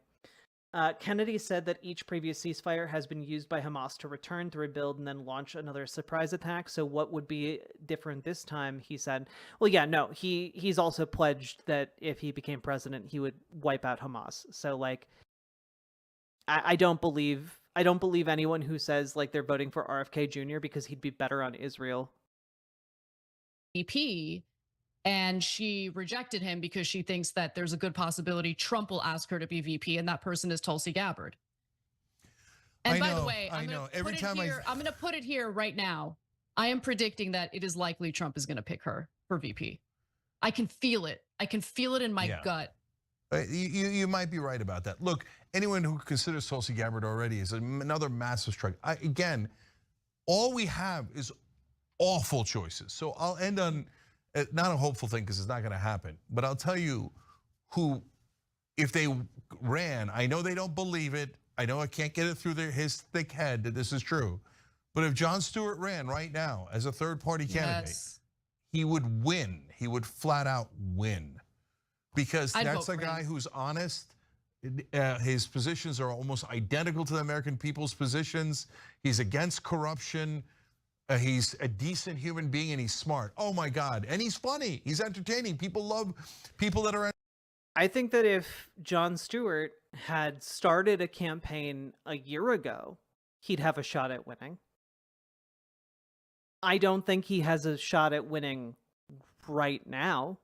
[SPEAKER 3] Kennedy said that each previous ceasefire has been used by Hamas to return, to rebuild, and then launch another surprise attack. So what would be different this time? He said, well, yeah, no, he's also pledged that if he became president, he would wipe out Hamas. So like, I don't believe anyone who says like they're voting for RFK Jr. because he'd be better on Israel.
[SPEAKER 20] VP, and she rejected him because she thinks that there's a good possibility Trump will ask her to be VP, and that person is Tulsi Gabbard. And by the way, I'm going to put it here right now. I am predicting that it is likely Trump is going to pick her for VP. I can feel it. I can feel it in my gut.
[SPEAKER 19] You might be right about that. Look, anyone who considers Tulsi Gabbard already is another massive strike. Again, all we have is awful choices. So I'll end on not a hopeful thing because it's not going to happen, but I'll tell you who, if they ran, I know they don't believe it. I know I can't get it through his thick head that this is true. But if Jon Stewart ran right now as a third-party candidate, he would win. He would flat out win. Because that's a guy who's honest. His positions are almost identical to the American people's positions. He's against corruption. He's a decent human being and he's smart. Oh my God. And he's funny. He's entertaining. People love people that are.
[SPEAKER 3] I think that if Jon Stewart had started a campaign a year ago, he'd have a shot at winning. I don't think he has a shot at winning right now.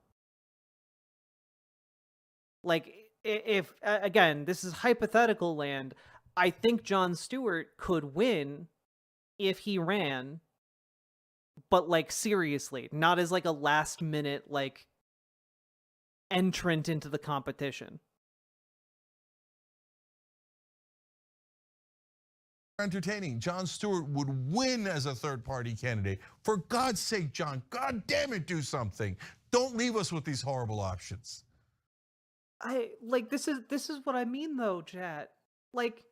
[SPEAKER 3] Like, if again, this is hypothetical land, I think Jon Stewart could win if he ran, but like seriously, not as like a last minute like entrant into the competition.
[SPEAKER 19] Entertaining. Jon Stewart would win as a third-party candidate. For God's sake, John, God damn it, do something. Don't leave us with these horrible options.
[SPEAKER 3] I like this is what I mean though, chat. Like,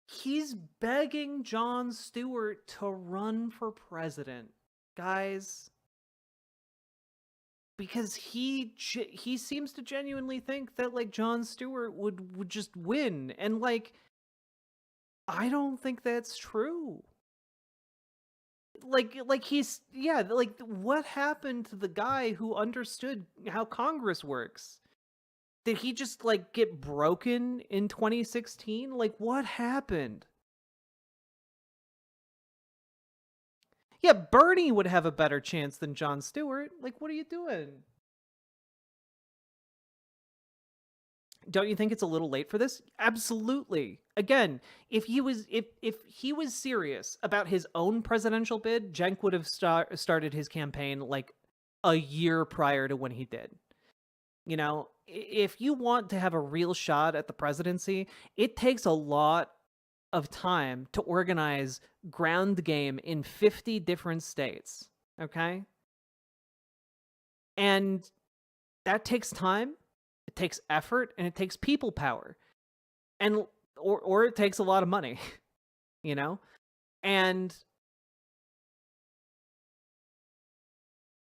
[SPEAKER 3] he's begging Jon Stewart to run for president, guys, because he seems to genuinely think that like Jon Stewart would just win, and like I don't think that's true. Like he's like what happened to the guy who understood how Congress works? Did he just like get broken in 2016? Like what happened? Yeah, Bernie would have a better chance than Jon Stewart. Like what are you doing? Don't you think it's a little late for this? Absolutely. Again, if he was serious about his own presidential bid, Cenk would have started his campaign like a year prior to when he did. You know, if you want to have a real shot at the presidency, it takes a lot of time to organize ground game in 50 different states, okay? And that takes time. It takes effort, and it takes people power, and or it takes a lot of money, you know. And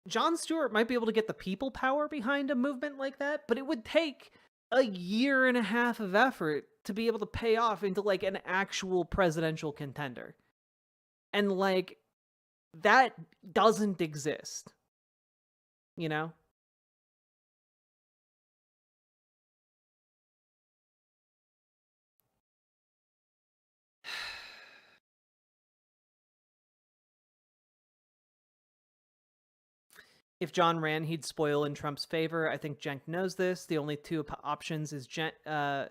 [SPEAKER 3] Jon Stewart might be able to get the people power behind a movement like that, but it would take a year and a half of effort to be able to pay off into like an actual presidential contender, and like that doesn't exist, you know. If John ran, he'd spoil in Trump's favor. I think Cenk knows this. The only two options is Cenk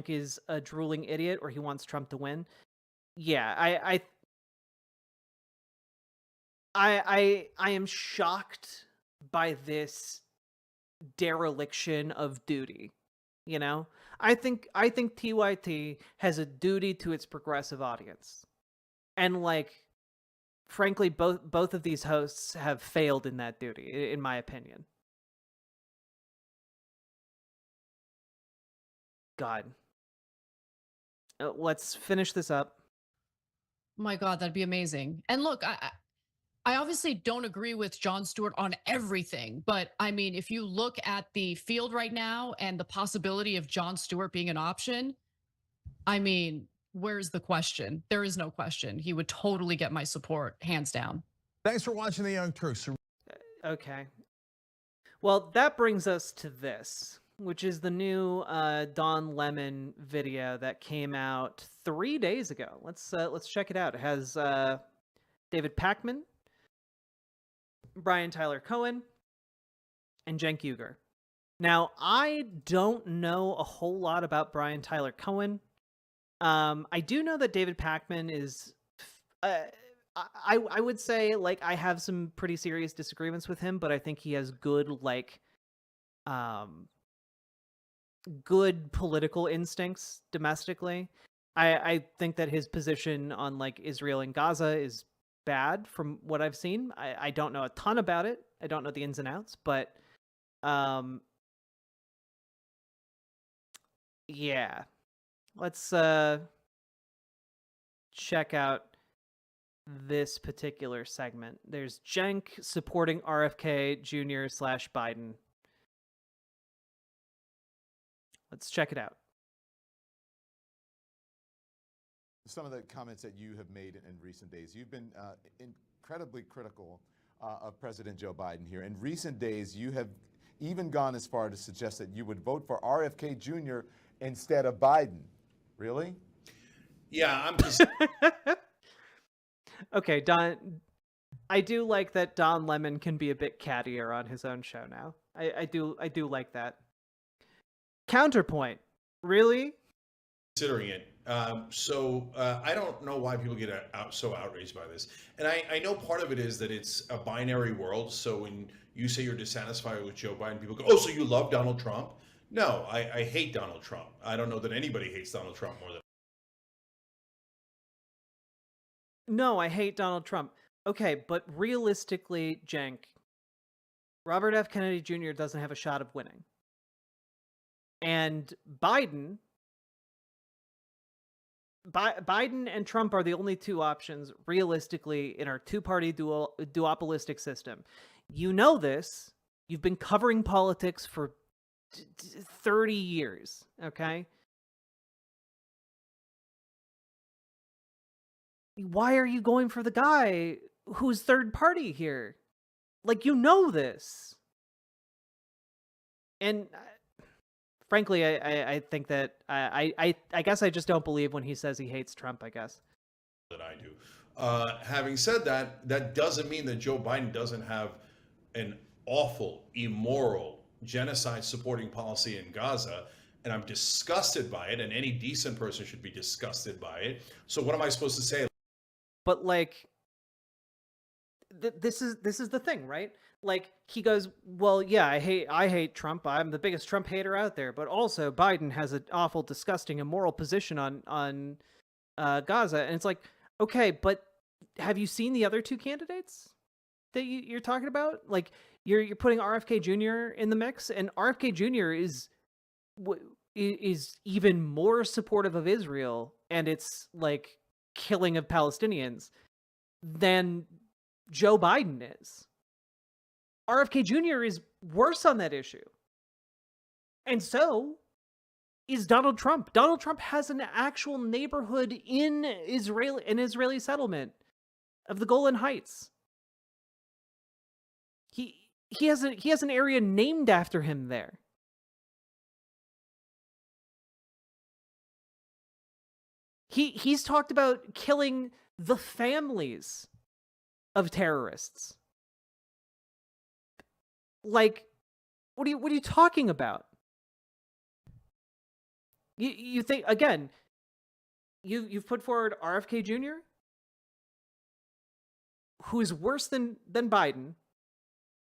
[SPEAKER 3] is a drooling idiot, or he wants Trump to win. Yeah, I am shocked by this dereliction of duty. You know, I think TYT has a duty to its progressive audience, and like, frankly, both of these hosts have failed in that duty, in my opinion. God. Let's finish this up.
[SPEAKER 20] My God, that'd be amazing. And look, I obviously don't agree with Jon Stewart on everything, but I mean, if you look at the field right now and the possibility of Jon Stewart being an option, I mean, where's the question? There is no question. He would totally get my support, hands down.
[SPEAKER 19] Thanks for watching the Young Turks.
[SPEAKER 3] Okay. Well, that brings us to this, which is the new Don Lemon video that came out 3 days ago. Let's check it out. It has David Pakman, Brian Tyler Cohen, and Cenk Uygur. Now, I don't know a whole lot about Brian Tyler Cohen. I do know that David Pakman is, I would say, like, I have some pretty serious disagreements with him, but I think he has good, like, good political instincts domestically. I think that his position on, like, Israel and Gaza is bad from what I've seen. I don't know a ton about it. I don't know the ins and outs, but, yeah. Let's check out this particular segment. There's Cenk supporting RFK Jr. / Biden. Let's check it out.
[SPEAKER 21] Some of the comments that you have made in recent days, you've been incredibly critical of President Joe Biden here. In recent days, you have even gone as far to suggest that you would vote for RFK Jr. instead of Biden. Really?
[SPEAKER 22] Yeah, I'm just...
[SPEAKER 3] Okay, Don, I do like that Don Lemon can be a bit cattier on his own show now. I do like that. Counterpoint, really?
[SPEAKER 22] Considering it. I don't know why people get so outraged by this. And I know part of it is that it's a binary world. So when you say you're dissatisfied with Joe Biden, people go, oh, so you love Donald Trump? No, I hate Donald Trump. I don't know that anybody hates Donald Trump more than...
[SPEAKER 3] No, I hate Donald Trump. Okay, but realistically, Cenk, Robert F. Kennedy Jr. doesn't have a shot of winning. And Biden and Trump are the only two options, realistically, in our two-party duopolistic system. You know this. You've been covering politics for 30 years, okay? Why are you going for the guy who's third party here? Like, you know this. And frankly, I think that I guess I just don't believe when he says he hates Trump, I guess.
[SPEAKER 22] That I do. Having said that, that doesn't mean that Joe Biden doesn't have an awful, immoral, genocide-supporting policy in Gaza, and I'm disgusted by it, and any decent person should be disgusted by it. So what am I supposed to say?
[SPEAKER 3] But like, this is the thing, right? Like, he goes, well, yeah, I hate Trump. I'm the biggest Trump hater out there. But also, Biden has an awful, disgusting, immoral position on Gaza. And it's like, okay, but have you seen the other two candidates that you're talking about? Like, you're putting RFK Jr. in the mix, and RFK Jr. is even more supportive of Israel and its like killing of Palestinians than Joe Biden is. RFK Jr. is worse on that issue. And so is Donald Trump. Donald Trump has an actual neighborhood in an Israeli settlement of the Golan Heights. He has an area named after him there. He's talked about killing the families of terrorists. Like, what are you talking about? You think, again, you've put forward RFK Jr., who is worse than Biden,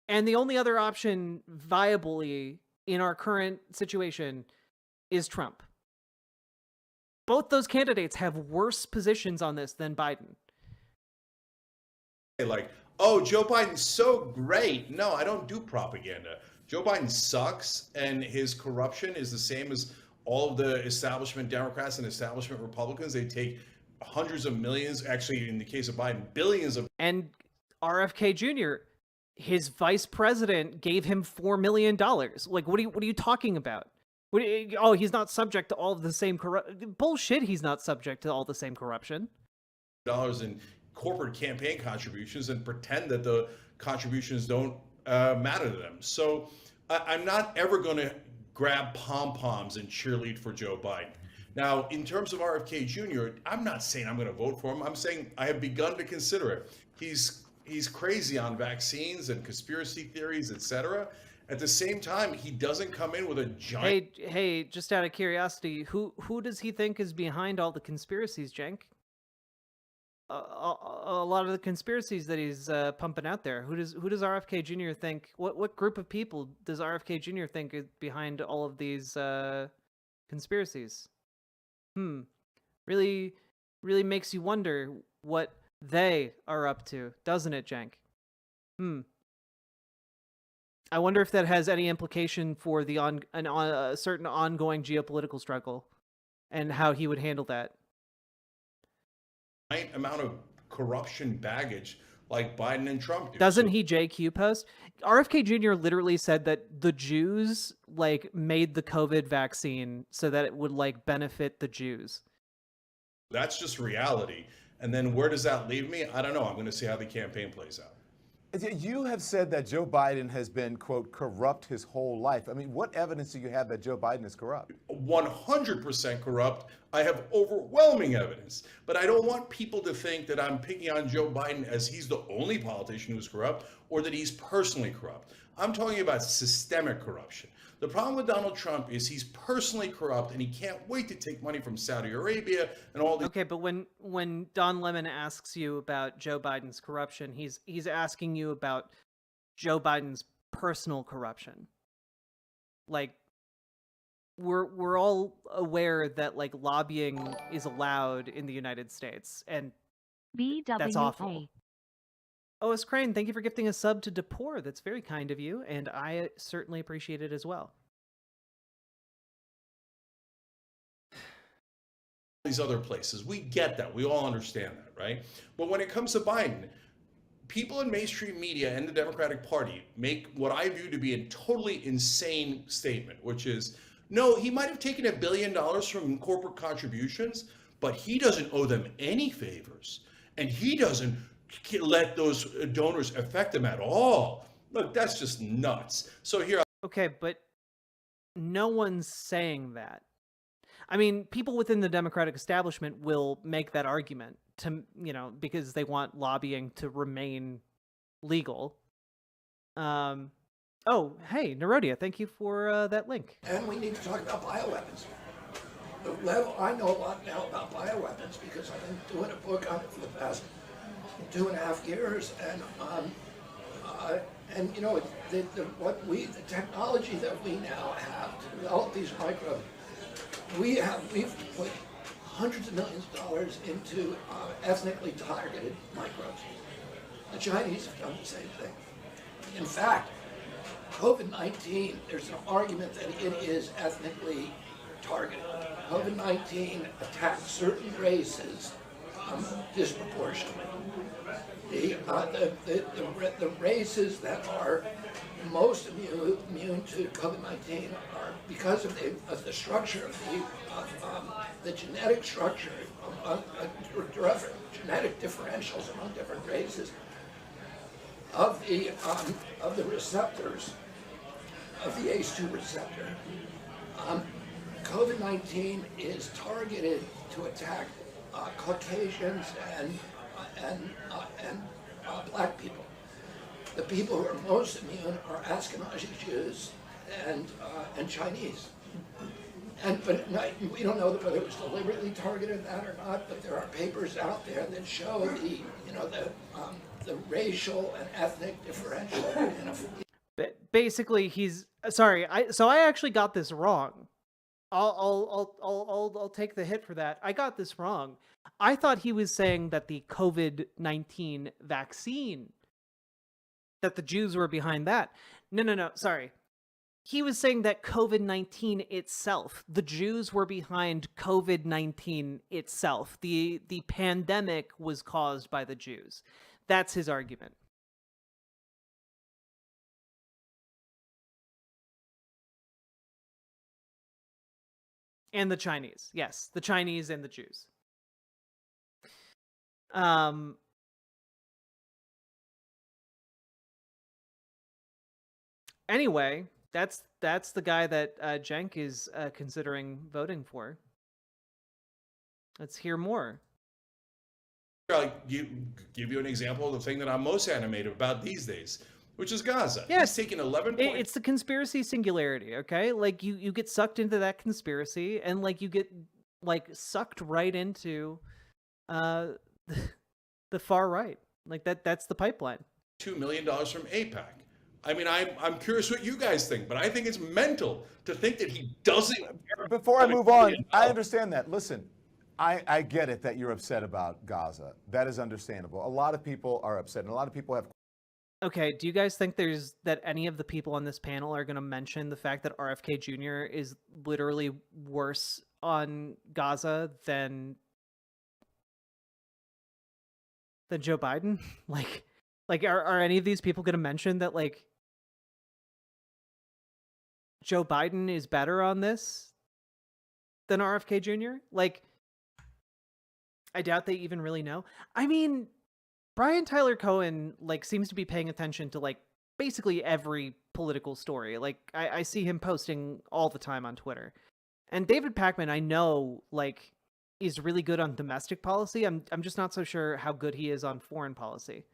[SPEAKER 3] and the only other option viably in our current situation is Trump. Both those candidates have worse positions on this than Biden.
[SPEAKER 22] Like, oh, Joe Biden's so great. No, I don't do propaganda. Joe Biden sucks, and his corruption is the same as all of the establishment Democrats and establishment Republicans. They take hundreds of millions, actually in the case of Biden, billions of...
[SPEAKER 3] And RFK Jr., his vice president gave him $4 million. Like, what are you talking about? Oh, he's not subject to all of the same bullshit. He's not subject to all the same corruption.
[SPEAKER 22] Dollars in corporate campaign contributions and pretend that the contributions don't matter to them. So I'm not ever going to grab pom-poms and cheerlead for Joe Biden. Now, in terms of RFK Jr., I'm not saying I'm going to vote for him. I'm saying I have begun to consider it. He's crazy on vaccines and conspiracy theories, etc. At the same time, he doesn't come in with a giant...
[SPEAKER 3] Hey, just out of curiosity, who does he think is behind all the conspiracies, Cenk? A lot of the conspiracies that he's pumping out there. Who does RFK Jr. think? What group of people does RFK Jr. think is behind all of these conspiracies? Really makes you wonder what they are up to, doesn't it, Cenk? I wonder if that has any implication for the a certain ongoing geopolitical struggle and how he would handle that.
[SPEAKER 22] Amount of corruption baggage like Biden and Trump do.
[SPEAKER 3] Doesn't he JQ post? RFK Jr. literally said that the Jews like made the COVID vaccine so that it would like benefit the Jews.
[SPEAKER 22] That's just reality. And then where does that leave me? I don't know. I'm going to see how the campaign plays out.
[SPEAKER 21] You have said that Joe Biden has been, quote, corrupt his whole life. I mean, what evidence do you have that Joe Biden is corrupt?
[SPEAKER 22] 100% corrupt. I have overwhelming evidence. But I don't want people to think that I'm picking on Joe Biden as he's the only politician who's corrupt or that he's personally corrupt. I'm talking about systemic corruption. The problem with Donald Trump is he's personally corrupt and he can't wait to take money from Saudi Arabia and all these.
[SPEAKER 3] Okay, but when Don Lemon asks you about Joe Biden's corruption, he's asking you about Joe Biden's personal corruption. Like we're all aware that like lobbying is allowed in the United States, and that's awful. O.S. Crane, thank you for gifting a sub to Depor. That's very kind of you, and I certainly appreciate it as well.
[SPEAKER 22] These other places, we get that. We all understand that, right? But when it comes to Biden, people in mainstream media and the Democratic Party make what I view to be a totally insane statement, which is, no, he might have taken $1 billion from corporate contributions, but he doesn't owe them any favors. And he doesn't let those donors affect them at all. Look, that's just nuts. So here.
[SPEAKER 3] Okay, but no one's saying that. I mean, people within the Democratic establishment will make that argument to, because they want lobbying to remain legal. Oh, hey, Nerodia, thank you for that link.
[SPEAKER 5] And we need to talk about bioweapons. The level, I know a lot now about bioweapons because I've been doing a book on it for the past 2.5 years, and the technology that we now have to develop these microbes, we've put hundreds of millions of dollars into ethnically targeted microbes. The Chinese have done the same thing. In fact, COVID-19, there's an argument that it is ethnically targeted. COVID-19 attacks certain races disproportionately. The races that are most immune to COVID-19 are because of the structure of the genetic structure of genetic differentials among different races of the receptors of the ACE2 receptor. COVID-19 is targeted to attack Caucasians and black people. The people who are most immune are Ashkenazi Jews and Chinese. But we don't know whether it was deliberately targeted that or not. But there are papers out there that show the racial and ethnic differential.
[SPEAKER 3] Basically, he's sorry. I actually got this wrong. I'll take the hit for that. I got this wrong. I thought he was saying that the COVID-19 vaccine, that the Jews were behind that. No, sorry. He was saying that COVID-19 itself, the Jews were behind COVID-19 itself. The pandemic was caused by the Jews. That's his argument. And the Chinese. Yes, the Chinese and the Jews. Anyway, that's the guy that Cenk is considering voting for. Let's hear more.
[SPEAKER 22] I'll give you an example of the thing that I'm most animated about these days, which is Gaza.
[SPEAKER 3] Yes,
[SPEAKER 22] he's taken 11 points.
[SPEAKER 3] It's the conspiracy singularity, okay? Like you get sucked into that conspiracy, and like you get like sucked right into the far right. Like that's the pipeline.
[SPEAKER 22] $2 million from AIPAC. I mean, I'm curious what you guys think, but I think it's mental to think that he doesn't.
[SPEAKER 21] Before I move on, I understand that. Listen, I get it that you're upset about Gaza. That is understandable. A lot of people are upset, and a lot of people have.
[SPEAKER 3] Okay, do you guys think that any of the people on this panel are going to mention the fact that RFK Jr. is literally worse on Gaza than than Joe Biden? Like are any of these people going to mention that like Joe Biden is better on this than RFK Jr.? Like, I doubt they even really know. I mean, Brian Tyler Cohen like seems to be paying attention to like basically every political story. Like I see him posting all the time on Twitter. And David Pakman, I know, like, is really good on domestic policy. I'm just not so sure how good he is on foreign policy.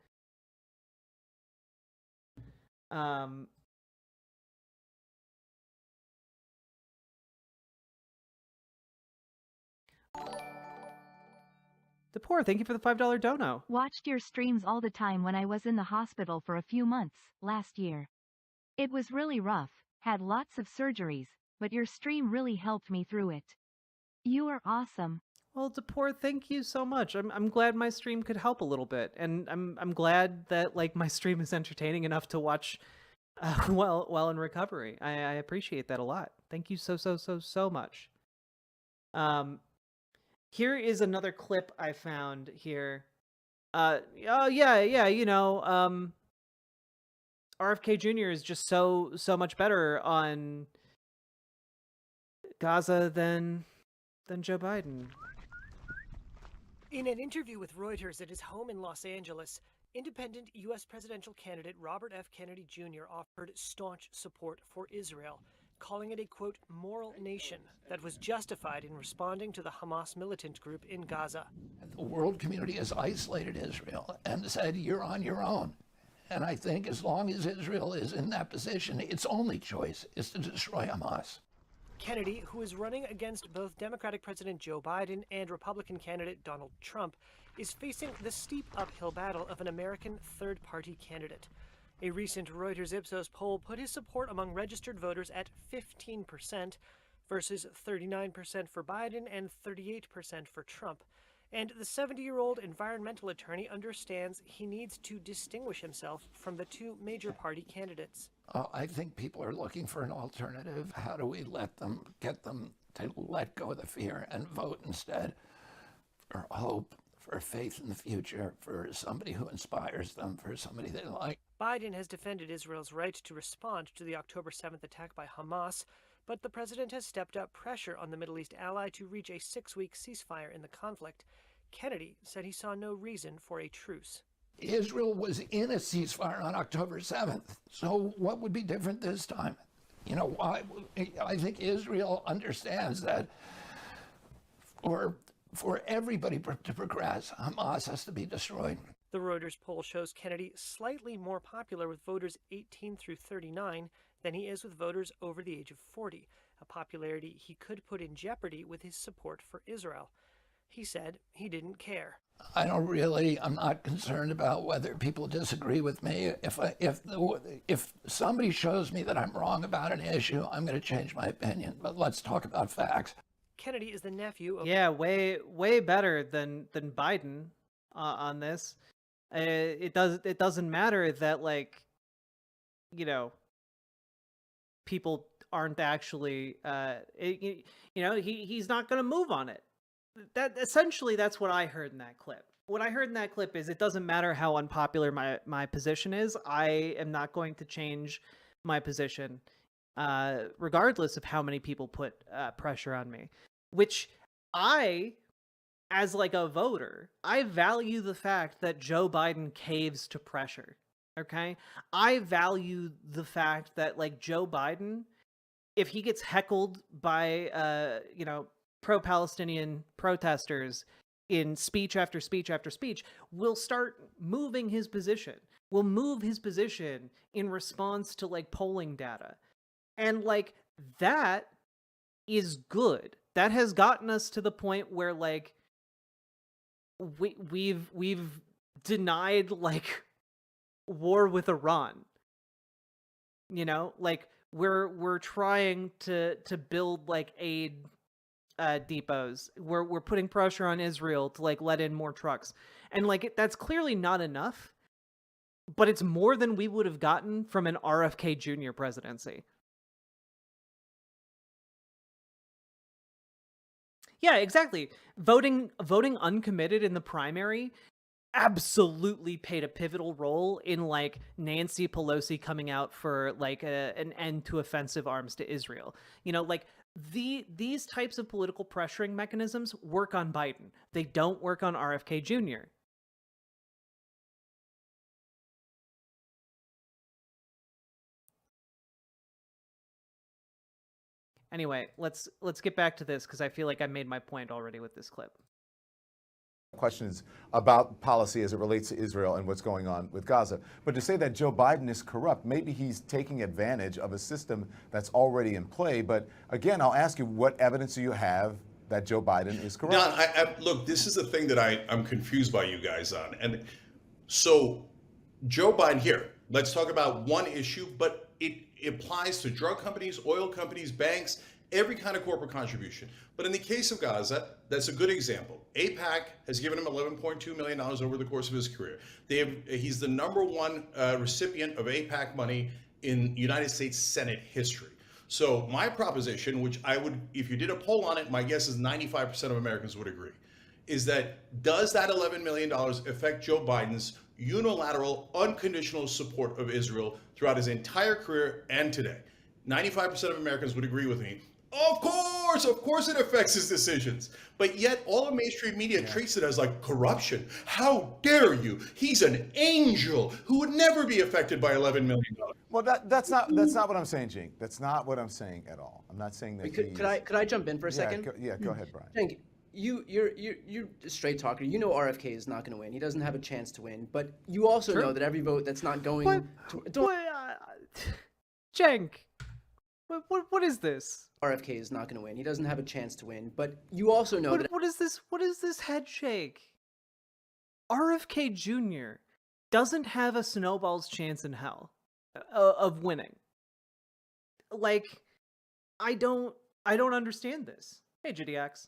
[SPEAKER 3] The poor, thank you for the $5 dono.
[SPEAKER 4] Watched your streams all the time when I was in the hospital for a few months last year. It was really rough, had lots of surgeries, but your stream really helped me through it. You are awesome.
[SPEAKER 3] Well, Depor, thank you so much. I'm glad my stream could help a little bit, and I'm glad that like my stream is entertaining enough to watch while in recovery. I appreciate that a lot. Thank you so much. Here is another clip I found here. Oh yeah, you know, RFK Jr. is just so much better on Gaza than Joe Biden.
[SPEAKER 6] In an interview with Reuters at his home in Los Angeles, independent U.S. presidential candidate Robert F. Kennedy Jr. offered staunch support for Israel, calling it a, quote, moral nation that was justified in responding to the Hamas militant group in Gaza.
[SPEAKER 5] The world community has isolated Israel and said, you're on your own. And I think as long as Israel is in that position, its only choice is to destroy Hamas.
[SPEAKER 6] Kennedy, who is running against both Democratic President Joe Biden and Republican candidate Donald Trump, is facing the steep uphill battle of an American third-party candidate. A recent Reuters Ipsos poll put his support among registered voters at 15% versus 39% for Biden and 38% for Trump. And the 70-year-old environmental attorney understands he needs to distinguish himself from the two major party candidates.
[SPEAKER 5] I think people are looking for an alternative. How do we get them to let go of the fear and vote instead for hope, for faith in the future, for somebody who inspires them, for somebody they like?
[SPEAKER 6] Biden has defended Israel's right to respond to the October 7th attack by Hamas, but the president has stepped up pressure on the Middle East ally to reach a 6-week ceasefire in the conflict. Kennedy said he saw no reason for a truce.
[SPEAKER 5] Israel was in a ceasefire on October 7th, so what would be different this time? You know, I think Israel understands that for everybody to progress, Hamas has to be destroyed.
[SPEAKER 6] The Reuters poll shows Kennedy slightly more popular with voters 18 through 39 than he is with voters over the age of 40, a popularity he could put in jeopardy with his support for Israel. He said he didn't care.
[SPEAKER 5] I'm not concerned about whether people disagree with me. If somebody shows me that I'm wrong about an issue, I'm going to change my opinion. But let's talk about facts.
[SPEAKER 6] Kennedy is the nephew of...
[SPEAKER 3] Yeah, way better than Biden on this. It doesn't matter that, like, you know, people aren't actually he's not going to move on it. That essentially, that's what I heard in that clip. What I heard in that clip is it doesn't matter how unpopular my position is. I am not going to change my position, regardless of how many people put pressure on me. Which as like a voter, I value the fact that Joe Biden caves to pressure. Okay, I value the fact that like Joe Biden, if he gets heckled by pro-Palestinian protesters in speech after speech after speech, will start moving his position. Will move his position in response to like polling data. And like that is good. That has gotten us to the point where like we've denied like war with Iran. You know, like we're trying to build like aid depots. We're putting pressure on Israel to like let in more trucks, and like that's clearly not enough, but it's more than we would have gotten from an RFK Jr. presidency. Yeah, exactly. Voting uncommitted in the primary absolutely played a pivotal role in like Nancy Pelosi coming out for like an end to offensive arms to Israel. You know, like these types of political pressuring mechanisms work on Biden. They don't work on RFK Jr. Anyway, let's get back to this because I feel like I made my point already with this clip.
[SPEAKER 21] Questions about policy as it relates to Israel and what's going on with Gaza. But to say that Joe Biden is corrupt, maybe he's taking advantage of a system that's already in play. But again, I'll ask you, what evidence do you have that Joe Biden is corrupt?
[SPEAKER 22] Don, look, this is the thing that I'm confused by you guys on. And so Joe Biden here, let's talk about one issue, but it applies to drug companies, oil companies, banks, every kind of corporate contribution. But in the case of Gaza, that's a good example. AIPAC has given him $11.2 million over the course of his career. He's the #1 recipient of AIPAC money in United States Senate history. So my proposition, which I would, if you did a poll on it, my guess is 95% of Americans would agree, is that does that $11 million affect Joe Biden's unilateral, unconditional support of Israel throughout his entire career and today? 95% of Americans would agree with me. Of course it affects his decisions. But yet all of mainstream media treats it as like corruption. How dare you? He's an angel who would never be affected by $11 million.
[SPEAKER 21] Well, that's not what I'm saying, Jink. That's not what I'm saying at all. I'm not saying that.
[SPEAKER 7] Could I jump in for a second?
[SPEAKER 21] Go ahead, Brian.
[SPEAKER 7] Jink, you're a straight talker. You know RFK is not going to win. He doesn't have a chance to win. But you also know that every vote that's not going
[SPEAKER 3] Cenk, what is this?
[SPEAKER 7] RFK is not going to win. He doesn't have a chance to win. But you also know that.
[SPEAKER 3] What is this? What is this head shake? RFK Jr. doesn't have a snowball's chance in hell of winning. Like, I don't understand this. Hey, GDX.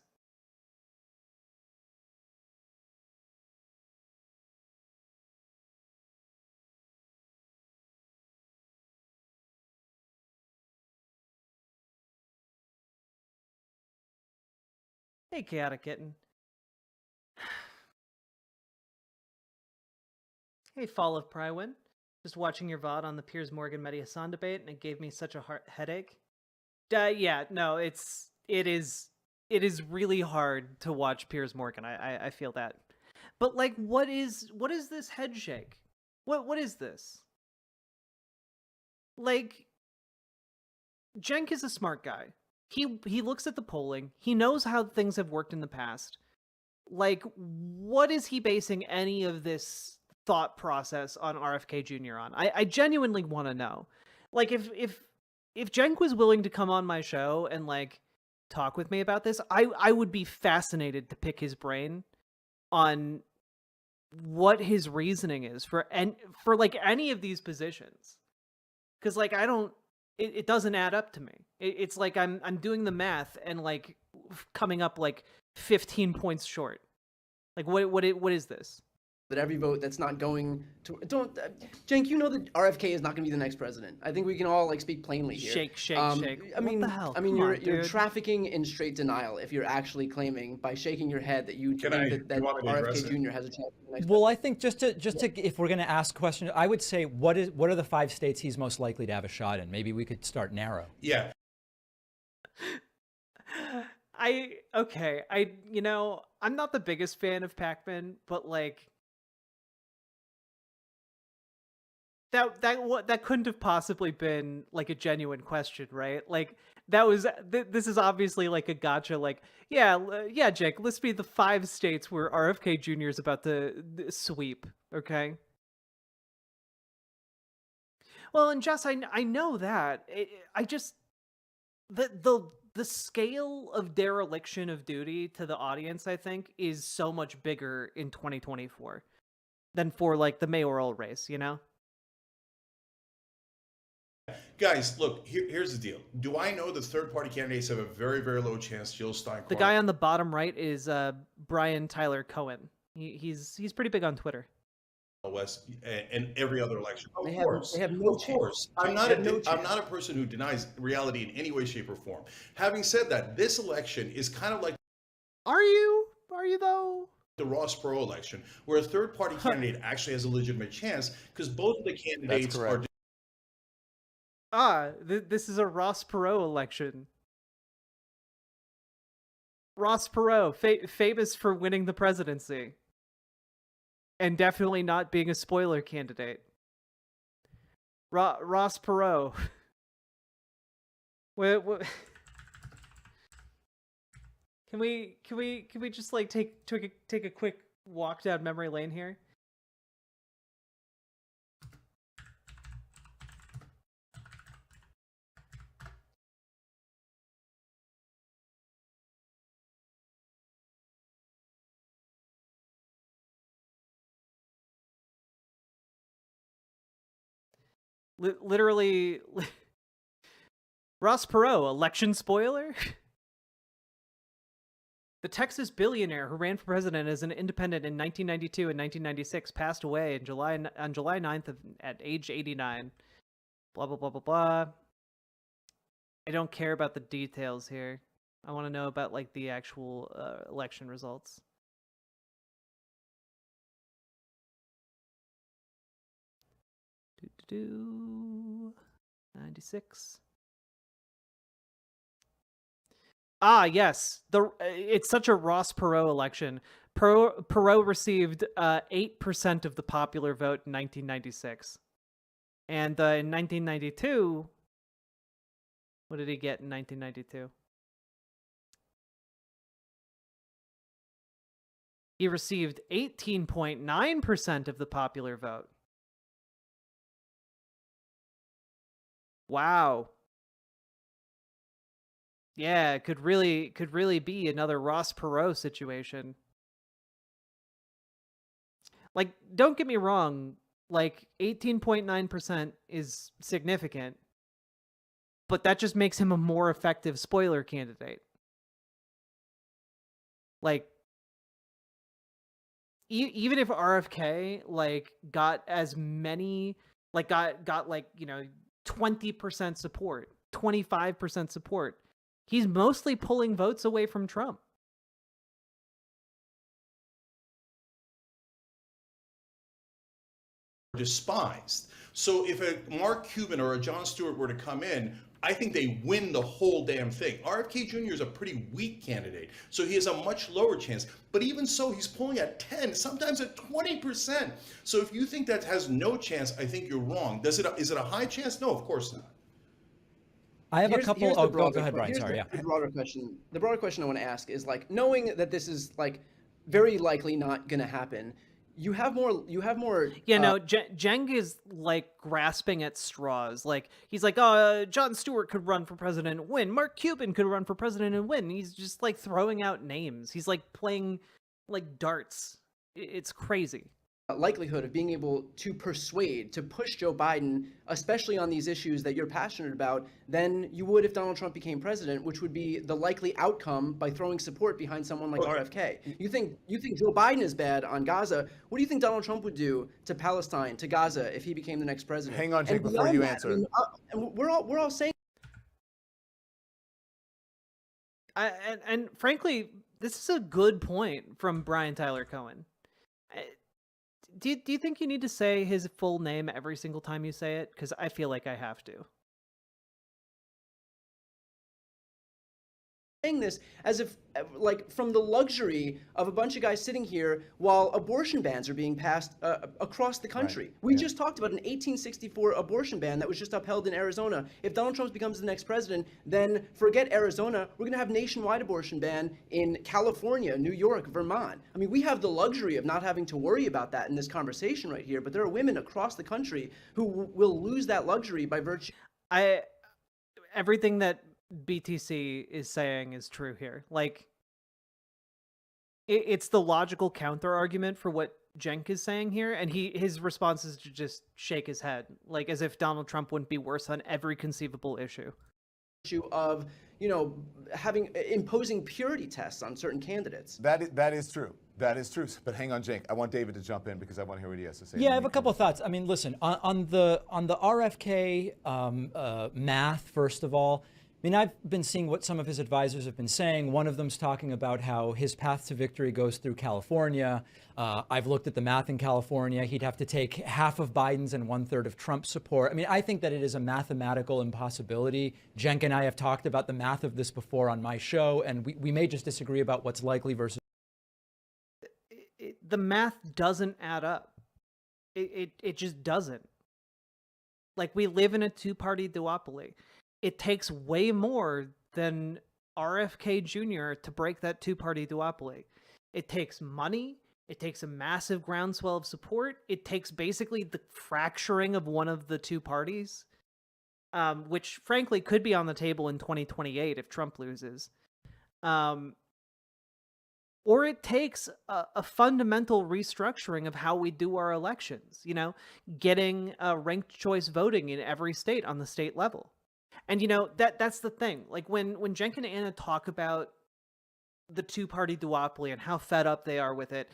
[SPEAKER 3] Hey, Chaotic Kitten. Hey, Fall of Prywin. Just watching your VOD on the Piers Morgan Mehdi Hasan debate, and it gave me such a headache. Yeah, no, it is really hard to watch Piers Morgan. I feel that. But like, what is this head shake? What is this? Like, Cenk is a smart guy. He looks at the polling. He knows how things have worked in the past. Like, what is he basing any of this thought process on RFK Jr. on? I genuinely want to know. Like, if Cenk was willing to come on my show and like talk with me about this, I would be fascinated to pick his brain on what his reasoning is for like any of these positions. Because like it doesn't add up to me. It's like I'm doing the math and like coming up like 15 points short. Like what is this?
[SPEAKER 7] That every vote that's not going to Cenk, you know that RFK is not going to be the next president. I think we can all like speak plainly here.
[SPEAKER 3] Shake.
[SPEAKER 7] I mean,
[SPEAKER 3] what the hell?
[SPEAKER 7] I mean, you're trafficking in straight denial if you're actually claiming by shaking your head that you think that RFK Jr. has a chance.
[SPEAKER 11] Well, I think just to if we're going to ask questions, I would say what are the 5 states he's most likely to have a shot in? Maybe we could start narrow.
[SPEAKER 22] Yeah.
[SPEAKER 3] I'm not the biggest fan of Pac-Man, but like that couldn't have possibly been like a genuine question, right? Like this is obviously like a gotcha. Like, yeah, Jake, let's be the 5 states where RFK Jr. is about to sweep. Okay. Well, and Jess, I know that. The scale of dereliction of duty to the audience, I think, is so much bigger in 2024 than for like the mayoral race, you know?
[SPEAKER 22] Guys, look, here's the deal. Do I know that third-party candidates have a very, very low chance? Jill Stein.
[SPEAKER 3] The guy on the bottom right is Brian Tyler Cohen. He's pretty big on Twitter.
[SPEAKER 22] West and every other election.
[SPEAKER 7] They have no chance.
[SPEAKER 22] I'm not a person who denies reality in any way, shape, or form. Having said that, this election is kind of like.
[SPEAKER 3] Are you though?
[SPEAKER 22] the Ross Perot election, where a third-party candidate actually has a legitimate chance because both of the candidates are.
[SPEAKER 3] This is a Ross Perot election. Ross Perot, famous for winning the presidency. And definitely not being a spoiler candidate. Ross Perot. Can we just like take a quick walk down memory lane here? Literally, Ross Perot, election spoiler? The Texas billionaire who ran for president as an independent in 1992 and 1996 passed away on July 9th at age 89. Blah, blah, blah, blah, blah. I don't care about the details here. I want to know about, like, the actual election results. Do 96. Yes, it's such a Ross Perot election. Perot received 8% of the popular vote in 1996, and in 1992, what did he get in 1992? He received 18.9% of the popular vote. Wow. Yeah, it could really be another Ross Perot situation. Like, don't get me wrong, like 18.9% is significant, but that just makes him a more effective spoiler candidate. Like, even if RFK like got as many, like got like, you know, 20% support, 25% support, he's mostly pulling votes away from Trump.
[SPEAKER 22] Despised. So if a Mark Cuban or a Jon Stewart were to come in, I think they win the whole damn thing. RFK Jr. is a pretty weak candidate, so he has a much lower chance. But even so, he's polling at 10, sometimes at 20%. So if you think that has no chance, I think you're wrong. Is it a high chance? No, of course not.
[SPEAKER 11] I have a couple.
[SPEAKER 7] Here's
[SPEAKER 11] Oh,
[SPEAKER 7] the broader,
[SPEAKER 11] go ahead, Brian.
[SPEAKER 7] here's
[SPEAKER 11] Sorry,
[SPEAKER 7] the broader question. The broader question I want to ask is, like, knowing that this is like very likely not going to happen. You have more.
[SPEAKER 3] Yeah, no, Jeng is like grasping at straws. Like, he's like, oh, Jon Stewart could run for president and win. Mark Cuban could run for president and win. He's just like throwing out names. He's like playing like darts. It's crazy.
[SPEAKER 7] Likelihood of being able to persuade, to push Joe Biden, especially on these issues that you're passionate about, than you would if Donald Trump became president, which would be the likely outcome by throwing support behind someone like RFK. You think Joe Biden is bad on Gaza? What do you think Donald Trump would do to Palestine, to Gaza, if he became the next president?
[SPEAKER 21] Hang on, Jake, before you answer.
[SPEAKER 7] I mean, we're all saying.
[SPEAKER 3] And frankly, this is a good point from Brian Tyler Cohen. Do you think you need to say his full name every single time you say it? Because I feel like I have to.
[SPEAKER 7] Saying this as if, like, from the luxury of a bunch of guys sitting here while abortion bans are being passed across the country.
[SPEAKER 21] Right.
[SPEAKER 7] We just talked about an 1864 abortion ban that was just upheld in Arizona. If Donald Trump becomes the next president, then forget Arizona. We're going to have nationwide abortion ban in California, New York, Vermont. I mean, we have the luxury of not having to worry about that in this conversation right here, but there are women across the country who will lose that luxury by virtue.
[SPEAKER 3] Everything that BTC is saying is true here. Like, it's the logical counter argument for what Cenk is saying here, and his response is to just shake his head, like as if Donald Trump wouldn't be worse on every conceivable issue.
[SPEAKER 7] Of, you know, imposing purity tests on certain candidates.
[SPEAKER 21] That is true. That is true. But hang on, Cenk. I want David to jump in because I want to hear what he has to say.
[SPEAKER 11] Yeah, I have a couple of thoughts. I mean, listen, on the RFK math, first of all, mean, I've been seeing what some of his advisors have been saying. One of them's talking about how his path to victory goes through California. I've looked at the math in California. He'd have to take half of Biden's and 1/3 of Trump's support. I mean, I think that it is a mathematical impossibility. Cenk and I have talked about the math of this before on my show, and we may just disagree about what's likely versus.
[SPEAKER 3] The math doesn't add up. It just doesn't. Like, we live in a two-party duopoly. It takes way more than RFK Jr. to break that two-party duopoly. It takes money. It takes a massive groundswell of support. It takes basically the fracturing of one of the two parties, which frankly could be on the table in 2028 if Trump loses. Or it takes a fundamental restructuring of how we do our elections, you know, getting ranked choice voting in every state on the state level. And, you know, that's the thing. Like, when Cenk and Anna talk about the two-party duopoly and how fed up they are with it,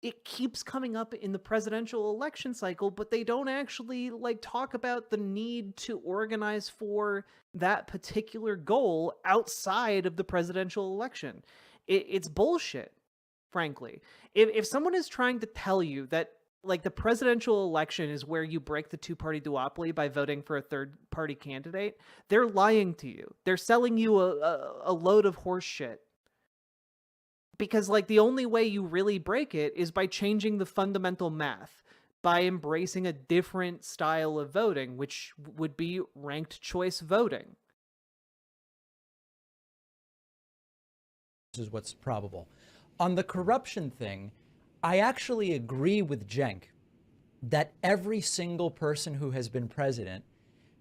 [SPEAKER 3] it keeps coming up in the presidential election cycle, but they don't actually, like, talk about the need to organize for that particular goal outside of the presidential election. It's bullshit, frankly. If someone is trying to tell you that, like, the presidential election is where you break the two-party duopoly by voting for a third-party candidate, they're lying to you. They're selling you a load of horse shit. Because, like, the only way you really break it is by changing the fundamental math, by embracing a different style of voting, which would be ranked choice voting.
[SPEAKER 11] Is what's probable. On the corruption thing, I actually agree with Cenk that every single person who has been president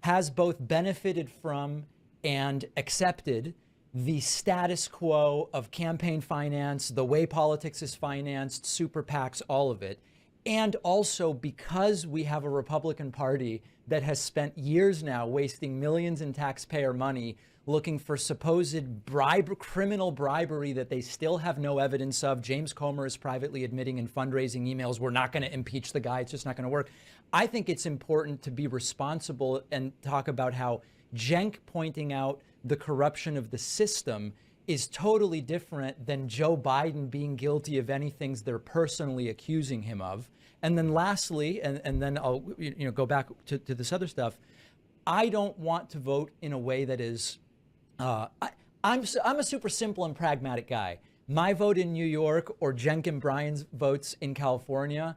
[SPEAKER 11] has both benefited from and accepted the status quo of campaign finance, the way politics is financed, super PACs, all of it. And also because we have a Republican Party that has spent years now wasting millions in taxpayer money looking for supposed criminal bribery that they still have no evidence of. James Comer is privately admitting in fundraising emails, we're not going to impeach the guy, it's just not going to work. I think it's important to be responsible and talk about how Cenk pointing out the corruption of the system is totally different than Joe Biden being guilty of any things they're personally accusing him of. And then lastly, and then I'll go back to this other stuff, I don't want to vote in a way that is, I'm a super simple and pragmatic guy. My vote in New York or Cenk and Brian's votes in California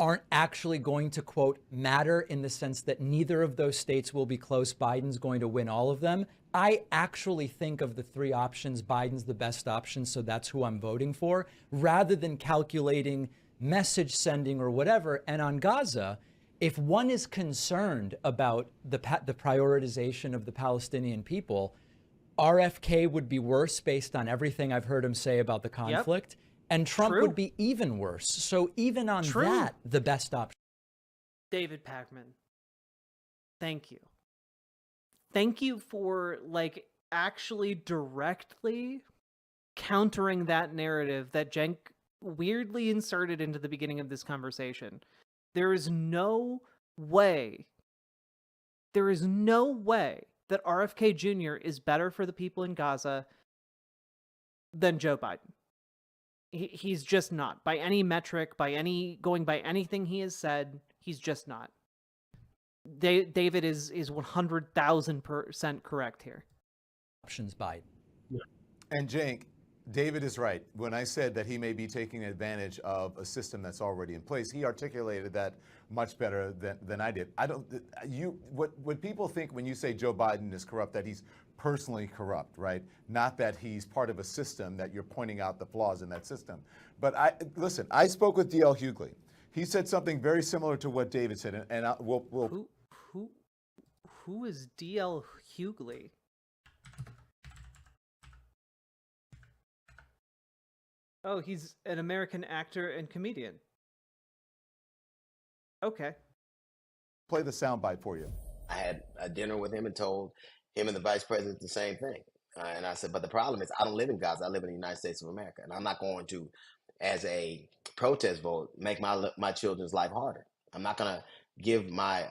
[SPEAKER 11] aren't actually going to, quote, matter in the sense that neither of those states will be close. Biden's going to win all of them. I actually think of the three options, Biden's the best option, so that's who I'm voting for, rather than calculating message sending or whatever. And on Gaza, if one is concerned about the prioritization of the Palestinian people, RFK would be worse based on everything I've heard him say about the conflict. Yep. And Trump would be even worse. So even on that, the best option.
[SPEAKER 3] David Pakman, thank you. Thank you for, like, actually directly countering that narrative that Cenk weirdly inserted into the beginning of this conversation. There is no way that RFK Jr. is better for the people in Gaza than Joe Biden. He's just not. By any metric, going by anything he has said, he's just not. David is 100,000% correct here.
[SPEAKER 11] Options Biden.
[SPEAKER 21] Yeah. And Cenk, David is right. When I said that he may be taking advantage of a system that's already in place, he articulated that much better than I did. What people think when you say Joe Biden is corrupt, that he's personally corrupt, right? Not that he's part of a system that you're pointing out the flaws in that system. But listen, I spoke with D.L. Hughley. He said something very similar to what David said, and
[SPEAKER 3] Who is D.L. Hughley? Oh, he's an American actor and comedian. Okay.
[SPEAKER 21] Play the soundbite for you.
[SPEAKER 1] I had a dinner with him and told him and the vice president the same thing. And I said, but the problem is I don't live in Gaza. I live in the United States of America. And I'm not going to, as a protest vote, make my children's life harder. I'm not going to give my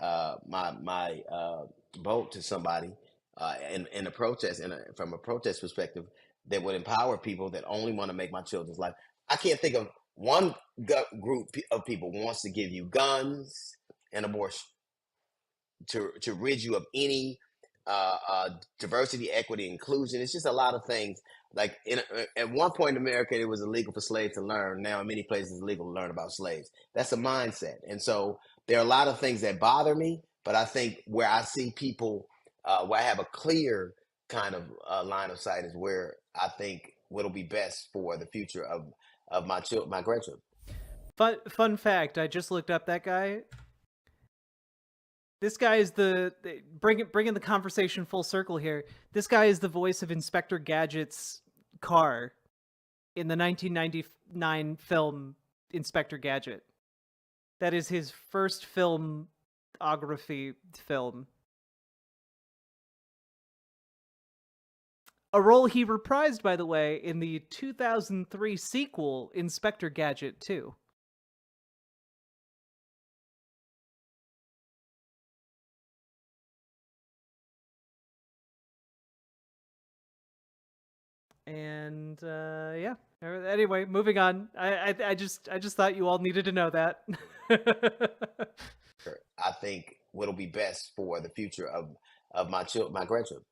[SPEAKER 1] vote to somebody in a protest, from a protest perspective, that would empower people that only want to make my children's life. I can't think of one group of people who wants to give you guns and abortion to rid you of any diversity, equity, inclusion. It's just a lot of things. Like at one point in America, it was illegal for slaves to learn. Now in many places, it's illegal to learn about slaves. That's a mindset. And so there are a lot of things that bother me, but I think where I see people, where I have a clear kind of line of sight is where I think what'll be best for the future of my grandchildren.
[SPEAKER 3] Fun fact, I just looked up that guy. This guy is bringing the conversation full circle here. This guy is the voice of Inspector Gadget's car in the 1999 film Inspector Gadget. That is his first filmography film. A role he reprised, by the way, in the 2003 sequel Inspector Gadget 2. And yeah. Anyway, moving on. I just thought you all needed to know that.
[SPEAKER 1] I think what'll be best for the future of my grandchildren.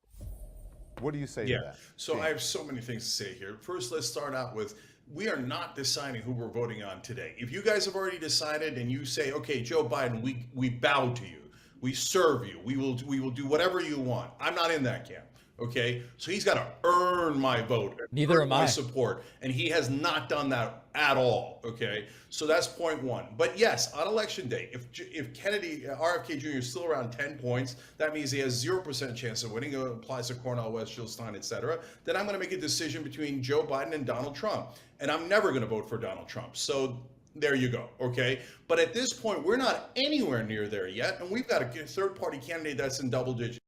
[SPEAKER 21] What do you say to that?
[SPEAKER 22] So James? I have so many things to say here. First, let's start out with, we are not deciding who we're voting on today. If you guys have already decided and you say, okay, Joe Biden, we bow to you, we serve you, we will do whatever you want. I'm not in that camp. Okay, so he's got to earn my vote,
[SPEAKER 11] neither am I,
[SPEAKER 22] my support, and he has not done that at all. Okay, so that's point one. But yes, on election day, if Kennedy, RFK Jr. is still around 10 points, that means he has 0% chance of winning. It applies to Cornell, West, Stein, etc. Then I'm going to make a decision between Joe Biden and Donald Trump, and I'm never going to vote for Donald Trump. So there you go. Okay, but at this point, we're not anywhere near there yet, and we've got a third-party candidate that's in double digits.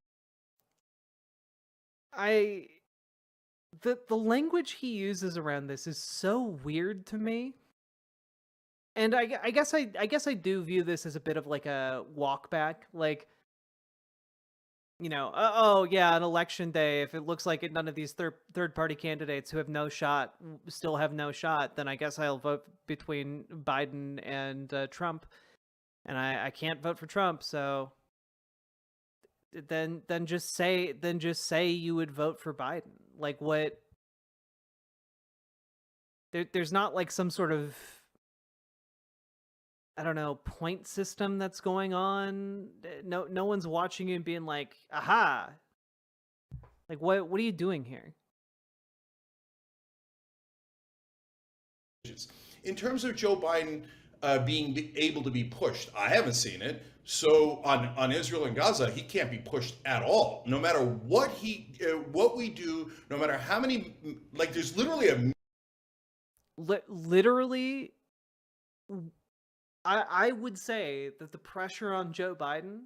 [SPEAKER 3] The language he uses around this is so weird to me, and I guess I do view this as a bit of like a walk back, like, you know, oh yeah, on election day, if it looks like none of these third party candidates who have no shot still have no shot, then I guess I'll vote between Biden and Trump, and I can't vote for Trump, so. Then just say you would vote for Biden. Like, what? There's not like some sort of, I don't know, point system that's going on. No one's watching you and being like, aha. Like, what are you doing here?
[SPEAKER 22] In terms of Joe Biden being able to be pushed, I haven't seen it. So on Israel and Gaza, he can't be pushed at all. No matter what we do, no matter how many, like, there's literally
[SPEAKER 3] literally, I would say that the pressure on Joe Biden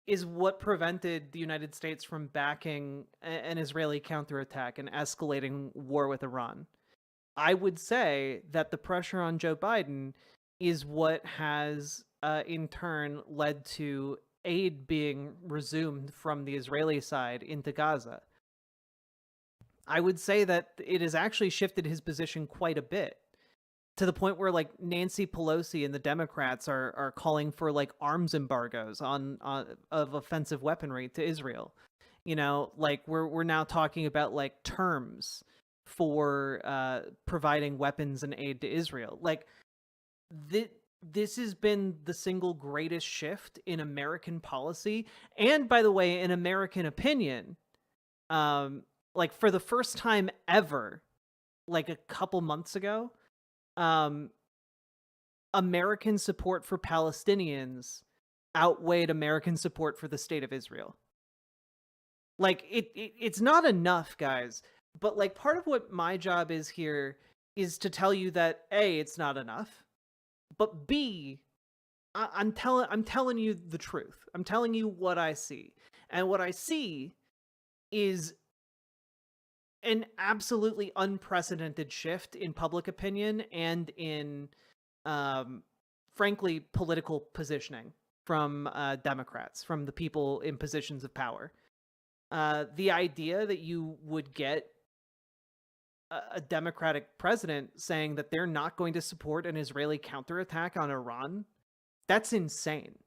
[SPEAKER 3] is what prevented the United States from backing an Israeli counterattack and escalating war with Iran. I would say that the pressure on Joe Biden is what has in turn led to aid being resumed from the Israeli side into Gaza. I would say that it has actually shifted his position quite a bit, to the point where like Nancy Pelosi and the Democrats are calling for like arms embargoes on of offensive weaponry to Israel. You know, like we're now talking about like terms for providing weapons and aid to Israel. Like this has been the single greatest shift in American policy, and by the way, in American opinion. Like for the first time ever, like a couple months ago, American support for Palestinians outweighed American support for the state of Israel. Like it's not enough, guys. But like part of what my job is here is to tell you that A, it's not enough, but B, I'm telling you the truth. I'm telling you what I see, and what I see is an absolutely unprecedented shift in public opinion and in, frankly, political positioning from Democrats, from the people in positions of power. the idea that you would get a Democratic president saying that they're not going to support an Israeli counterattack on Iran, that's insane.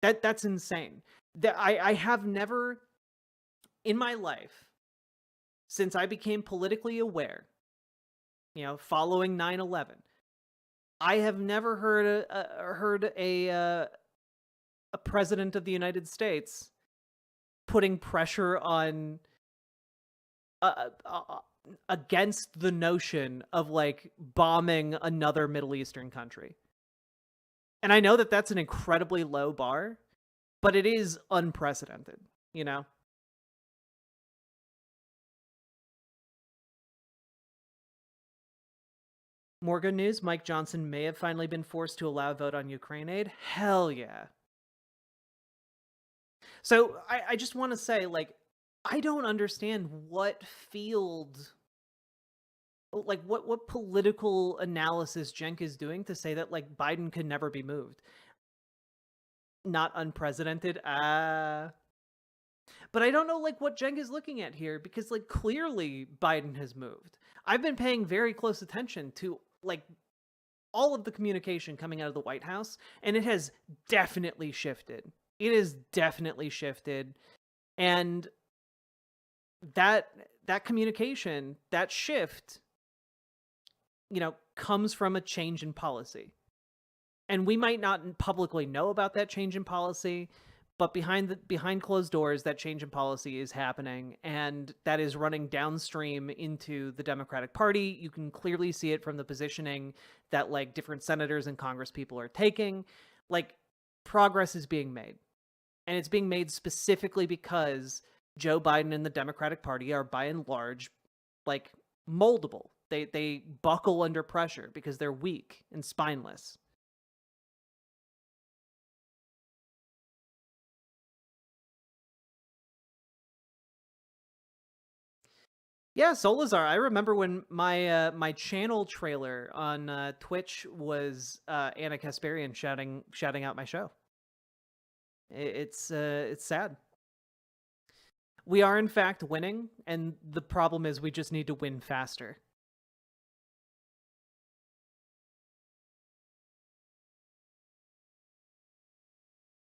[SPEAKER 3] That's insane. I have never in my life, since I became politically aware, following 9/11, I have never heard a president of the United States putting pressure on against the notion of like bombing another Middle Eastern country. And I know that that's an incredibly low bar, but it is unprecedented, More good news, Mike Johnson may have finally been forced to allow a vote on Ukraine aid. Hell yeah. So I just want to say, like, I don't understand what field, like, what political analysis Cenk is doing to say that, like, Biden could never be moved. Not unprecedented. But I don't know, like, what Cenk is looking at here, because, like, clearly Biden has moved. I've been paying very close attention to, like, all of the communication coming out of the White House, and it has definitely shifted. It is definitely shifted. And that communication, that shift, comes from a change in policy. And we might not publicly know about that change in policy, but behind closed doors, that change in policy is happening, and that is running downstream into the Democratic Party. You can clearly see it from the positioning that, like, different senators and Congress people are taking. Like, progress is being made. And it's being made specifically because Joe Biden and the Democratic Party are, by and large, like, moldable. They buckle under pressure because they're weak and spineless. Yeah, Solazar, I remember when my my channel trailer on Twitch was Anna Kasparian shouting out my show. It's sad. We are in fact winning, and the problem is we just need to win faster.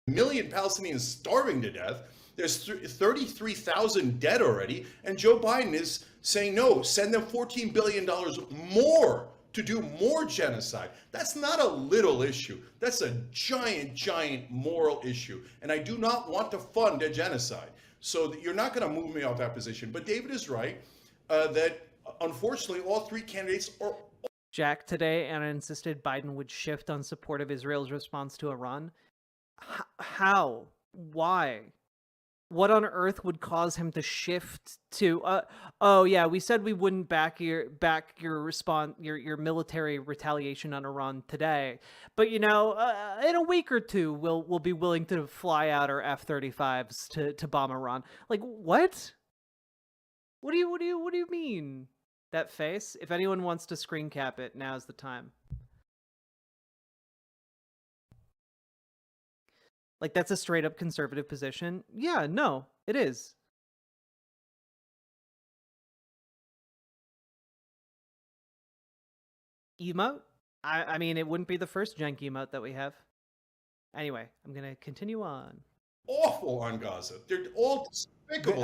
[SPEAKER 22] Million Palestinians starving to death. There's 33,000 dead already, and Joe Biden is saying no, send them $14 billion more to do more genocide. That's not a little issue. That's a giant, giant moral issue. And I do not want to fund a genocide. So you're not going to move me off that position. But David is right that unfortunately all three candidates are...
[SPEAKER 3] Jack, today Anna insisted Biden would shift on support of Israel's response to Iran. How? Why? What on earth would cause him to shift to oh yeah, we said we wouldn't back your response, your military retaliation on Iran today, but in a week or two we'll be willing to fly out our F-35s to bomb Iran. Like, what? What do you mean? That face? If anyone wants to screen cap it, now's the time. Like, that's a straight up conservative position. Yeah, no, it is. Emote? I mean, it wouldn't be the first jank emote that we have. Anyway, I'm going to continue on.
[SPEAKER 22] Awful on Gaza. They're all despicable.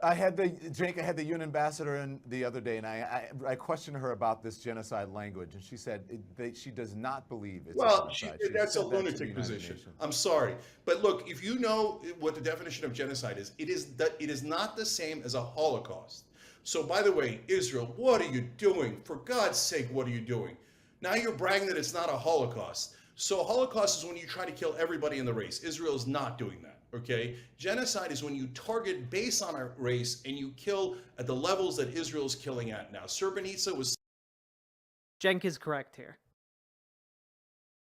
[SPEAKER 21] I had the UN ambassador in the other day, and I questioned her about this genocide language, and she said she does not believe it's
[SPEAKER 22] well,
[SPEAKER 21] a genocide.
[SPEAKER 22] That's a lunatic position. I'm sorry, but look, if you know what the definition of genocide is, it is not the same as a Holocaust. So, by the way, Israel, what are you doing? For God's sake, what are you doing? Now you're bragging that it's not a Holocaust. So, a Holocaust is when you try to kill everybody in the race. Israel is not doing that. Okay, genocide is when you target based on a race and you kill at the levels that Israel is killing at now. Srebrenica was...
[SPEAKER 3] Cenk is correct here.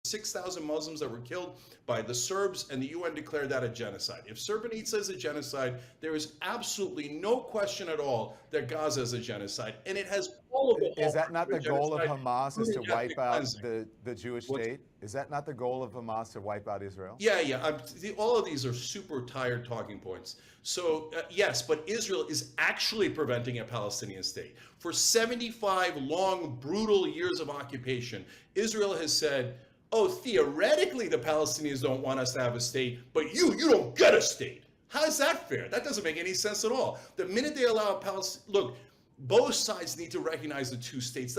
[SPEAKER 22] 6,000 Muslims that were killed by the Serbs, and the UN declared that a genocide. If Srebrenica is a genocide, there is absolutely no question at all that Gaza is a genocide, and it has all of the...
[SPEAKER 21] Is that not the goal of Hamas, is to wipe out the Jewish state? Is that not the goal of Hamas to wipe out Israel?
[SPEAKER 22] Yeah. All of these are super tired talking points. So yes, but Israel is actually preventing a Palestinian state. For 75 long, brutal years of occupation, Israel has said, oh, theoretically the Palestinians don't want us to have a state, but you don't get a state. How is that fair? That doesn't make any sense at all. The minute they allow Palestine, look, both sides need to recognize the two states.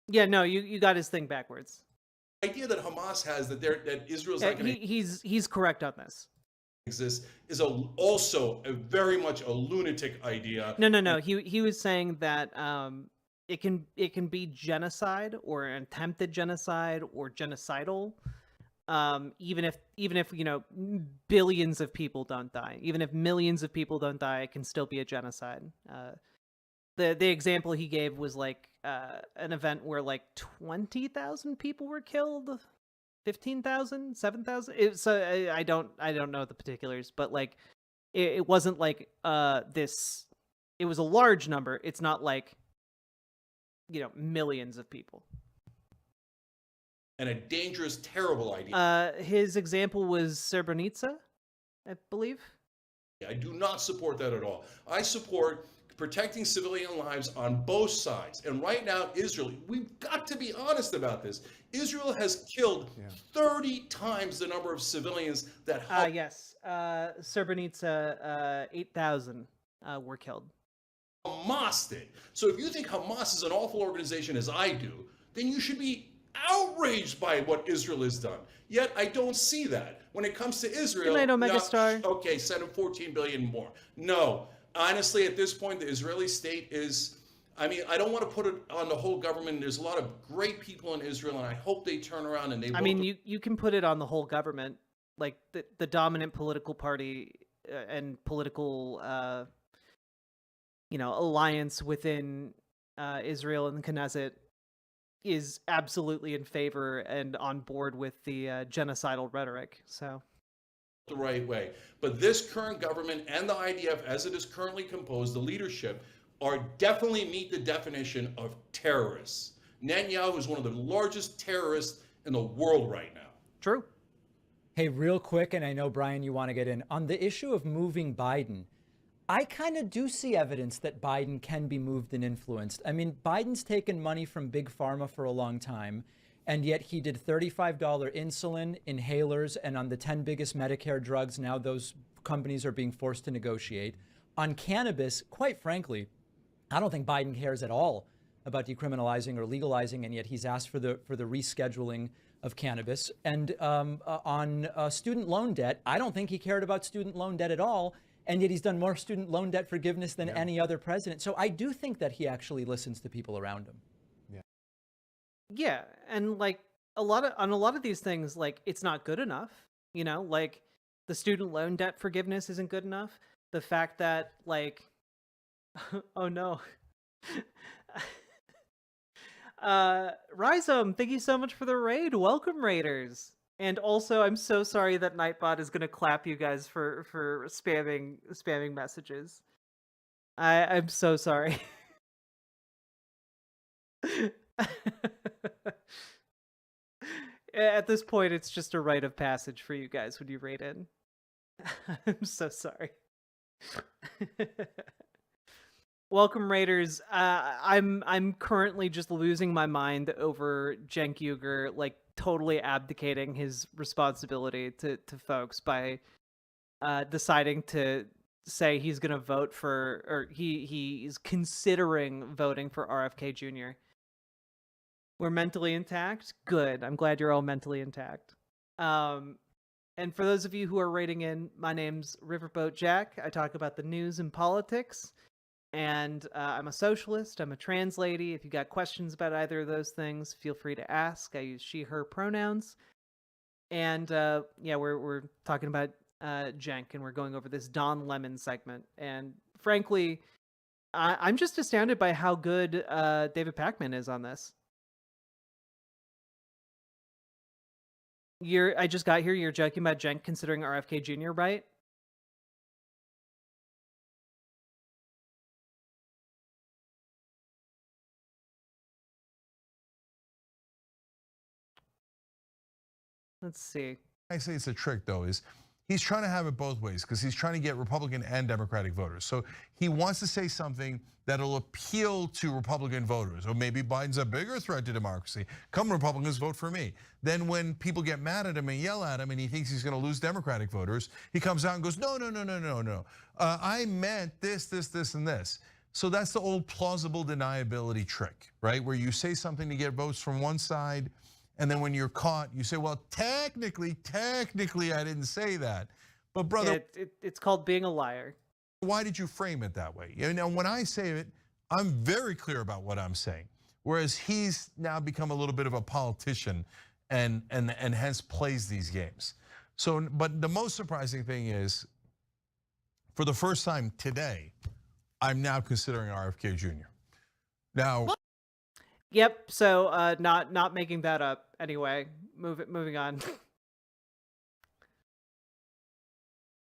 [SPEAKER 3] Yeah, no, you got his thing backwards.
[SPEAKER 22] The idea that Hamas has that Israel's not going to
[SPEAKER 3] he's correct on this.
[SPEAKER 22] Exist is also a very much a lunatic idea.
[SPEAKER 3] No. He was saying that it can be genocide or an attempted genocide or genocidal, even if billions of people don't die, even if millions of people don't die, it can still be a genocide. The example he gave was like an event where like 20,000 people were killed, 15,000, 7,000. So I don't know the particulars, but like it wasn't like this. It was a large number. It's not like millions of people.
[SPEAKER 22] And a dangerous, terrible idea.
[SPEAKER 3] His example was Srebrenica, I believe.
[SPEAKER 22] I do not support that at all. I support protecting civilian lives on both sides. And right now, Israel, we've got to be honest about this. Israel has killed 30 times the number of civilians that...
[SPEAKER 3] Yes. Srebrenica, 8,000 were killed.
[SPEAKER 22] Hamas did. So if you think Hamas is an awful organization as I do, then you should be outraged by what Israel has done. Yet I don't see that. When it comes to Israel...
[SPEAKER 3] Good night, Omega Star.
[SPEAKER 22] Okay, send them 14 billion more. No. Honestly, at this point, the Israeli state is, I mean, I don't want to put it on the whole government. There's a lot of great people in Israel, and I hope they turn around and they vote.
[SPEAKER 3] I mean, you can put it on the whole government. Like, the dominant political party and political, alliance within Israel and the Knesset is absolutely in favor and on board with the genocidal rhetoric, so...
[SPEAKER 22] the right way. But this current government and the IDF, as it is currently composed, the leadership, are definitely meet the definition of terrorists. Netanyahu is one of the largest terrorists in the world right now.
[SPEAKER 3] True.
[SPEAKER 11] Hey, real quick, and I know, Brian, you want to get in. On the issue of moving Biden, I kind of do see evidence that Biden can be moved and influenced. I mean, Biden's taken money from Big Pharma for a long time, and yet he did $35 insulin, inhalers, and on the 10 biggest Medicare drugs, now those companies are being forced to negotiate. On cannabis, quite frankly, I don't think Biden cares at all about decriminalizing or legalizing, and yet he's asked for the rescheduling of cannabis. And on student loan debt, I don't think he cared about student loan debt at all, and yet he's done more student loan debt forgiveness than any other president. So I do think that he actually listens to people around him.
[SPEAKER 3] Yeah, and like on a lot of these things, like it's not good enough, like the student loan debt forgiveness isn't good enough. The fact that like, oh no, Rhizome, thank you so much for the raid. Welcome, Raiders. And also, I'm so sorry that Nightbot is gonna clap you guys for spamming messages. I'm so sorry. At this point, it's just a rite of passage for you guys when you raid in. I'm so sorry. Welcome, Raiders. I'm currently just losing my mind over Cenk Uygur, like totally abdicating his responsibility to folks by deciding to say he's going to vote for, or he's considering voting for RFK Jr. We're mentally intact? Good. I'm glad you're all mentally intact. And for those of you who are rating in, my name's Riverboat Jack. I talk about the news and politics. And I'm a socialist. I'm a trans lady. If you got questions about either of those things, feel free to ask. I use she, her pronouns. And yeah, we're talking about Cenk, and we're going over this Don Lemon segment. And frankly, I'm just astounded by how good David Pakman is on this. I just got here. You're joking about Cenk considering RFK Jr., right? Let's see.
[SPEAKER 19] I say it's a trick though, is he's trying to have it both ways because he's trying to get Republican and Democratic voters. So he wants to say something that'll appeal to Republican voters. Or maybe Biden's a bigger threat to democracy. Come Republicans, vote for me. Then when people get mad at him and yell at him and he thinks he's gonna lose Democratic voters, he comes out and goes, no. I meant this, and this. So that's the old plausible deniability trick, right? Where you say something to get votes from one side, and then when you're caught, you say, well, technically, I didn't say that. But brother,
[SPEAKER 3] it's called being a liar.
[SPEAKER 19] Why did you frame it that way? You know, when I say it, I'm very clear about what I'm saying. Whereas he's now become a little bit of a politician and hence plays these games. So, but the most surprising thing is, for the first time today, I'm now considering RFK Jr. Now.
[SPEAKER 3] Yep. So not making that up anyway. Moving on.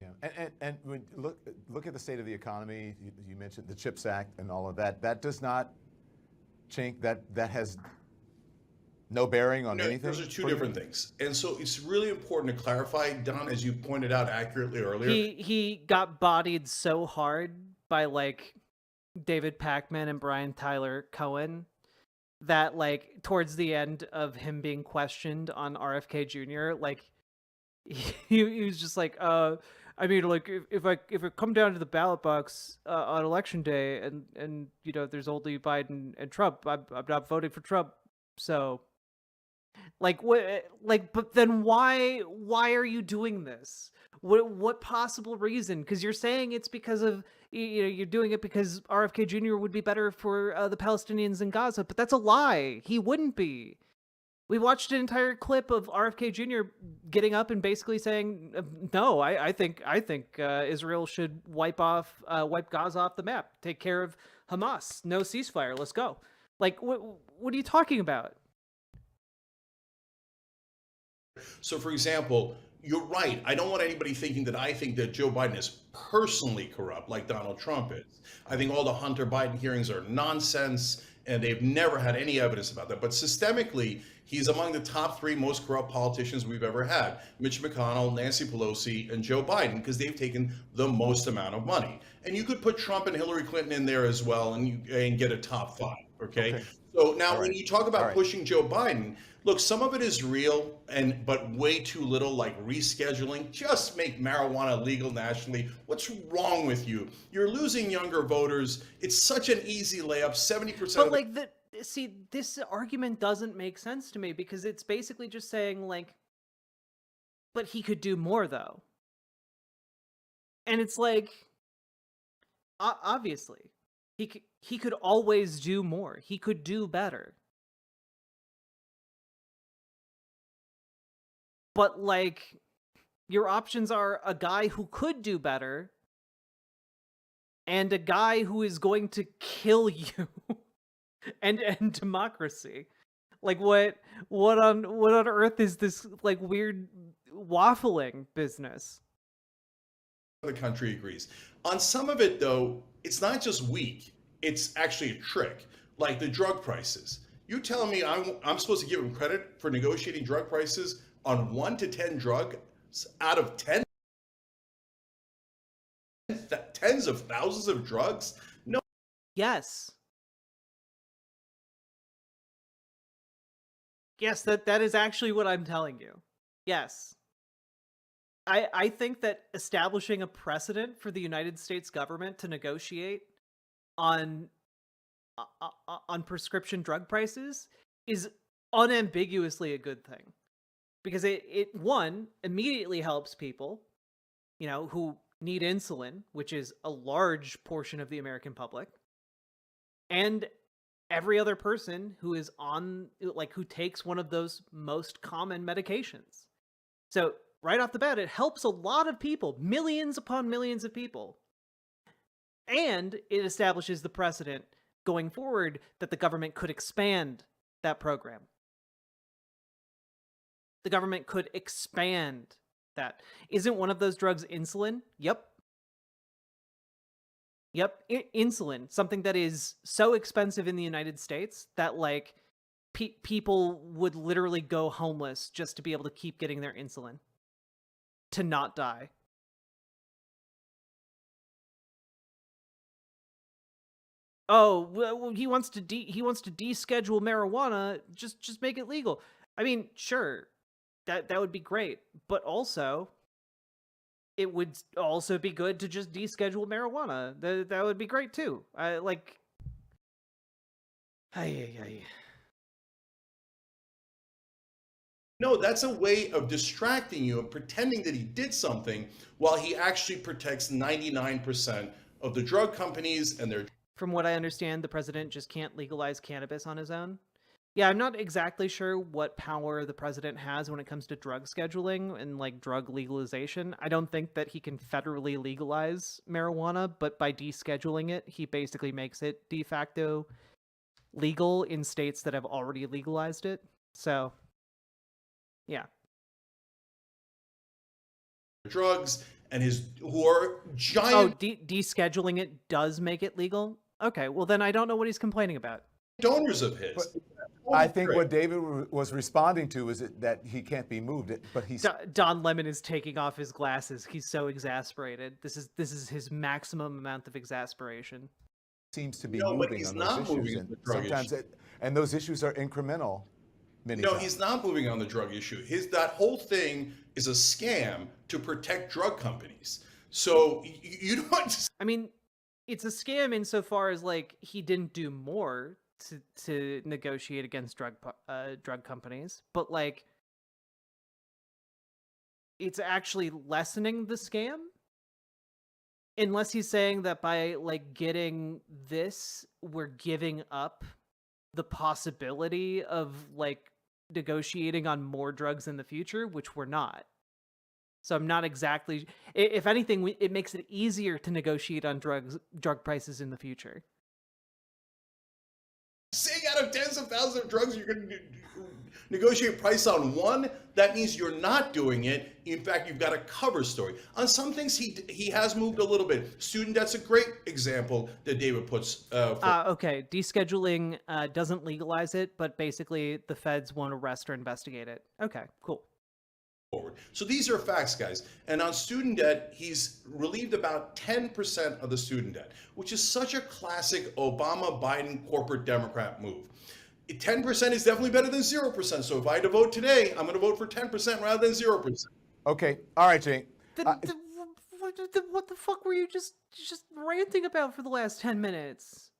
[SPEAKER 21] Yeah, and when look at the state of the economy. You mentioned the CHIPS Act and all of that. That does not change. That has no bearing on anything.
[SPEAKER 22] Those are two different things, and so it's really important to clarify, Don, as you pointed out accurately earlier.
[SPEAKER 3] He got bodied so hard by like David Pacman and Brian Tyler Cohen that like towards the end of him being questioned on RFK Jr., like he was just like, I mean, like if it come down to the ballot box on election day and you know there's only Biden and Trump, I'm not voting for Trump. So like what, like, but then why are you doing this? What possible reason? Because you're saying it's because of, you know, you're doing it because RFK Jr. would be better for the Palestinians in Gaza, but that's a lie. He wouldn't be. We watched an entire clip of RFK Jr. getting up and basically saying, "No, I think Israel should wipe Gaza off the map, take care of Hamas, no ceasefire, let's go." Like, what are you talking about?
[SPEAKER 22] So, for example, you're right. I don't want anybody thinking that I think that Joe Biden is personally corrupt like Donald Trump is. I think all the Hunter Biden hearings are nonsense, and they've never had any evidence about that. But systemically, he's among the top 3 most corrupt politicians we've ever had: Mitch McConnell, Nancy Pelosi, and Joe Biden, because they've taken the most amount of money. And you could put Trump and Hillary Clinton in there as well and get a top 5, okay? So now when you talk about pushing Joe Biden, look, some of it is real, but way too little, like rescheduling. Just make marijuana legal nationally. What's wrong with you? You're losing younger voters. It's such an easy layup. 70%.
[SPEAKER 3] But like see, this argument doesn't make sense to me because it's basically just saying like, but he could do more though. And it's like, obviously, he could always do more. He could do better. But like, your options are a guy who could do better and a guy who is going to kill you and end democracy. Like what on earth is this like weird waffling business?
[SPEAKER 22] The country agrees. On some of it though, it's not just weak, it's actually a trick. Like the drug prices. You telling me I'm supposed to give him credit for negotiating drug prices on 1 to 10 drugs out of 10, tens of thousands of drugs? No.
[SPEAKER 3] Yes. Yes, that is actually what I'm telling you. Yes. I think that establishing a precedent for the United States government to negotiate on prescription drug prices is unambiguously a good thing. Because it one, immediately helps people, you know, who need insulin, which is a large portion of the American public, and every other person who is on, like, who takes one of those most common medications. So right off the bat, it helps a lot of people, millions upon millions of people. And it establishes the precedent going forward that the government could expand that program. The government could expand that. Isn't one of those drugs insulin? Yep. Insulin, something that is so expensive in the United States that, like, people would literally go homeless just to be able to keep getting their insulin to not die. Oh, well, he wants to deschedule marijuana. Just make it legal. I mean, sure, that would be great, but also, it would also be good to just deschedule marijuana. That would be great too.
[SPEAKER 22] No, that's a way of distracting you and pretending that he did something while he actually protects 99% of the drug companies and their.
[SPEAKER 3] From what I understand, the president just can't legalize cannabis on his own. Yeah, I'm not exactly sure what power the president has when it comes to drug scheduling and like drug legalization. I don't think that he can federally legalize marijuana, but by descheduling it, he basically makes it de facto legal in states that have already legalized it. So, yeah.
[SPEAKER 22] Drugs and who are giant.
[SPEAKER 3] Oh, descheduling it does make it legal? Okay, well then I don't know what he's complaining about.
[SPEAKER 22] Donors of his.
[SPEAKER 21] But I think what David was responding to is that he can't be moved. But he's
[SPEAKER 3] Don Lemon is taking off his glasses. He's so exasperated. This is his maximum amount of exasperation.
[SPEAKER 21] Seems to be moving on those issues, and sometimes and those issues are incremental.
[SPEAKER 22] No, he's not moving on the drug issue. That whole thing is a scam to protect drug companies. So you don't.
[SPEAKER 3] I mean, it's a scam insofar as like he didn't do more to negotiate against drug companies, but like it's actually lessening the scam. Unless he's saying that by like getting this, we're giving up the possibility of like negotiating on more drugs in the future, which we're not. So I'm not exactly. If anything, it makes it easier to negotiate on drug prices in the future.
[SPEAKER 22] Saying out of tens of thousands of drugs you're going to negotiate price on one, that means you're not doing it. In fact, you've got a cover story. On some things, he has moved a little bit. Student debt's a great example that David puts.
[SPEAKER 3] Okay, descheduling doesn't legalize it, but basically the feds won't arrest or investigate it. Okay, cool.
[SPEAKER 22] Forward. So these are facts, guys. And on student debt, he's relieved about 10% of the student debt, which is such a classic Obama-Biden corporate Democrat move. 10% is definitely better than 0%. So if I had to vote today, I'm going to vote for 10% rather than 0%.
[SPEAKER 21] Okay. All right, Jake.
[SPEAKER 3] What the fuck were you just ranting about for the last 10 minutes?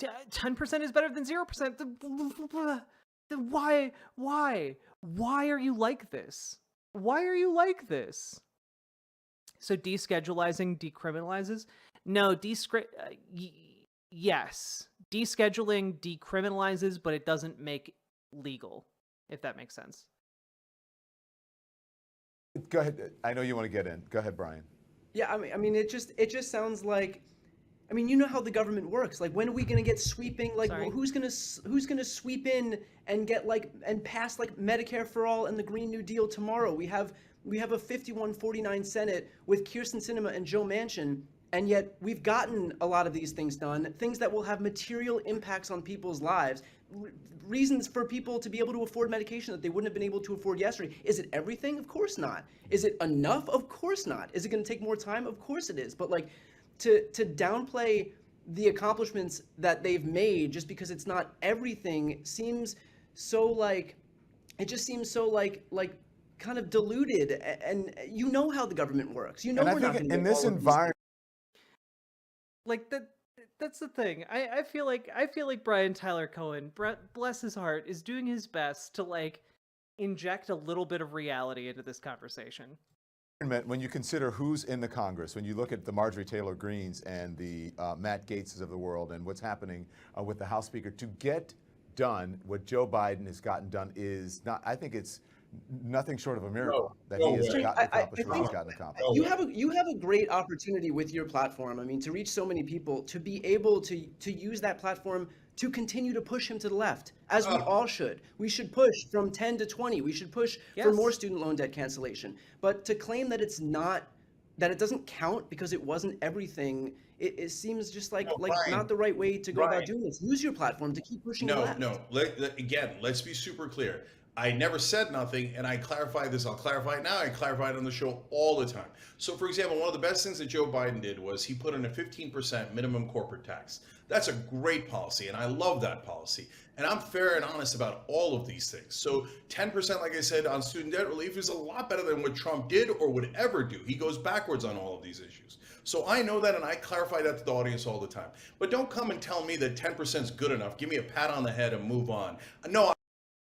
[SPEAKER 3] 10% is better than 0%. Why are you like this? Why are you like this? So deschedulizing decriminalizes? No, yes. Descheduling decriminalizes, but it doesn't make legal, if that makes sense.
[SPEAKER 21] Go ahead. I know you want to get in. Go ahead, Brian.
[SPEAKER 7] Yeah, I mean, it just sounds like, I mean, you know how the government works. Like, when are we gonna get sweeping? Like, well, who's gonna sweep in and get and pass Medicare for all and the Green New Deal tomorrow? We have a 51-49 Senate with Kyrsten Sinema and Joe Manchin, and yet we've gotten a lot of these things done, things that will have material impacts on people's lives, reasons for people to be able to afford medication that they wouldn't have been able to afford yesterday. Is it everything? Of course not. Is it enough? Of course not. Is it gonna take more time? Of course it is. But to downplay the accomplishments that they've made just because it's not everything seems so kind of diluted, and you know how the government works. You know, we're not
[SPEAKER 21] in this environment.
[SPEAKER 3] That's the thing. I feel like Brian Tyler Cohen, bless his heart, is doing his best to inject a little bit of reality into this conversation.
[SPEAKER 21] When you consider who's in the Congress, when you look at the Marjorie Taylor Greenes and the Matt Gaetzes of the world and what's happening with the House Speaker, to get done what Joe Biden has gotten done is not, I think it's nothing short of a miracle that he has gotten accomplished what he's gotten accomplished.
[SPEAKER 7] You have a great opportunity with your platform, I mean, to reach so many people, to be able to use that platform to continue to push him to the left, as we all should. We should push from 10 to 20. We should push for more student loan debt cancellation. But to claim that it's not that it doesn't count because it wasn't everything, it seems just like
[SPEAKER 22] Brian,
[SPEAKER 7] not the right way to go
[SPEAKER 22] Brian.
[SPEAKER 7] about doing this. Use your platform to keep pushing
[SPEAKER 22] No,
[SPEAKER 7] left.
[SPEAKER 22] no. Again, let's be super clear. I never said nothing, and I clarified this. I'll clarify it now. I clarify it on the show all the time. So, for example, one of the best things that Joe Biden did was he put in a 15% minimum corporate tax. That's a great policy, and I love that policy. And I'm fair and honest about all of these things. So 10%, like I said, on student debt relief is a lot better than what Trump did or would ever do. He goes backwards on all of these issues. So I know that, and I clarify that to the audience all the time. But don't come and tell me that 10% is good enough. Give me a pat on the head and move on. No.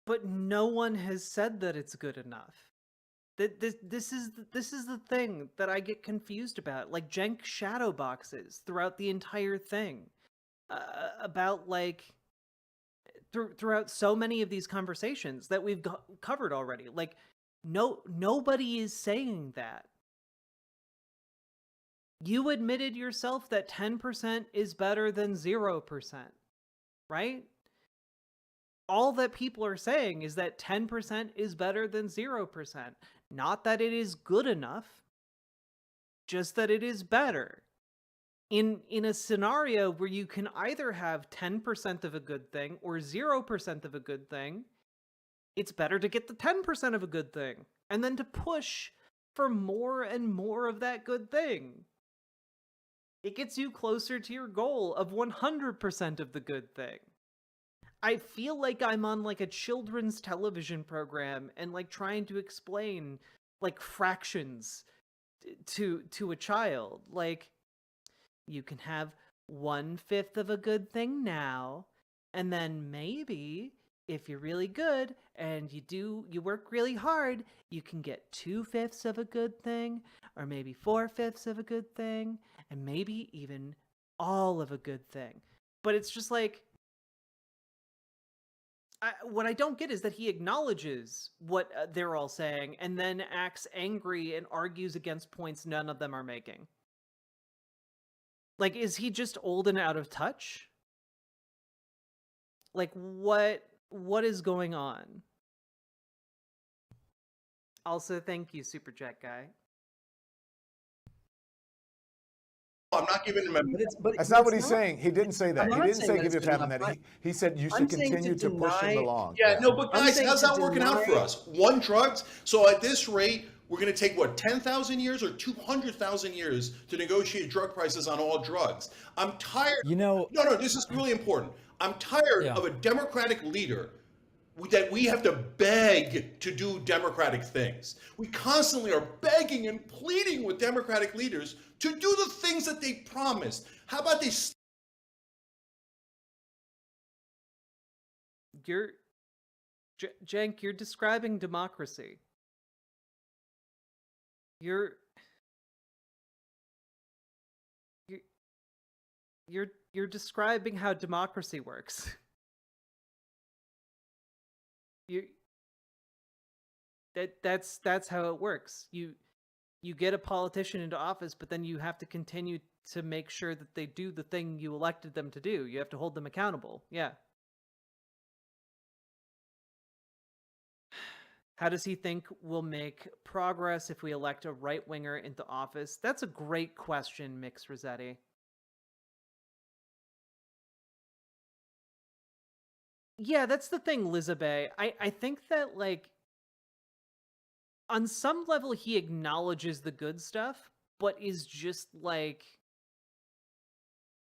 [SPEAKER 3] But no one has said that it's good enough. This is the thing that I get confused about. Like Cenk shadow boxes throughout the entire thing, about like throughout so many of these conversations that we've covered already. Like nobody is saying that. You admitted yourself that 10% is better than 0%, right? All that people are saying is that 10% is better than 0%. Not that it is good enough, just that it is better. In a scenario where you can either have 10% of a good thing or 0% of a good thing, it's better to get the 10% of a good thing and then to push for more and more of that good thing. It gets you closer to your goal of 100% of the good thing. I feel like I'm on like a children's television program and like trying to explain like fractions to a child. Like, you can have 1/5 of a good thing now, and then maybe if you're really good and you work really hard, you can get 2/5 of a good thing, or maybe 4/5 of a good thing, and maybe even all of a good thing. But it's just like, what I don't get is that he acknowledges what they're all saying and then acts angry and argues against points none of them are making. Like, is he just old and out of touch? Like, what is going on? Also, thank you, Super Chat guy.
[SPEAKER 22] I'm not giving him a...
[SPEAKER 21] That's not what he's saying. He didn't say that. He didn't say give your family that. He said you should continue to push him along.
[SPEAKER 22] Yeah, no, but guys, how's that working out for us? One drugs? So at this rate, we're going to take, what, 10,000 years or 200,000 years to negotiate drug prices on all drugs? I'm tired. No, this is really important. I'm tired of a Democratic leader that we have to beg to do Democratic things. We constantly are begging and pleading with Democratic leaders to do the things that they promised. How about they...
[SPEAKER 3] Cenk, you're describing democracy. You're describing how democracy works. That's how it works. You get a politician into office, but then you have to continue to make sure that they do the thing you elected them to do. You have to hold them accountable. Yeah. How does he think we'll make progress if we elect a right-winger into office? That's a great question, Mix Rossetti. Yeah, that's the thing, Lizabeth. I think that, like, on some level he acknowledges the good stuff, but is just, like,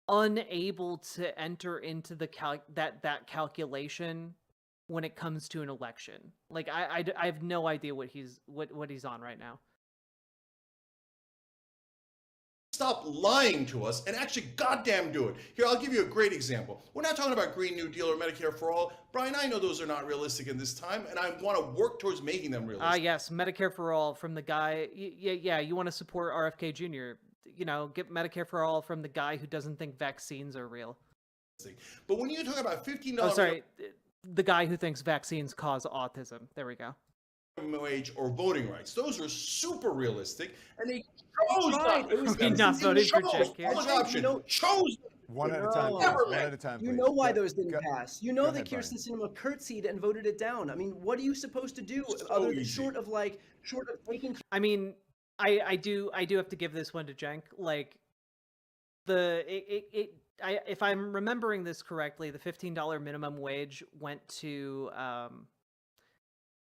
[SPEAKER 3] unable to enter into the that calculation when it comes to an election. Like, I have no idea what he's on right now.
[SPEAKER 22] Stop lying to us and actually goddamn do it. Here, I'll give you a great example. We're not talking about Green New Deal or Medicare for All. Brian, I know those are not realistic in this time, and I want to work towards making them realistic.
[SPEAKER 3] Yes, Medicare for All from the guy. Yeah, you want to support RFK Jr. You know, get Medicare for All from the guy who doesn't think vaccines are real.
[SPEAKER 22] But when you talk about $15...
[SPEAKER 3] Oh, sorry. The guy who thinks vaccines cause autism. There we go.
[SPEAKER 22] Wage or voting rights. Those are super realistic, and they chose not.
[SPEAKER 7] It was
[SPEAKER 3] not voting for Cenk here.
[SPEAKER 22] Chose
[SPEAKER 21] one at a time. One at a time.
[SPEAKER 7] You know why those didn't pass. You know that Kyrsten Sinema curtsied and voted it down. I mean, what are you supposed to do other than short of taking?
[SPEAKER 3] I mean, I do have to give this one to Cenk. Like if I'm remembering this correctly, the $15 minimum wage went to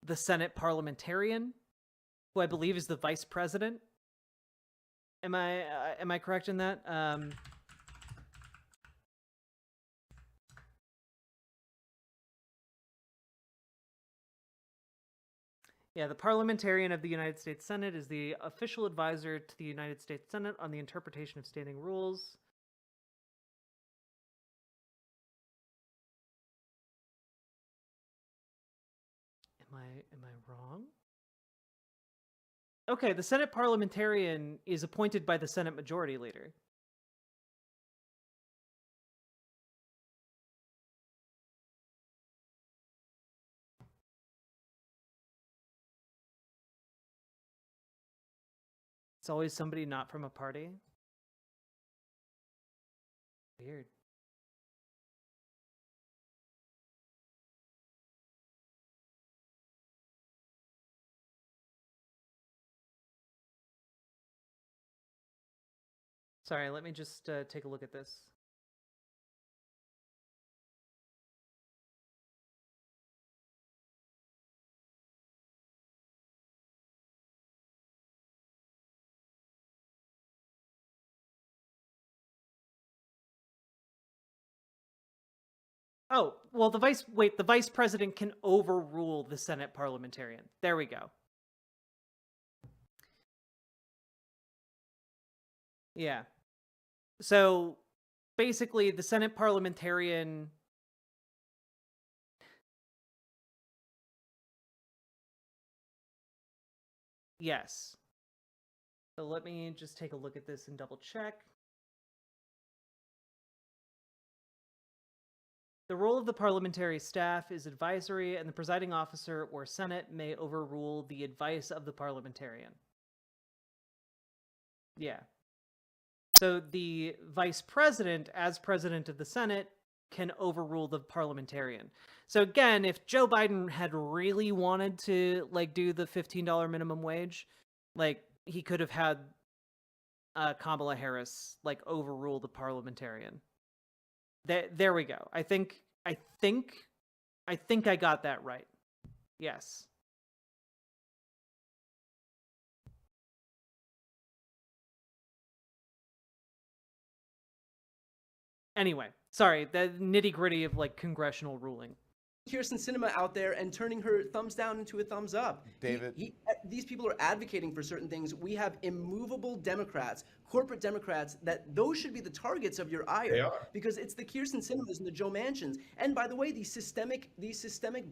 [SPEAKER 3] the Senate parliamentarian, who I believe is the vice president. Am I correct in that? Yeah, the parliamentarian of the United States Senate is the official advisor to the United States Senate on the interpretation of standing rules. Am I wrong? Okay, the Senate parliamentarian is appointed by the Senate Majority Leader. It's always somebody not from a party. Weird. Sorry, let me just take a look at this. Oh, well, the vice president can overrule the Senate parliamentarian. There we go. Yeah. So basically, the Senate parliamentarian. Yes. So let me just take a look at this and double check. The role of the parliamentary staff is advisory, and the presiding officer or Senate may overrule the advice of the parliamentarian. Yeah. So the vice president, as president of the Senate, can overrule the parliamentarian. So again, if Joe Biden had really wanted to do the $15 minimum wage, he could have had Kamala Harris overrule the parliamentarian. There we go. I think I got that right. Yes. Anyway, sorry, the nitty-gritty of congressional ruling.
[SPEAKER 7] Kyrsten Sinema out there and turning her thumbs down into a thumbs up.
[SPEAKER 21] David.
[SPEAKER 7] These people are advocating for certain things. We have immovable Democrats, corporate Democrats, that those should be the targets of your ire.
[SPEAKER 21] They are.
[SPEAKER 7] Because it's the Kyrsten Sinemas and the Joe Manchins. And by the way, these systemic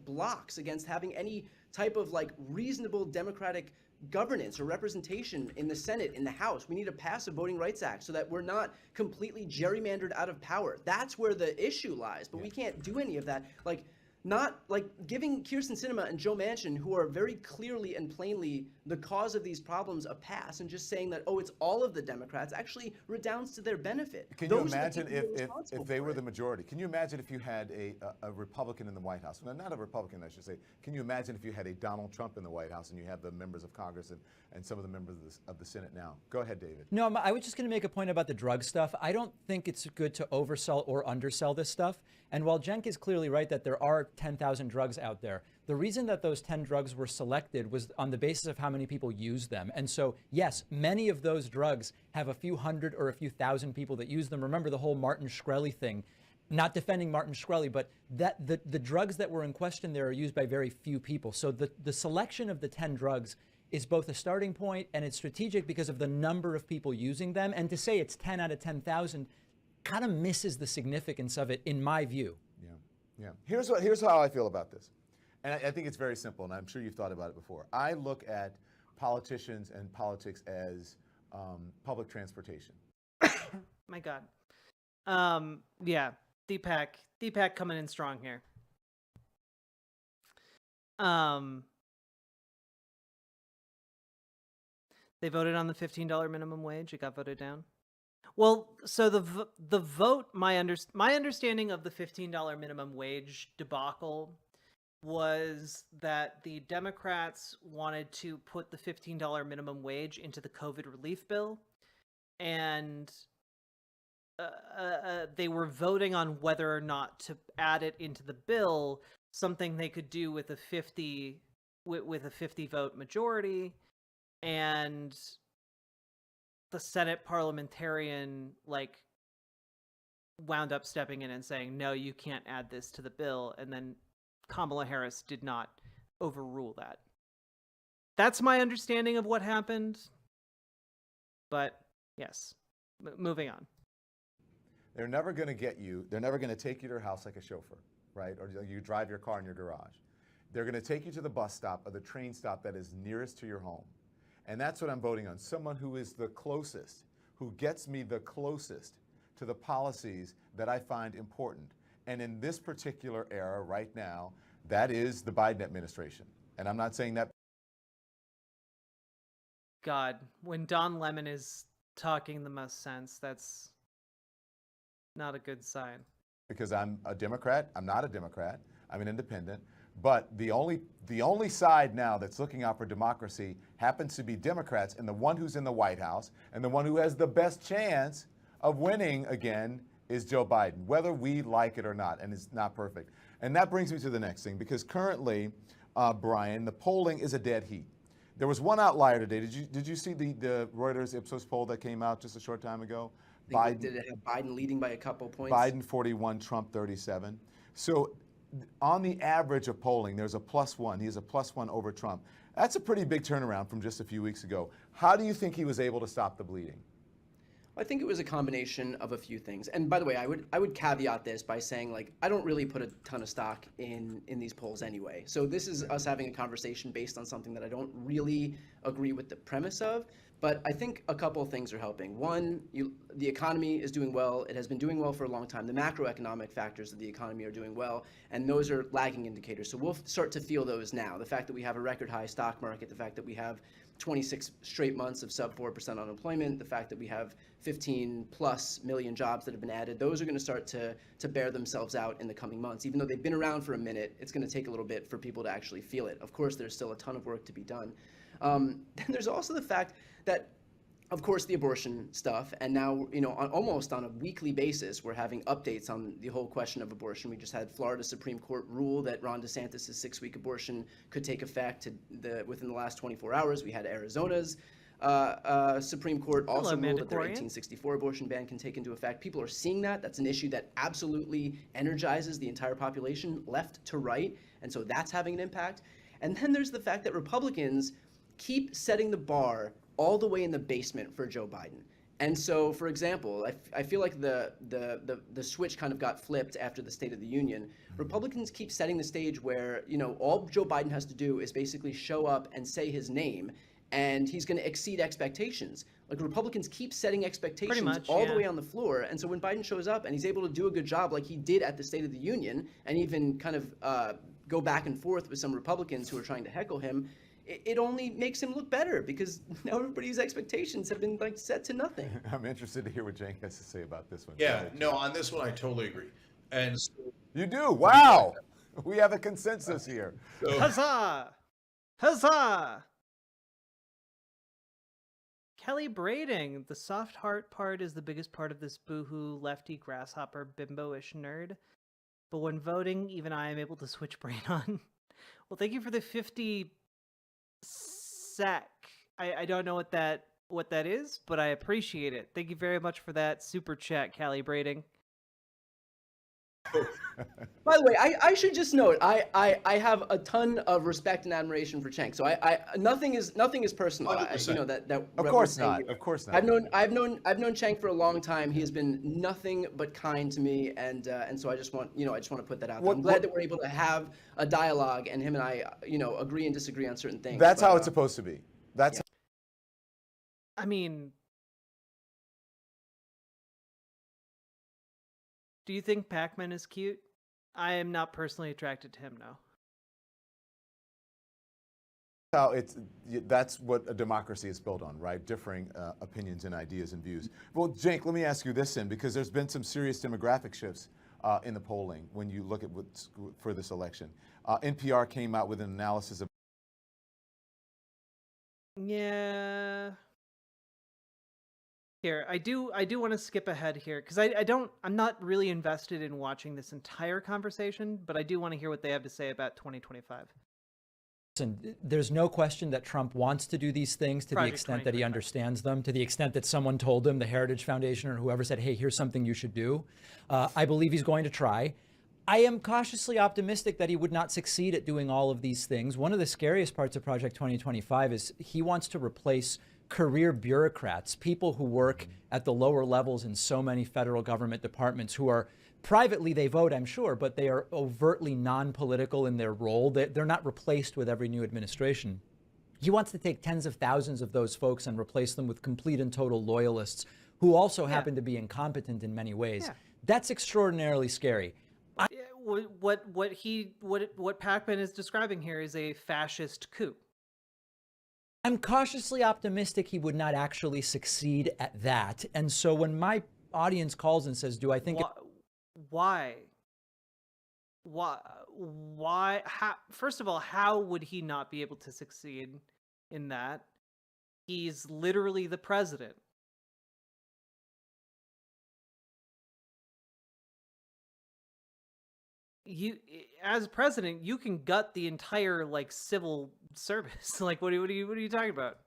[SPEAKER 7] blocks against having any type of reasonable Democratic governance or representation in the Senate, in the House. We need to pass a Voting Rights Act so that we're not completely gerrymandered out of power. That's where the issue lies. But we can't do any of that. Not giving Kyrsten Sinema and Joe Manchin, who are very clearly and plainly the cause of these problems, a pass, and just saying that, oh, it's all of the Democrats, actually redounds to their benefit.
[SPEAKER 21] Can you imagine if they were the majority? Can you imagine if you had a Republican in the White House? Well, not a Republican, I should say. Can you imagine if you had a Donald Trump in the White House and you have the members of Congress and some of the members of the Senate now? Go ahead, David.
[SPEAKER 11] No, I was just going to make a point about the drug stuff. I don't think it's good to oversell or undersell this stuff. And while Cenk is clearly right that there are 10,000 drugs out there, the reason that those 10 drugs were selected was on the basis of how many people use them. And so, yes, many of those drugs have a few hundred or a few thousand people that use them. Remember the whole Martin Shkreli thing. Not defending Martin Shkreli, but that the drugs that were in question there are used by very few people. So the selection of the 10 drugs is both a starting point and it's strategic because of the number of people using them. And to say it's 10 out of 10,000 kind of misses the significance of it, in my view.
[SPEAKER 21] Yeah. Here's how I feel about this. And I think it's very simple, and I'm sure you've thought about it before. I look at politicians and politics as public transportation.
[SPEAKER 3] My God. Yeah, Deepak coming in strong here. They voted on the $15 minimum wage. It got voted down. Well, so the vote, my understanding of the $15 minimum wage debacle was that the Democrats wanted to put the $15 minimum wage into the COVID relief bill, and they were voting on whether or not to add it into the bill, something they could do with a 50 vote majority, and the Senate parliamentarian wound up stepping in and saying, no, you can't add this to the bill, and then Kamala Harris did not overrule that. That's my understanding of what happened. But yes, moving on.
[SPEAKER 21] They're never going to get you. They're never going to take you to your house like a chauffeur, right? Or you drive your car in your garage. They're going to take you to the bus stop or the train stop that is nearest to your home. And that's what I'm voting on. Someone who is the closest, who gets me the closest to the policies that I find important. And in this particular era right now, that is the Biden administration. And I'm not saying that.
[SPEAKER 3] God, when Don Lemon is talking the most sense, that's not a good sign.
[SPEAKER 21] Because I'm a Democrat. I'm not a Democrat. I'm an independent. But the only side now that's looking out for democracy happens to be Democrats, and the one who's in the White House and the one who has the best chance of winning again is Joe Biden, whether we like it or not, and it's not perfect. And that brings me to the next thing, because currently, Brian, the polling is a dead heat. There was one outlier today. Did you see the Reuters Ipsos poll that came out just a short time ago?
[SPEAKER 7] Biden, did it have Biden leading by a couple points?
[SPEAKER 21] Biden 41, Trump 37. So on the average of polling, there's a +1. He has a +1 over Trump. That's a pretty big turnaround from just a few weeks ago. How do you think he was able to stop the bleeding?
[SPEAKER 7] I think it was a combination of a few things. And by the way, I would caveat this by saying, I don't really put a ton of stock in these polls anyway. So this is us having a conversation based on something that I don't really agree with the premise of. But I think a couple of things are helping. One, the economy is doing well. It has been doing well for a long time. The macroeconomic factors of the economy are doing well, and those are lagging indicators. So we'll start to feel those now. The fact that we have a record high stock market, the fact that we have 26 straight months of sub 4% unemployment, the fact that we have 15+ million jobs that have been added, those are going to start to bear themselves out in the coming months. Even though they've been around for a minute, it's going to take a little bit for people to actually feel it. Of course, there's still a ton of work to be done. Then there's also the fact that, of course, the abortion stuff, and now, almost on a weekly basis, we're having updates on the whole question of abortion. We just had Florida Supreme Court rule that Ron DeSantis' 6-week abortion could take effect within the last 24 hours. We had Arizona's Supreme Court also ruled that their 1864 abortion ban can take into effect. People are seeing that. That's an issue that absolutely energizes the entire population, left to right, and so that's having an impact. And then there's the fact that Republicans keep setting the bar all the way in the basement for Joe Biden. And so, for example, I feel like the switch kind of got flipped after the State of the Union. Republicans keep setting the stage where, all Joe Biden has to do is basically show up and say his name, and he's going to exceed expectations. Republicans keep setting expectations all the way on the floor. And so when Biden shows up and he's able to do a good job like he did at the State of the Union, and even kind of go back and forth with some Republicans who are trying to heckle him, it only makes him look better, because now everybody's expectations have been set to nothing.
[SPEAKER 21] I'm interested to hear what Cenk has to say about this one.
[SPEAKER 22] Yeah, no, on this one I totally agree. And so,
[SPEAKER 21] you do? Wow, we have a consensus here.
[SPEAKER 3] So, huzzah! Huzzah! Kelly Brading, the soft heart part is the biggest part of this boohoo lefty grasshopper bimbo-ish nerd. But when voting, even I am able to switch brain on. Well, thank you for the 50 sec. I don't know what that is, but I appreciate it. Thank you very much for that super chat, Callie Brading.
[SPEAKER 7] By the way, I should just note I have a ton of respect and admiration for Cenk. So nothing is personal.
[SPEAKER 21] Of course not. Of course not.
[SPEAKER 7] I've known Cenk for a long time. He has been nothing but kind to me, and so I just want to put that out there. I'm glad that we're able to have a dialogue, and him and I agree and disagree on certain things.
[SPEAKER 21] That's how it's supposed to be. That's.
[SPEAKER 3] Yeah. I mean, do you think Pac-Man is cute? I am not personally attracted to him, no.
[SPEAKER 21] That's what a democracy is built on, right? Differing opinions and ideas and views. Well, Cenk, let me ask you this then, because there's been some serious demographic shifts in the polling when you look at what's for this election. NPR came out with an analysis of.
[SPEAKER 3] Yeah. Here, I do want to skip ahead here because I'm not really invested in watching this entire conversation, but I do want to hear what they have to say about 2025.
[SPEAKER 11] And there's no question that Trump wants to do these things to the extent that he understands them, to the extent that someone told him, the Heritage Foundation or whoever said, hey, here's something you should do. I believe he's going to try. I am cautiously optimistic that he would not succeed at doing all of these things. One of the scariest parts of Project 2025 is he wants to replace career bureaucrats, people who work at the lower levels in so many federal government departments who are privately, they vote, I'm sure, but they are overtly non-political in their role. They're not replaced with every new administration. He wants to take tens of thousands of those folks and replace them with complete and total loyalists who also happen to be incompetent in many ways. That's extraordinarily scary.
[SPEAKER 3] What Pac-Man is describing here is a fascist coup.
[SPEAKER 11] I'm cautiously optimistic he would not actually succeed at that. And so when my audience calls and says, do I think...
[SPEAKER 3] Why? How, first of all, how would he not be able to succeed in that? He's literally the president. You, as president, you can gut the entire civil service. What are you talking about?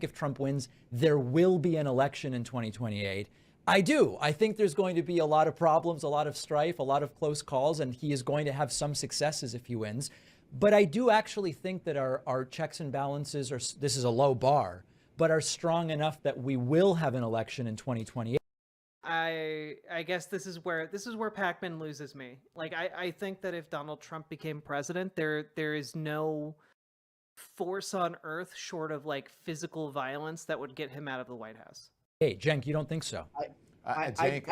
[SPEAKER 11] If Trump wins, there will be an election in 2028. I do. I think there's going to be a lot of problems, a lot of strife, a lot of close calls, and he is going to have some successes if he wins. But I do actually think that our checks and balances are, this is a low bar, but are strong enough that we will have an election in 2028.
[SPEAKER 3] I guess this is where Pac-Man loses me. I think that if Donald Trump became president, there is no force on earth short of physical violence that would get him out of the White House.
[SPEAKER 11] Hey, Cenk, you don't think so?
[SPEAKER 7] I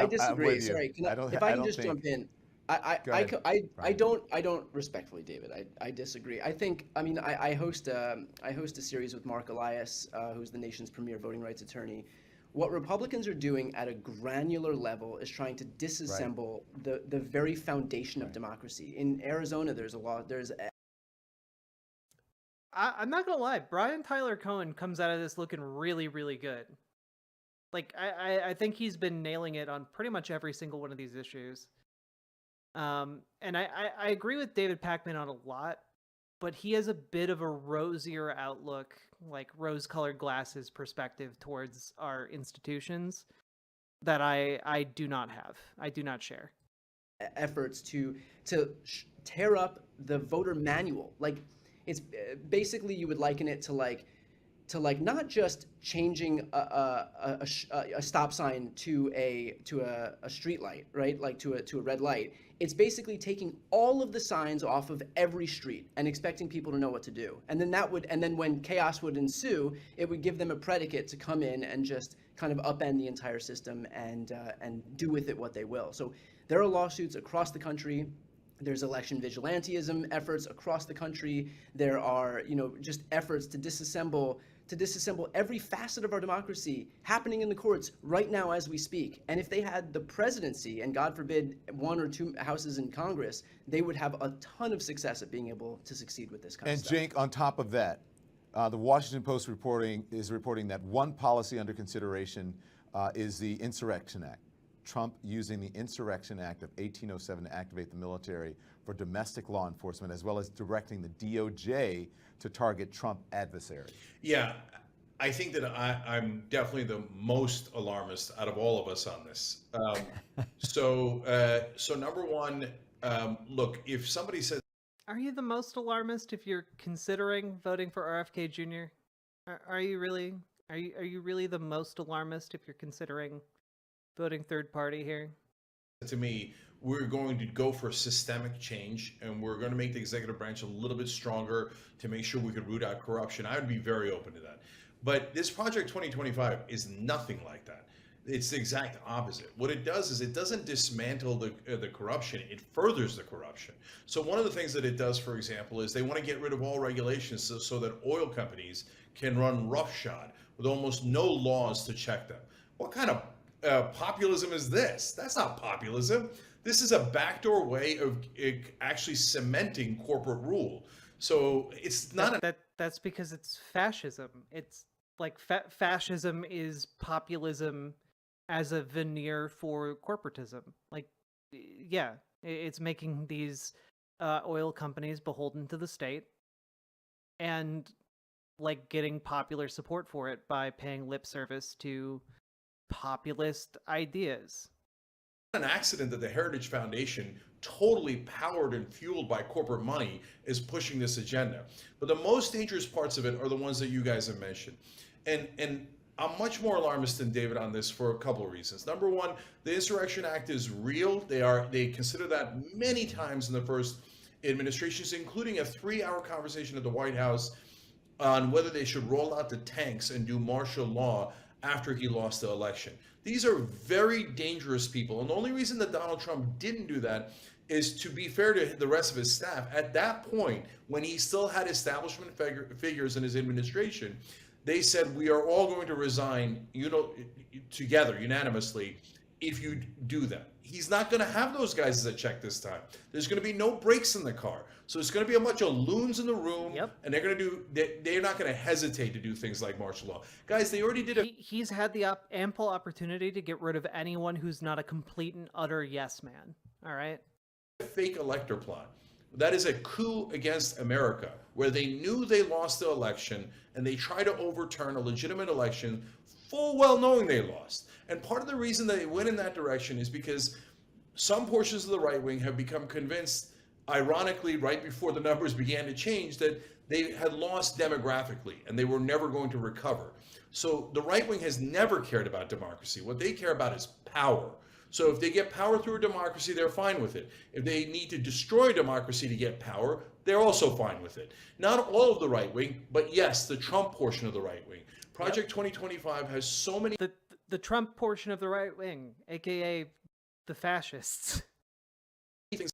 [SPEAKER 7] disagree. Sorry, if I can just jump in. I don't respectfully, David. I disagree. I host a series with Mark Elias, who's the nation's premier voting rights attorney. What Republicans are doing at a granular level is trying to disassemble the very foundation of democracy. In Arizona, there's a law.
[SPEAKER 3] I'm not gonna lie. Brian Tyler Cohen comes out of this looking really, really good. I think he's been nailing it on pretty much every single one of these issues. And I agree with David Pac-Man on a lot, but he has a bit of a rosier outlook, rose-colored glasses perspective towards our institutions that I do not have. I do not share.
[SPEAKER 7] Efforts to tear up the voter manual. It's basically, you would liken it to not just changing a stop sign to a street light, right? To a red light. It's basically taking all of the signs off of every street and expecting people to know what to do. And then when chaos would ensue, it would give them a predicate to come in and just kind of upend the entire system and do with it what they will. So there are lawsuits across the country. There's election vigilantism efforts across the country. There are, just efforts to disassemble every facet of our democracy happening in the courts right now as we speak. And if they had the presidency, and God forbid 1 or 2 houses in Congress, they would have a ton of success at being able to succeed with this kind of stuff.
[SPEAKER 21] And Cenk, on top of that, the Washington Post is reporting that one policy under consideration is the Insurrection Act. Trump using the Insurrection Act of 1807 to activate the military for domestic law enforcement, as well as directing the DOJ to target Trump adversaries.
[SPEAKER 22] Yeah, I think that I'm definitely the most alarmist out of all of us on this. So number one, look, if somebody says,
[SPEAKER 3] are you the most alarmist if you're considering voting for RFK Jr.? Are you really? Are you really the most alarmist if you're considering voting third party here?
[SPEAKER 22] To me, we're going to go for systemic change, and we're going to make the executive branch a little bit stronger to make sure we could root out corruption. I would be very open to that. But this Project 2025 is nothing like that. It's the exact opposite. What it does is it doesn't dismantle the corruption, it furthers the corruption. So one of the things that it does, for example, is they want to get rid of all regulations so that oil companies can run roughshod with almost no laws to check them. What kind of populism is this? That's not populism. This is a backdoor way of actually cementing corporate rule. So it's not
[SPEAKER 3] that's because it's fascism. It's like fascism is populism as a veneer for corporatism. Like, yeah, it's making these oil companies beholden to the state and like getting popular support for it by paying lip service to populist ideas.
[SPEAKER 22] An accident that the Heritage Foundation, totally powered and fueled by corporate money, is pushing this agenda. But the most dangerous parts of it are the ones that you guys have mentioned. And I'm much more alarmist than David on this for a couple of reasons. Number one, the Insurrection Act is real. They consider that many times in the first administrations, including a 3-hour conversation at the White House on whether they should roll out the tanks and do martial law after he lost the election. These are very dangerous people. And the only reason that Donald Trump didn't do that is, to be fair to the rest of his staff, at that point, when he still had establishment figures in his administration, they said, we are all going to resign, together, unanimously, if you do that. He's not going to have those guys as a check this time. There's going to be no brakes in the car. So it's going to be a bunch of loons in the room, and they're not going to hesitate to do things like martial law. Guys, they already did
[SPEAKER 3] He's had the ample opportunity to get rid of anyone who's not a complete and utter yes man. All right?
[SPEAKER 22] a fake elector plot. That is a coup against America, where they knew they lost the election and they tried to overturn a legitimate election full well knowing they lost. And part of the reason they went in that direction is because some portions of the right wing have become convinced, ironically, right before the numbers began to change, that they had lost demographically and they were never going to recover. So the right wing has never cared about democracy. What they care about is power. So if they get power through a democracy, they're fine with it. If they need to destroy democracy to get power, they're also fine with it. Not all of the right wing, but yes, the Trump portion of the right wing. Project 2025 has so many...
[SPEAKER 3] The Trump portion of the right wing, aka the fascists.
[SPEAKER 22] ...things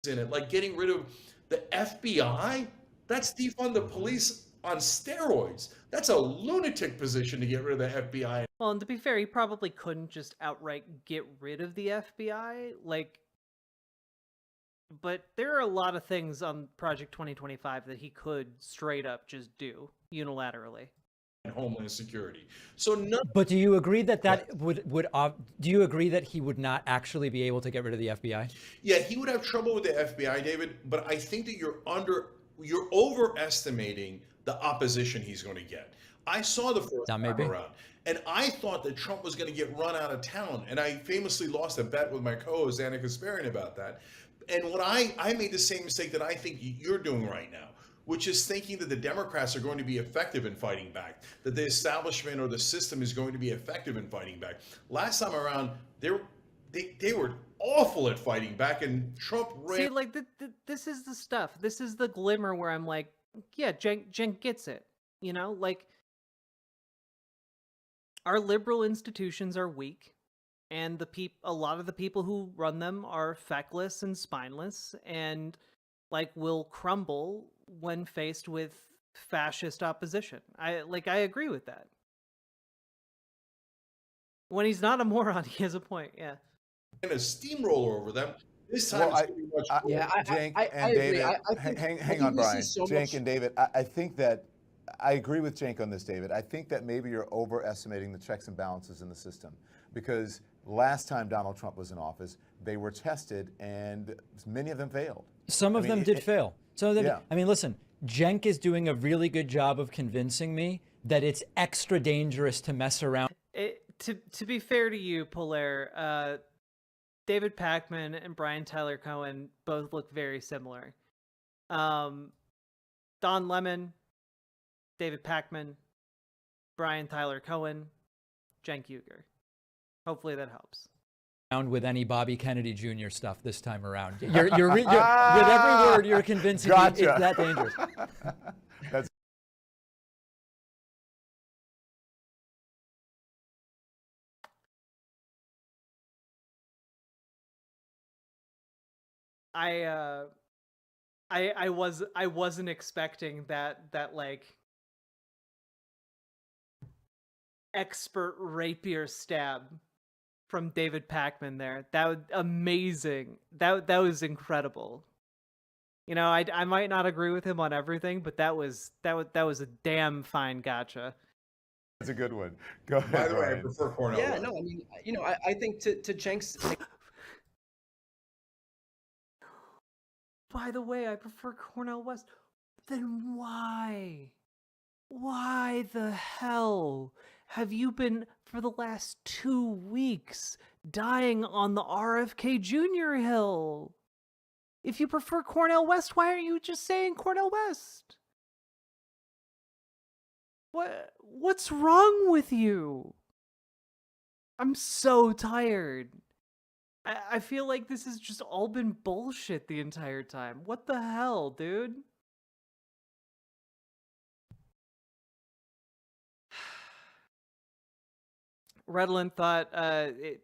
[SPEAKER 22] in it, like getting rid of the FBI. That's defund the police on steroids. That's a lunatic position to get rid of the FBI.
[SPEAKER 3] Well, and to be fair, he probably couldn't just outright get rid of the FBI. But there are a lot of things on Project 2025 that he could straight up just do unilaterally.
[SPEAKER 22] And Homeland Security. So none.
[SPEAKER 11] But do you agree that do you agree that he would not actually be able to get rid of the FBI?
[SPEAKER 22] Yeah, he would have trouble with the FBI, David. But I think that you're overestimating the opposition he's going to get. I saw the first time around, and I thought that Trump was going to get run out of town. And I famously lost a bet with my co-host Anna Kasparian about that. And what I made the same mistake that I think you're doing right now, which is thinking that the Democrats are going to be effective in fighting back, that the establishment or the system is going to be effective in fighting back. Last time around, they were awful at fighting back, and Trump ran.
[SPEAKER 3] See, this is the stuff. This is the glimmer where I'm like, yeah, Cenk gets it. You know, like, our liberal institutions are weak, and a lot of the people who run them are feckless and spineless, and will crumble when faced with fascist opposition. I agree with that. When he's not a moron, he has a point. Yeah.
[SPEAKER 22] And a steamroller over them. This time,
[SPEAKER 21] Cenk and David. Hang on, Brian. Cenk and David. I think that I agree with Cenk on this, David. I think that maybe you're overestimating the checks and balances in the system, because last time Donald Trump was in office, they were tested and many of them failed.
[SPEAKER 11] Some of them did fail. I mean, listen, Cenk is doing a really good job of convincing me that it's extra dangerous to mess around.
[SPEAKER 3] To be fair to you, Polaire, David Pakman and Brian Tyler Cohen both look very similar. Don Lemon, David Pakman, Brian Tyler Cohen, Cenk Uygur. Hopefully that helps.
[SPEAKER 11] With any Bobby Kennedy Jr. stuff this time around. You're with every word you're convincing me it's that dangerous.
[SPEAKER 21] That's
[SPEAKER 3] I wasn't expecting that expert rapier stab from David Pakman there. That was amazing. That was incredible. You know, I might not agree with him on everything, but that was a damn fine gotcha.
[SPEAKER 21] That's a good one. Go ahead,
[SPEAKER 22] By the way, I
[SPEAKER 21] Brian.
[SPEAKER 22] prefer Cornell.
[SPEAKER 7] Yeah,
[SPEAKER 22] West.
[SPEAKER 7] no, I mean, you know, I think to Cenk's.
[SPEAKER 3] By the way, I prefer Cornell West. Then why? Why the hell have you been, for the last 2 weeks, dying on the RFK Jr. hill? If you prefer Cornell West, why aren't you just saying Cornell West? What's wrong with you? I'm so tired. I feel like this has just all been bullshit the entire time. What the hell, dude? Redland thought I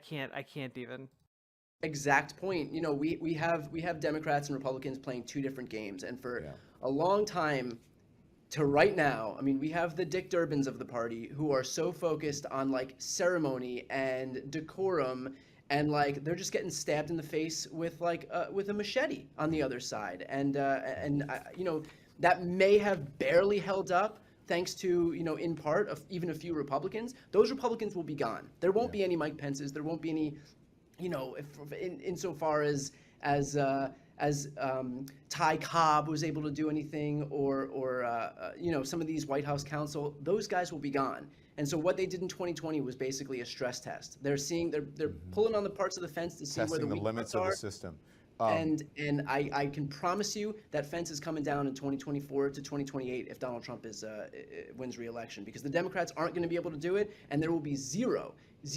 [SPEAKER 3] can't even.
[SPEAKER 7] Exact point. You know, we have Democrats and Republicans playing two different games, and for a long time to right now, I mean, we have the Dick Durbins of the party who are so focused on like ceremony and decorum, and like they're just getting stabbed in the face with a machete on the other side, and you know, that may have barely held up thanks to, you know, in part of even a few Republicans. Those Republicans will be gone. There won't be any Mike Pences. There won't be any, you know, insofar as Ty Cobb was able to do anything, or you know, some of these White House counsel, those guys will be gone. And so what they did in 2020 was basically a stress test. They're pulling on the parts of the fence to see where the weak
[SPEAKER 21] limits
[SPEAKER 7] parts are.
[SPEAKER 21] of the system.
[SPEAKER 7] And I can promise you that fence is coming down in 2024 to 2028 if Donald Trump wins re-election, because the Democrats aren't going to be able to do it, and there will be zero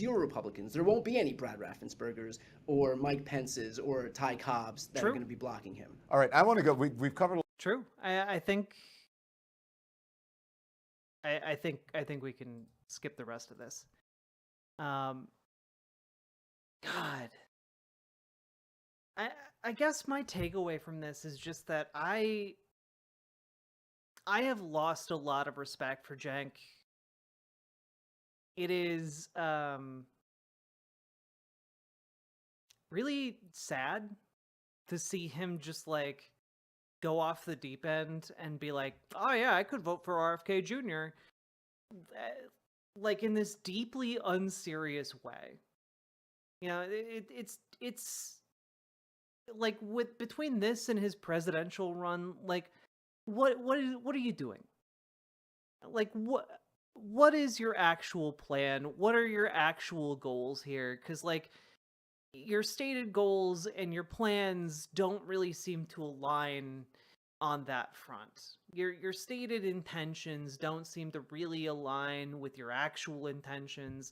[SPEAKER 7] Republicans. There won't be any Brad Raffenspergers or Mike Pences or Ty Cobbs that are going to be blocking him.
[SPEAKER 21] All right, I want to go. We've covered.
[SPEAKER 3] True. I think we can skip the rest of this. God. I guess my takeaway from this is just that I have lost a lot of respect for Cenk. It is really sad to see him just like go off the deep end and be like, oh yeah, I could vote for RFK Jr. Like in this deeply unserious way. You know, it's like between this and his presidential run, like what are you doing? Like what is your actual plan? What are your actual goals here? Because like your stated goals and your plans don't really seem to align on that front. Your stated intentions don't seem to really align with your actual intentions.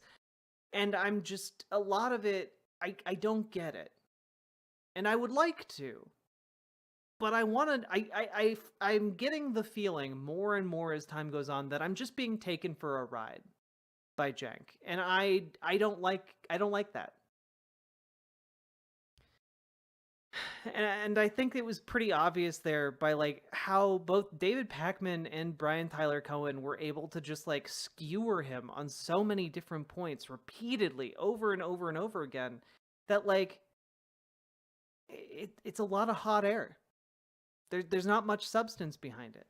[SPEAKER 3] And I'm just, a lot of it, I don't get it. And I would like to. But I'm getting the feeling more and more as time goes on that I'm just being taken for a ride by Cenk. And I don't like that. And I think it was pretty obvious there by like how both David Pakman and Brian Tyler Cohen were able to just like skewer him on so many different points repeatedly over and over and over again that like it's a lot of hot air. There's not much substance behind it.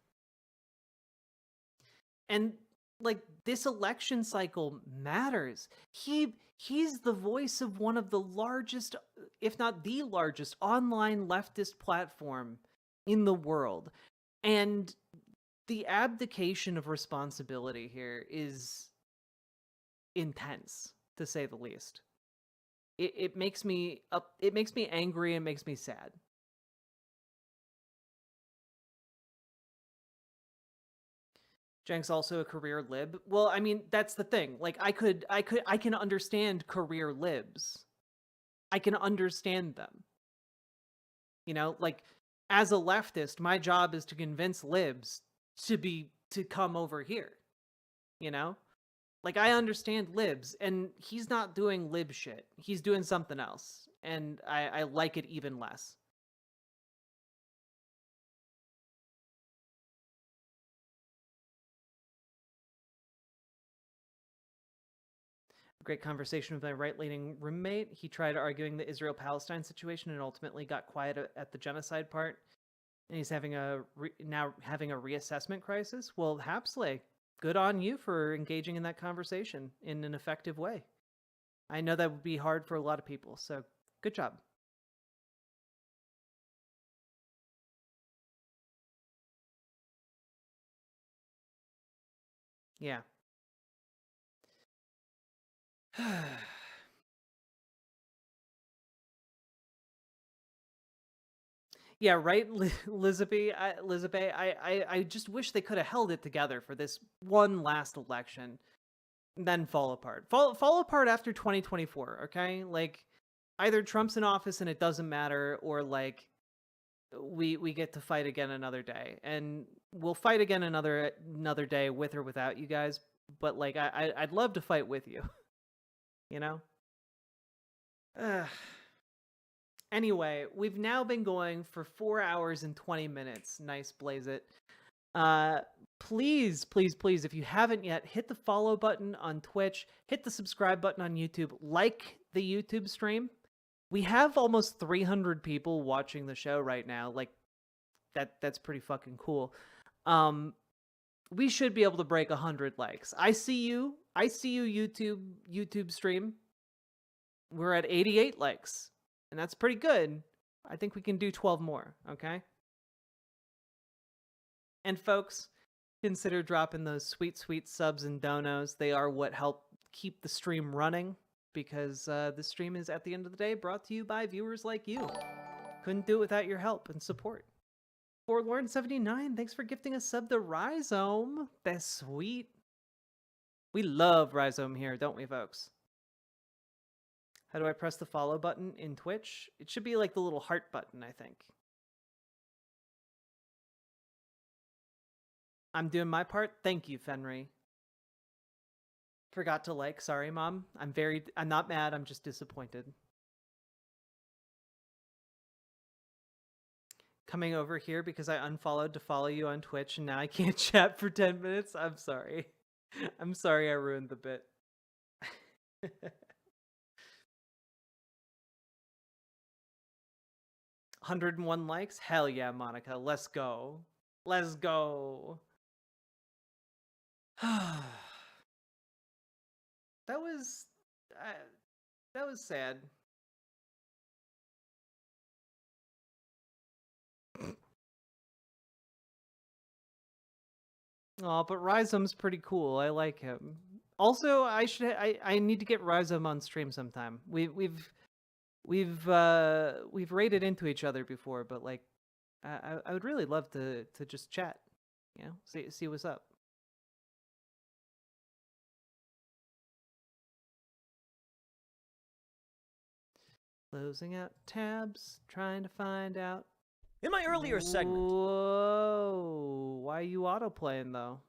[SPEAKER 3] And like this election cycle matters. He's the voice of one of the largest, if not the largest, online leftist platform in the world. And the abdication of responsibility here is intense, to say the least. It makes me angry and makes me sad. Cenk's also a career lib. Well, I mean, that's the thing. Like I can understand career libs. I can understand them. You know, like as a leftist, my job is to convince libs to come over here. You know? Like I understand libs, and he's not doing lib shit. He's doing something else. And I like it even less. Great conversation with my right-leaning roommate. He tried arguing the Israel-Palestine situation and ultimately got quiet at the genocide part. And he's having now having a reassessment crisis. Well, Hapsley, good on you for engaging in that conversation in an effective way. I know that would be hard for a lot of people, so good job. Yeah. Yeah, right, Elizabeth. I just wish they could have held it together for this one last election, and then fall apart. Fall apart after 2024. Okay, like either Trump's in office and it doesn't matter, or like we get to fight again another day, and we'll fight again another day with or without you guys. But like I'd love to fight with you. You know. Anyway, we've now been going for 4 hours and 20 minutes. Nice, blaze it. Please, if you haven't yet, hit the follow button on Twitch, hit the subscribe button on YouTube, like the YouTube stream. We have almost 300 people watching the show right now. Like, that's pretty fucking cool. We should be able to break 100 likes. I see you, YouTube stream. We're at 88 likes. And that's pretty good. I think we can do 12 more, okay? And folks, consider dropping those sweet, sweet subs and donos. They are what help keep the stream running, because the stream is, at the end of the day, brought to you by viewers like you. Couldn't do it without your help and support. Forlorn79, thanks for gifting a sub to Rhizome. That's sweet. We love Rhizome here, don't we, folks? How do I press the follow button in Twitch? It should be like the little heart button, I think. I'm doing my part. Thank you, Fenry. Forgot to like. Sorry, Mom. I'm not mad. I'm just disappointed. Coming over here because I unfollowed to follow you on Twitch and now I can't chat for 10 minutes. I'm sorry. I'm sorry I ruined the bit. 101 likes? Hell yeah, Monica. Let's go. Let's go. That was sad. Oh, but Rhizome's pretty cool. I like him. Also, I need to get Rhizome on stream sometime. We've raided into each other before, but like I would really love to just chat, you know, see what's up. Closing out tabs, trying to find out.
[SPEAKER 2] In my earlier segment.
[SPEAKER 3] Whoa, why are you autoplaying though?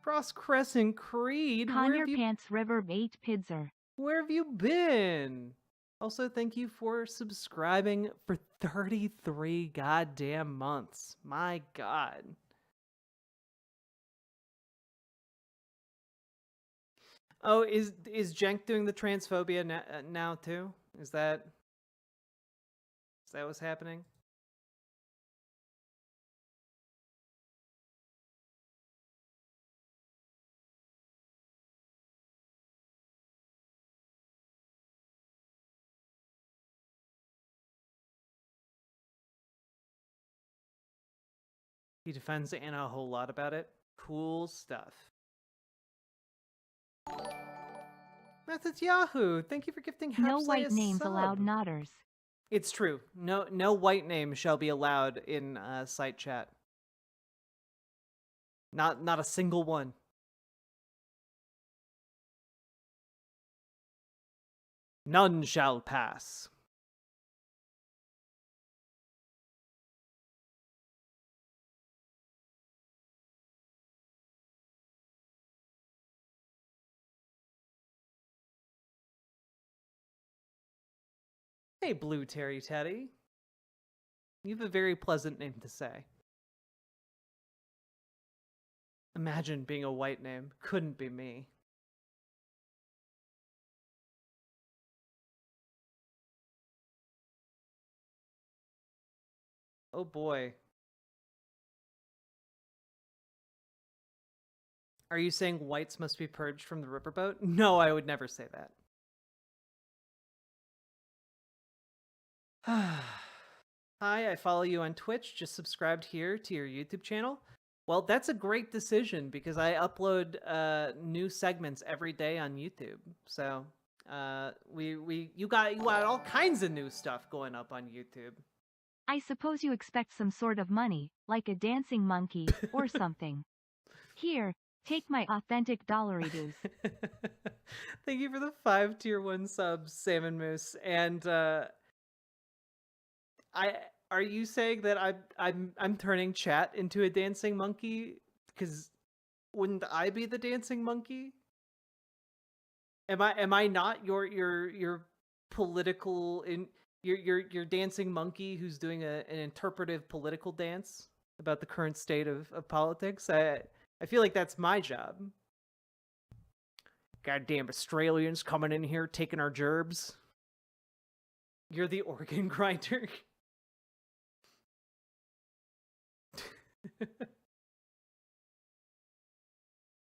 [SPEAKER 3] Cross Crescent Creed.
[SPEAKER 4] Conyer Pants River Bait Pidzer.
[SPEAKER 3] Where have you been? Also, thank you for subscribing for 33 goddamn months. My God. Oh, is Jenk doing the transphobia now too? Is that what's happening? He defends Anna a whole lot about it. Cool stuff. Methods Yahoo! Thank you for gifting
[SPEAKER 4] No white names allowed, nodders.
[SPEAKER 3] It's true. No white name shall be allowed in site chat. Not a single one. None shall pass. Hey, Blue Terry Teddy. You have a very pleasant name to say. Imagine being a white name. Couldn't be me. Oh boy. Are you saying whites must be purged from the riverboat? No, I would never say that. Hi, I follow you on Twitch. Just subscribed here to your YouTube channel. Well, that's a great decision because I upload new segments every day on YouTube. So you got all kinds of new stuff going up on YouTube.
[SPEAKER 4] I suppose you expect some sort of money, like a dancing monkey or something. Here, take my authentic dollary-doos.
[SPEAKER 3] Thank you for the 5 tier 1 subs, Salmon Moose. And are you saying that I'm turning chat into a dancing monkey? Because wouldn't I be the dancing monkey? Am I not your political your dancing monkey who's doing an interpretive political dance about the current state of politics? I feel like that's my job. Goddamn Australians coming in here taking our gerbs. You're the organ grinder.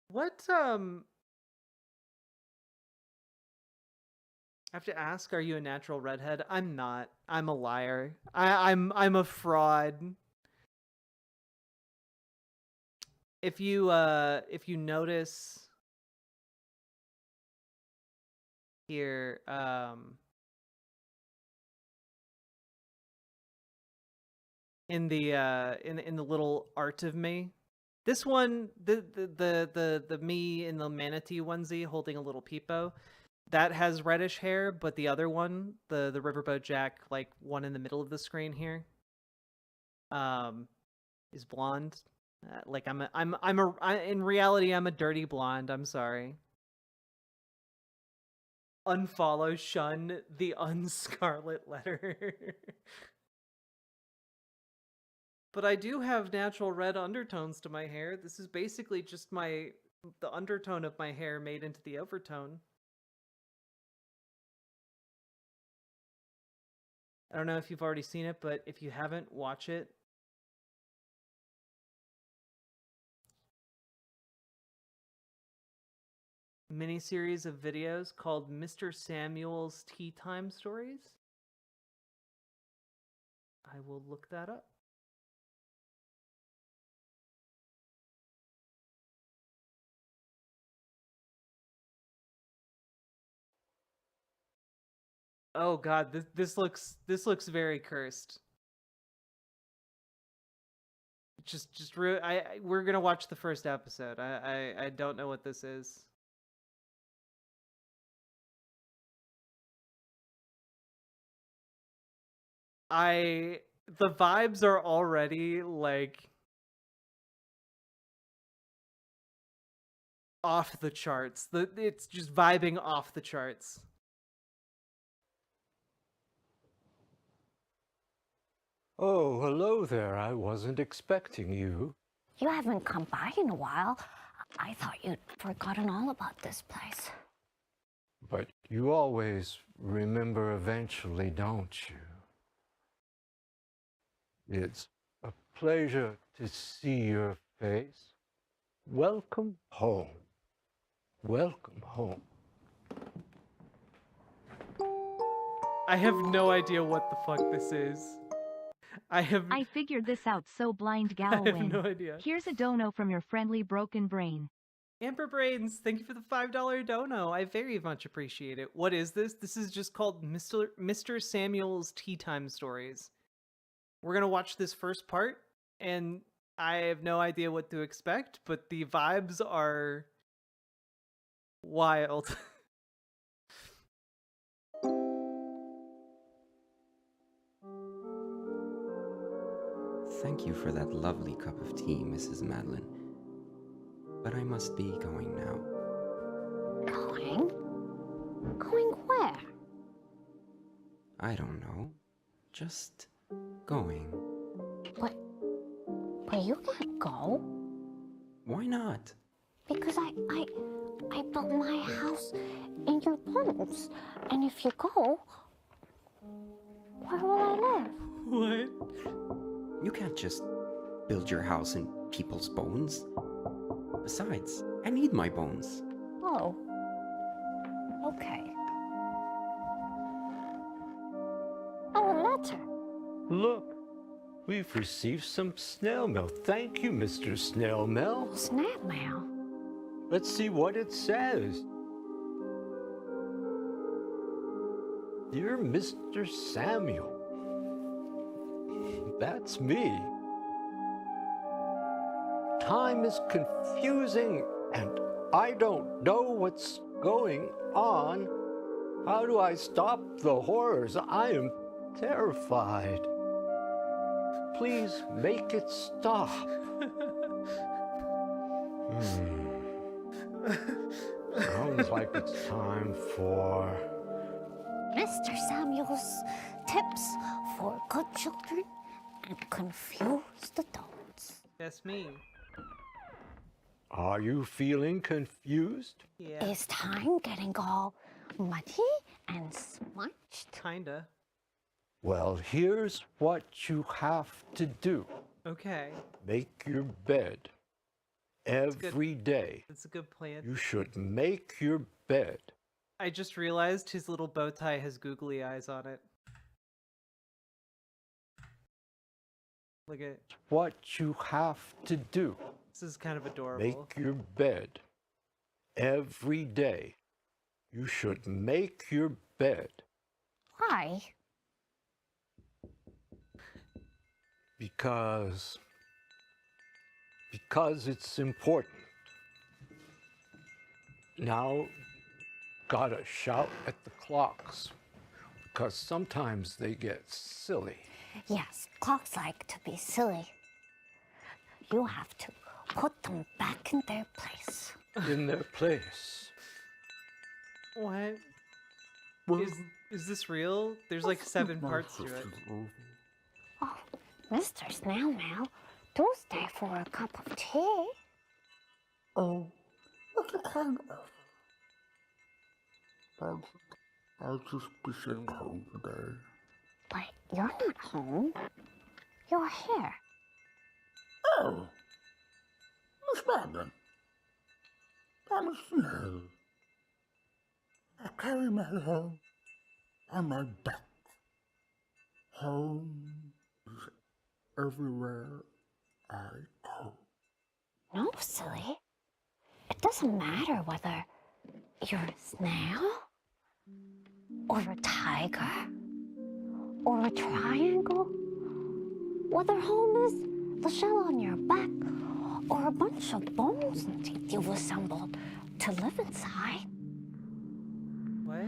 [SPEAKER 3] What I have to ask, are you a natural redhead? I'm not. I'm a liar. I'm a fraud. If you notice here, in the little art of me, this one, the me in the manatee onesie holding a little peepo, that has reddish hair, but the other one, the Riverboat Jack, like one in the middle of the screen here, is blonde. Like in reality, I'm a dirty blonde. I'm sorry. Unfollow, shun the unscarlet letter. But I do have natural red undertones to my hair. This is basically just the undertone of my hair made into the overtone. I don't know if you've already seen it, but if you haven't, watch it. Mini-series of videos called Mr. Samuel's Tea Time Stories. I will look that up. Oh god, this looks very cursed. We're gonna watch the first episode. I don't know what this is. The vibes are already like off the charts. It's just vibing off the charts.
[SPEAKER 8] Oh, hello there. I wasn't expecting you.
[SPEAKER 12] You haven't come by in a while. I thought you'd forgotten all about this place.
[SPEAKER 8] But you always remember eventually, don't you? It's a pleasure to see your face. Welcome home. Welcome home.
[SPEAKER 3] I have no idea what the fuck this is.
[SPEAKER 4] I figured this out, so blind gal
[SPEAKER 3] I
[SPEAKER 4] win.
[SPEAKER 3] have no idea.
[SPEAKER 4] Here's a dono from your friendly broken brain.
[SPEAKER 3] Amber Brains, thank you for the $5 dono. I very much appreciate it. What is this? This is just called Mr. Samuel's Tea Time Stories. We're gonna watch this first part, and I have no idea what to expect, but the vibes are wild.
[SPEAKER 23] Thank you for that lovely cup of tea, Mrs. Madeline. But I must be going now.
[SPEAKER 12] Going? Going where?
[SPEAKER 23] I don't know. Just going.
[SPEAKER 12] But you can't go.
[SPEAKER 23] Why not?
[SPEAKER 12] Because I built my house in your bones. And if you go, where will I live?
[SPEAKER 3] What?
[SPEAKER 23] You can't just build your house in people's bones. Besides, I need my bones.
[SPEAKER 12] Oh. Okay. Oh, a letter.
[SPEAKER 8] Look, we've received some snail mail. Thank you, Mr. Snail Mail.
[SPEAKER 12] Snail mail?
[SPEAKER 8] Let's see what it says. Dear Mr. Samuel, that's me. Time is confusing and I don't know what's going on. How do I stop the horrors? I am terrified. Please make it stop. Sounds like it's time for
[SPEAKER 12] Mr. Samuel's tips for good children and confused adults.
[SPEAKER 3] That's me.
[SPEAKER 8] Are you feeling confused?
[SPEAKER 3] Yeah.
[SPEAKER 12] Is time getting all muddy and smudged?
[SPEAKER 3] Kinda.
[SPEAKER 8] Well, here's what you have to do.
[SPEAKER 3] Okay.
[SPEAKER 8] Make your bed every day.
[SPEAKER 3] That's a good plan.
[SPEAKER 8] You should make your bed.
[SPEAKER 3] I just realized his little bow tie has googly eyes on it. Look at
[SPEAKER 8] what you have to do.
[SPEAKER 3] This is kind of adorable.
[SPEAKER 8] Make your bed every day. You should make your bed.
[SPEAKER 12] Why?
[SPEAKER 8] Because it's important. Now, gotta shout at the clocks, because sometimes they get silly.
[SPEAKER 12] Yes, clocks like to be silly. You have to put them back in their place.
[SPEAKER 8] In their place.
[SPEAKER 3] What? Is this real? There's like 7 parts to it.
[SPEAKER 12] Oh, Mr. Snail Mail, do stay for a cup of tea.
[SPEAKER 9] Oh, what a kind of... I'll just be sitting home today.
[SPEAKER 12] But you're not home. You're here.
[SPEAKER 9] Oh, Miss Brandon. Thomas, no. I carry my home on my back. Home is everywhere I go.
[SPEAKER 12] No, silly. It doesn't matter whether you're a snail, or a tiger, or a triangle. Whether home is the shell on your back, or a bunch of bones and teeth you've assembled to live inside.
[SPEAKER 3] What?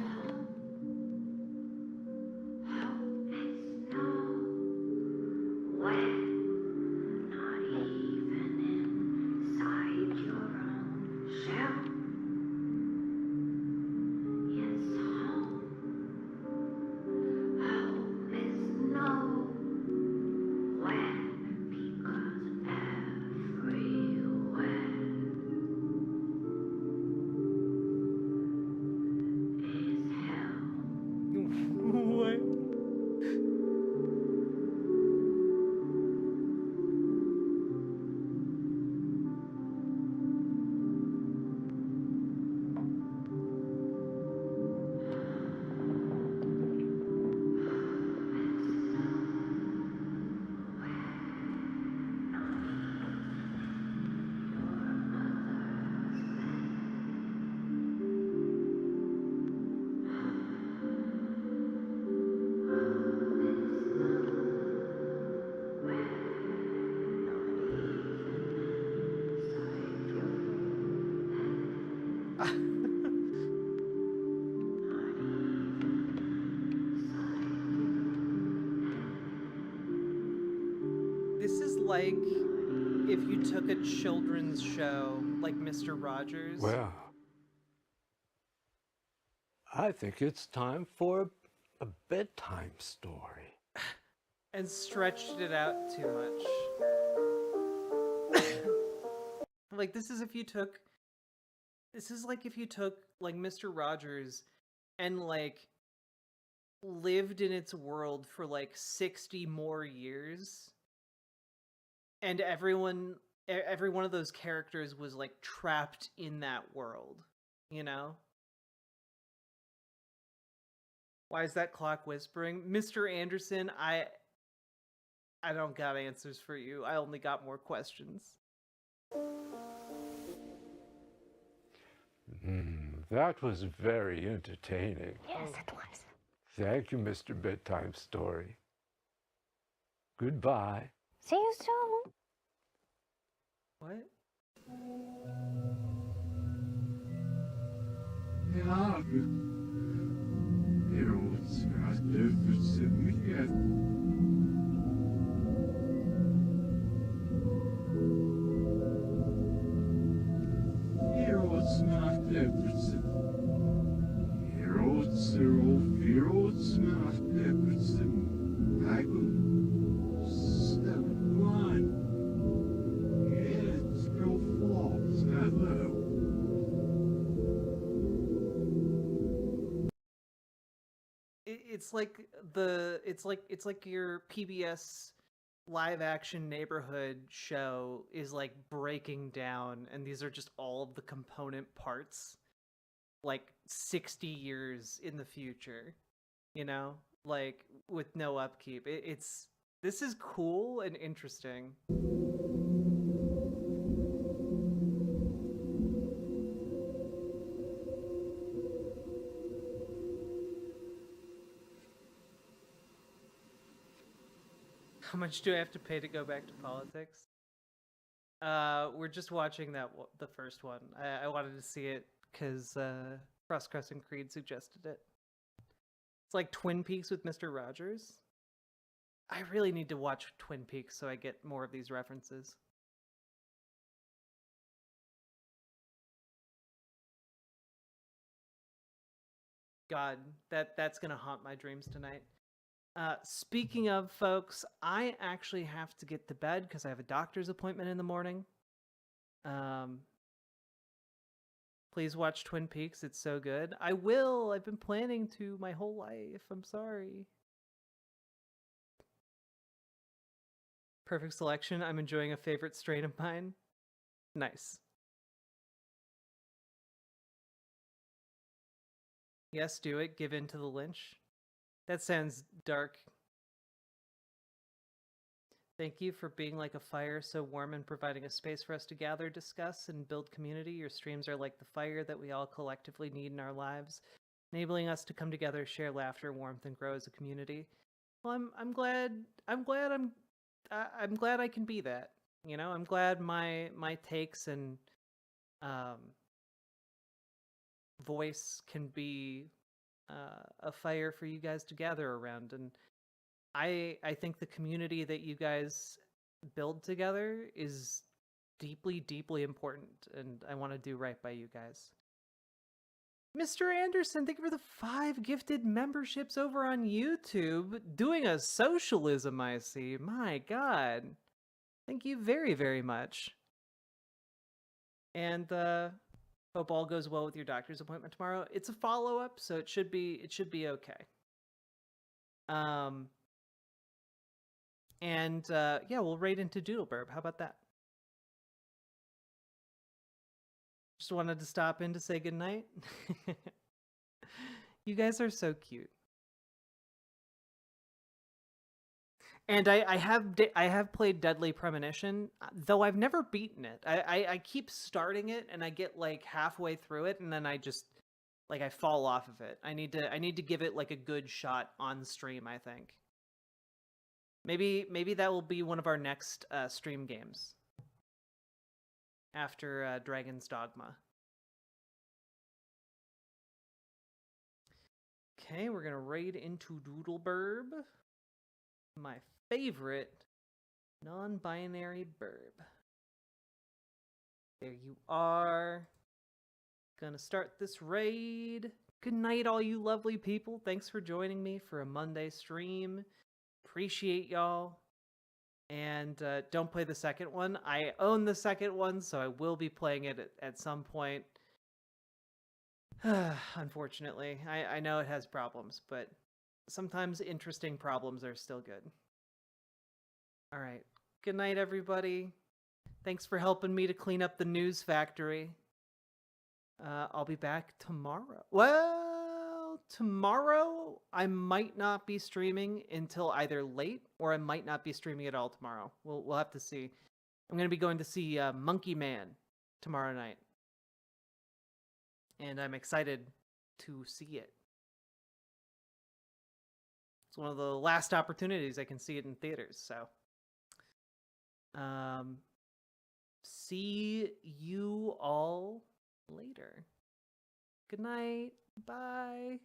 [SPEAKER 3] This is like if you took a children's show like Mr. Rogers.
[SPEAKER 8] Well, I think it's time for a bedtime story.
[SPEAKER 3] And stretched it out too much. Like, this is like if you took like Mr. Rogers and like lived in its world for like 60 more years, and every one of those characters was like trapped in that world, you know? Why is that clock whispering? Mr. Anderson, I don't got answers for you. I only got more questions.
[SPEAKER 9] That was very entertaining.
[SPEAKER 12] Yes, it was.
[SPEAKER 9] Thank you, Mr. Bedtime Story. Goodbye.
[SPEAKER 12] See you soon.
[SPEAKER 3] What? It's like your PBS live action neighborhood show is like breaking down, and these are just all of the component parts like 60 years in the future, you know, like with no upkeep. This is cool and interesting. How much do I have to pay to go back to politics? We're just watching the first one. I wanted to see it because Cross Crescent Creed suggested it. It's like Twin Peaks with Mr. Rogers. I really need to watch Twin Peaks so I get more of these references. God, that's gonna haunt my dreams tonight. Speaking of, folks, I actually have to get to bed because I have a doctor's appointment in the morning. Please watch Twin Peaks. It's so good. I will. I've been planning to my whole life. I'm sorry. Perfect selection. I'm enjoying a favorite strain of mine. Nice. Yes, do it. Give in to the lynch. That sounds dark. Thank you for being like a fire, so warm and providing a space for us to gather, discuss, and build community. Your streams are like the fire that we all collectively need in our lives, enabling us to come together, share laughter, warmth, and grow as a community. Well, I'm glad I can be that. You know, I'm glad my takes and voice can be a fire for you guys to gather around. And I think the community that you guys build together is deeply, deeply important, and I want to do right by you guys. Mr. Anderson, thank you for the 5 gifted memberships over on YouTube. Doing a socialism, I see. My God. Thank you very, very much. And hope all goes well with your doctor's appointment tomorrow. It's a follow-up, so it should be okay. And yeah, we'll raid into Doodleburb. How about that? Just wanted to stop in to say goodnight. You guys are so cute. And I have played Deadly Premonition, though I've never beaten it. I keep starting it and I get like halfway through it and then I just like I fall off of it. I need to give it like a good shot on stream, I think. Maybe that will be one of our next stream games after Dragon's Dogma. Okay, we're gonna raid into Doodleburb, my favorite non-binary burb. There you are. Gonna start this raid. Good night, all you lovely people. Thanks for joining me for a Monday stream. Appreciate y'all. And don't play the second one. I own the second one, so I will be playing it at some point. Unfortunately, I know it has problems, but sometimes interesting problems are still good. All right. Good night, everybody. Thanks for helping me to clean up the news factory. I'll be back tomorrow. Well, tomorrow I might not be streaming until either late, or I might not be streaming at all tomorrow. We'll have to see. I'm going to be going to see Monkey Man tomorrow night. And I'm excited to see it. It's one of the last opportunities I can see it in theaters, so. See you all later. Good night. Bye.